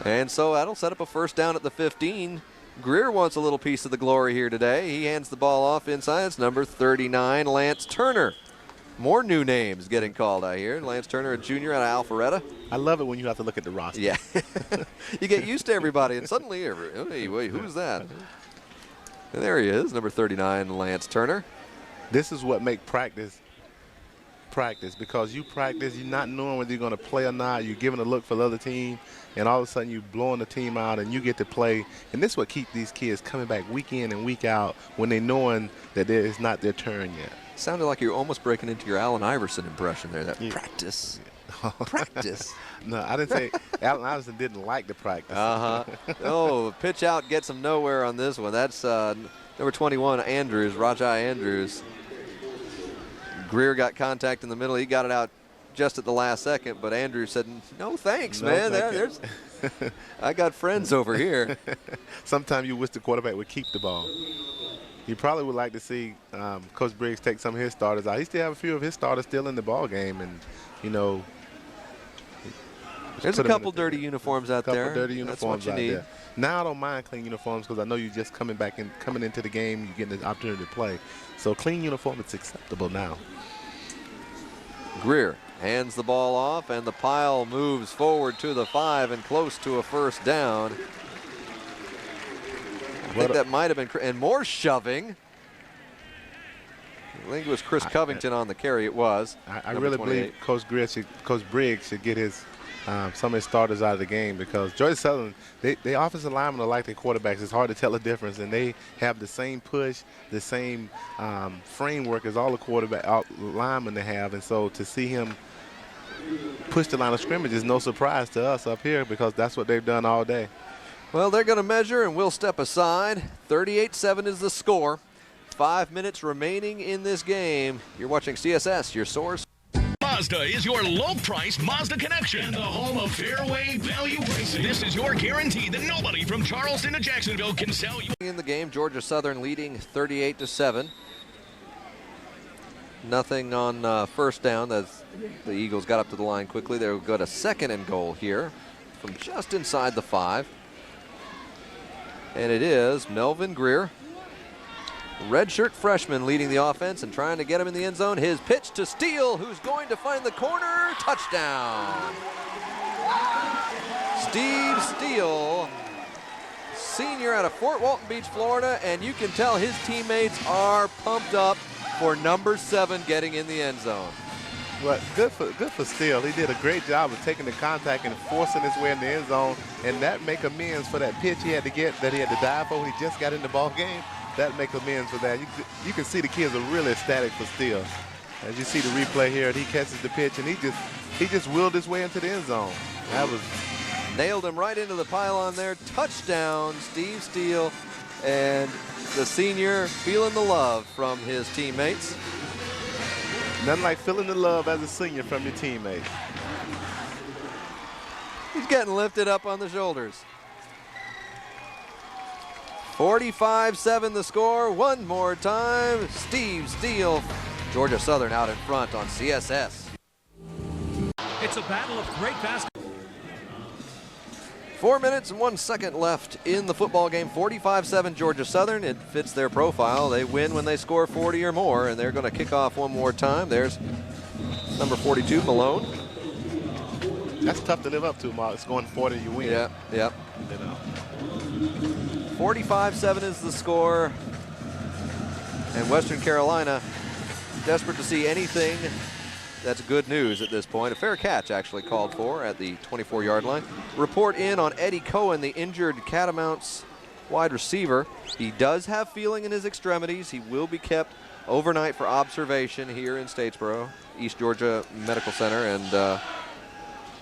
And so that'll set up a first down at the 15. Greer wants a little piece of the glory here today. He hands the ball off inside. It's number 39, Lance Turner. More new names getting called out here. Lance Turner, a junior out of Alpharetta. I love it when you have to look at the roster. Yeah. You get used to everybody, and suddenly, hey, wait, who's that? And there he is, number 39, Lance Turner. This is what makes practice, because you practice, you're not knowing whether you're going to play or not. You're giving a look for the other team, and all of a sudden you're blowing the team out, and you get to play. And this is what keeps these kids coming back week in and week out when they're knowing that it's not their turn yet. Sounded like you're almost breaking into your Allen Iverson impression there. That practice. Practice. No, I didn't say Allen Iverson didn't like the practice. Oh, pitch out gets him nowhere on this one. That's number 21, Andrews, Rajai Andrews. Greer got contact in the middle. He got it out just at the last second, but Andrews said, no thanks, No, man. thank I got friends over here. Sometimes you wish the quarterback would keep the ball. You probably would like to see Coach Briggs take some of his starters out. He still have a few of his starters still in the ball game, and there's a couple dirty uniforms out there. Couple dirty uniforms That's what you need. out there. Now I don't mind clean uniforms because I know you're just coming into the game, you're getting the opportunity to play. So clean uniform is acceptable now. Greer hands the ball off, and the pile moves forward to the 5 and close to a first down. I think that might have been, and more shoving. I think it was Chris Covington on the carry. It was. I really believe Coach Briggs should get his some of his starters out of the game, because Georgia Southern, they offensive linemen are like their quarterbacks. It's hard to tell the difference, and they have the same push, the same framework as all the linemen they have. And so to see him push the line of scrimmage is no surprise to us up here, because that's what they've done all day. Well, they're going to measure, and we'll step aside. 38-7 is the score. 5 minutes remaining in this game. You're watching CSS, your source. Mazda is your low-priced Mazda connection and the home of fairway value pricing. This is your guarantee that nobody from Charleston to Jacksonville can sell you. In the game, Georgia Southern leading 38-7. Nothing on first down as the Eagles got up to the line quickly. They'll go to 2nd and goal here from just inside the 5. And it is Melvin Greer, redshirt freshman, leading the offense and trying to get him in the end zone. His pitch to Steele, who's going to find the corner. Touchdown. Steve Steele, senior out of Fort Walton Beach, Florida, and you can tell his teammates are pumped up for number 7 getting in the end zone. But good for Steele. He did a great job of taking the contact and forcing his way in the end zone, and that make amends for that pitch he had to get, that he had to dive for when he just got in the ball game. That make amends for that. You can see the kids are really ecstatic for Steele. As you see the replay here, he catches the pitch, and he just willed his way into the end zone. That was nailed him right into the pylon there. Touchdown, Steve Steele, and the senior feeling the love from his teammates. Nothing like feeling the love as a senior from your teammates. He's getting lifted up on the shoulders. 45-7 the score. One more time. Steve Steele. Georgia Southern out in front on CSS. It's a battle of great basketball. 4 minutes and 1 second left in the football game. 45-7 Georgia Southern. It fits their profile. They win when they score 40 or more, and they're going to kick off one more time. There's number 42, Malone. That's tough to live up to, Mark. Scoring 40, you win. Yeah. You know. 45-7 is the score. And Western Carolina desperate to see anything that's good news at this point. A fair catch actually called for at the 24-yard line. Report in on Eddie Cohen, the injured Catamounts wide receiver. He does have feeling in his extremities. He will be kept overnight for observation here in Statesboro, East Georgia Medical Center. And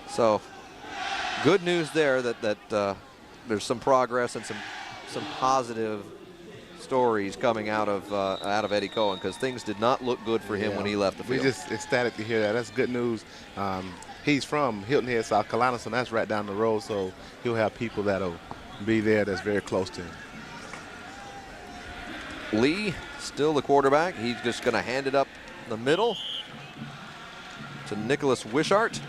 so good news there that there's some progress and some positive stories coming out of Eddie Cohen, because things did not look good for him when he left the field. We're just ecstatic to hear that. That's good news. He's from Hilton Head, South Carolina, so that's right down the road. So he'll have people that'll be there that's very close to him. Lee, still the quarterback. He's just going to hand it up the middle to Nicholas Wishart.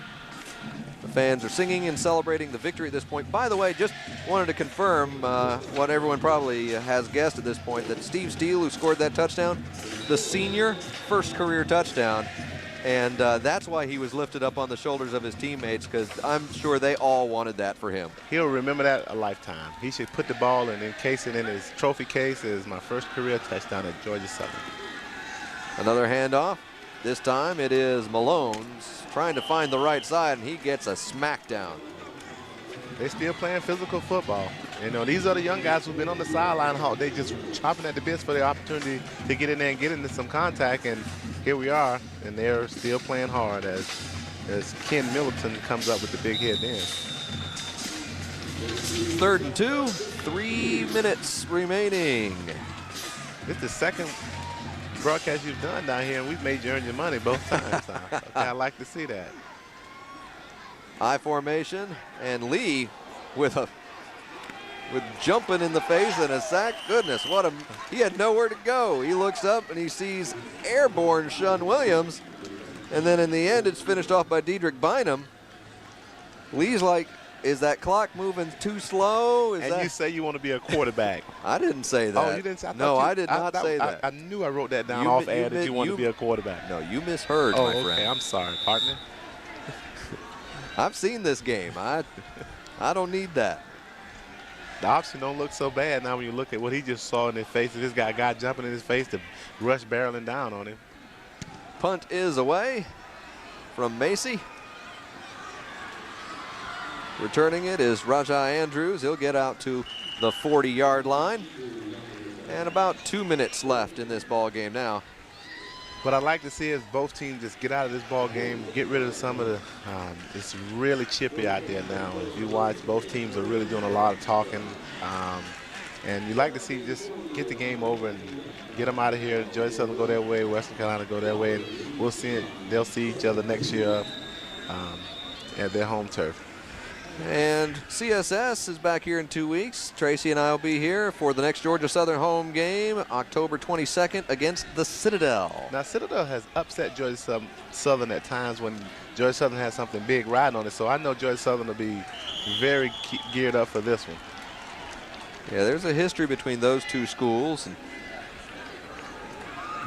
The fans are singing and celebrating the victory at this point. By the way, just wanted to confirm what everyone probably has guessed at this point, that Steve Steele, who scored that touchdown, the senior, first career touchdown. And that's why he was lifted up on the shoulders of his teammates, because I'm sure they all wanted that for him. He'll remember that a lifetime. He should put the ball and encase it in his trophy case as my first career touchdown at Georgia Southern. Another handoff. This time it is Malone's trying to find the right side, and he gets a smackdown. They're still playing physical football. You know, these are the young guys who've been on the sideline. They just chopping at the bits for the opportunity to get in there and get into some contact. And here we are, and they're still playing hard as Ken Middleton comes up with the big hit then. 3rd and 2, 3 minutes remaining. This is the second broadcast you've done down here, and we've made you earn your money both times. I like to see that. I formation, and Lee with jumping in the face and a sack. Goodness, he had nowhere to go. He looks up and he sees airborne Sean Williams, and then in the end it's finished off by Dedrick Bynum. Lee's like, is that clock moving too slow? You say you want to be a quarterback. I didn't say that. Oh, you didn't say? I did not say that. I knew I wrote that down off air that you want to be a quarterback. No, you misheard, my friend. Okay, I'm sorry, partner. I've seen this game. I don't need that. The option don't look so bad now when you look at what he just saw in his face. This guy jumping in his face to rush barreling down on him. Punt is away from Macy. Returning it is Rajai Andrews. He'll get out to the 40-yard line. And about 2 minutes left in this ball game now. What I'd like to see is both teams just get out of this ball game, get rid of some of the, it's really chippy out there now. If you watch, both teams are really doing a lot of talking. And you like to see just get the game over and get them out of here. Georgia Southern go their way, Western Carolina go their way, and we'll see it. They'll see each other next year at their home turf. And CSS is back here in 2 weeks. Tracy and I will be here for the next Georgia Southern home game, October 22nd against the Citadel. Now, Citadel has upset Georgia Southern at times when Georgia Southern has something big riding on it, so I know Georgia Southern will be very geared up for this one. Yeah, there's a history between those two schools, and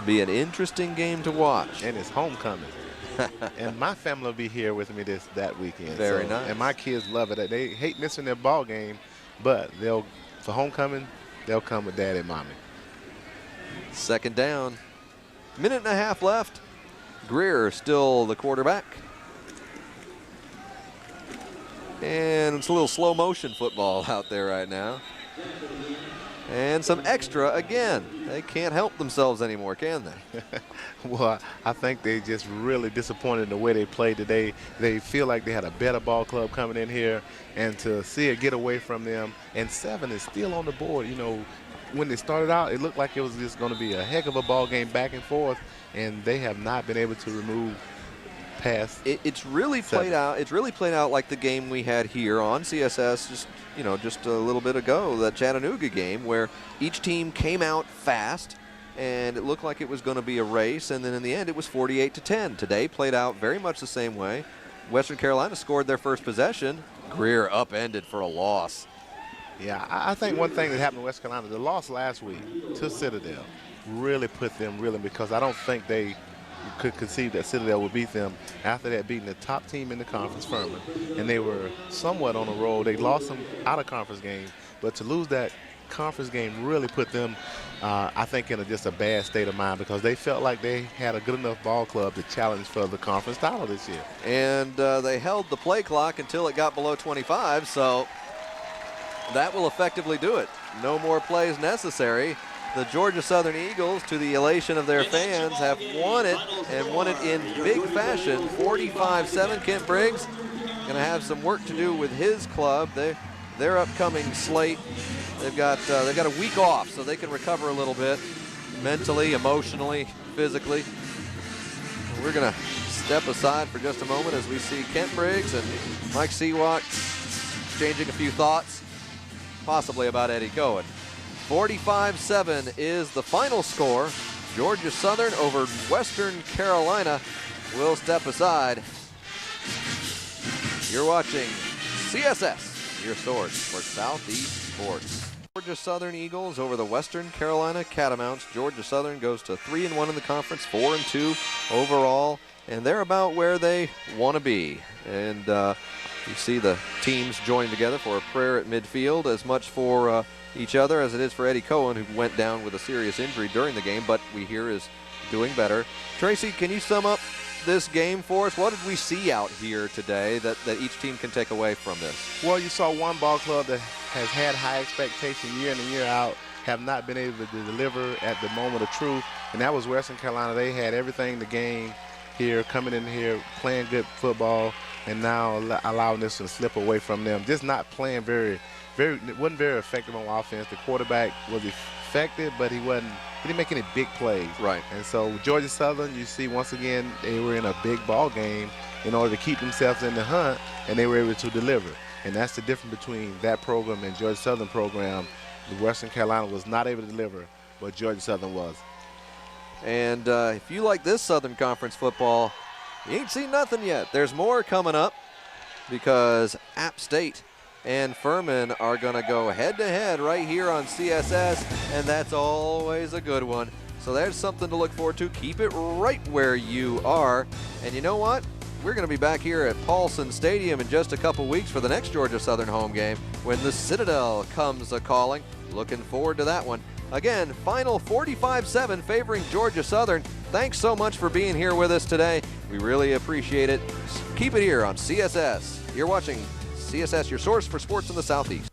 be an interesting game to watch. And it's homecoming. And my family will be here with me that weekend. Very nice. And my kids love it. They hate missing their ball game, but for homecoming, they'll come with daddy and mommy. 2nd down. Minute and a half left. Greer still the quarterback. And it's a little slow motion football out there right now. And some extra again. They can't help themselves anymore, can they? Well, I think they just really disappointed in the way they played today. They feel like they had a better ball club coming in here, and to see it get away from them. And 7 is still on the board. You know, when they started out, it looked like it was just going to be a heck of a ball game back and forth, and they have not been able to remove past. It's really played 7. out. It's really played out like the game we had here on CSS just a little bit ago, that Chattanooga game, where each team came out fast and it looked like it was going to be a race, and then in the end it was 48-10. Today played out very much the same way. Western Carolina scored their first possession. Greer upended for a loss. Yeah, I think one thing that happened to West Carolina, the loss last week to Citadel really put them reeling, because I don't think they could conceive that Citadel would beat them after that beating the top team in the conference, Furman. And they were somewhat on a roll. They lost some out-of-conference game, but to lose that conference game really put them, I think, in just a bad state of mind, because they felt like they had a good enough ball club to challenge for the conference title this year. And they held the play clock until it got below 25, so That will effectively do it. No more plays necessary. The Georgia Southern Eagles, to the elation of their fans, have won it, and won it in big fashion. 45-7. Kent Briggs going to have some work to do with his club. Their upcoming slate, they've got a week off, so they can recover a little bit, mentally, emotionally, physically. We're going to step aside for just a moment as we see Kent Briggs and Mike Sewak exchanging a few thoughts, possibly about Eddie Cohen. 45-7 is the final score. Georgia Southern over Western Carolina. We'll step aside. You're watching CSS, your source for Southeast sports. Georgia Southern Eagles over the Western Carolina Catamounts. Georgia Southern goes to 3-1 in the conference, 4-2 overall, and they're about where they want to be. And you see the teams join together for a prayer at midfield, as much for each other as it is for Eddie Cohen, who went down with a serious injury during the game, but we hear is doing better. Tracy, can you sum up this game for us? What did we see out here today that each team can take away from this? Well, you saw one ball club that has had high expectation year in and year out, have not been able to deliver at the moment of truth, and that was Western Carolina. They had everything to gain here, coming in here, playing good football, and now allowing this to slip away from them. Just not playing wasn't very effective on offense. The quarterback was effective, but he didn't make any big plays. Right. And so Georgia Southern, you see once again, they were in a big ball game in order to keep themselves in the hunt, and they were able to deliver. And that's the difference between that program and Georgia Southern program. The Western Carolina was not able to deliver, but Georgia Southern was. And if you like this Southern Conference football, you ain't seen nothing yet. There's more coming up, because App State and Furman are going to go head-to-head right here on CSS, and that's always a good one. So there's something to look forward to. Keep it right where you are. And you know what? We're going to be back here at Paulson Stadium in just a couple weeks for the next Georgia Southern home game when the Citadel comes a-calling. Looking forward to that one. Again, final 45-7 favoring Georgia Southern. Thanks so much for being here with us today. We really appreciate it. Keep it here on CSS. You're watching CSS, your source for sports in the Southeast.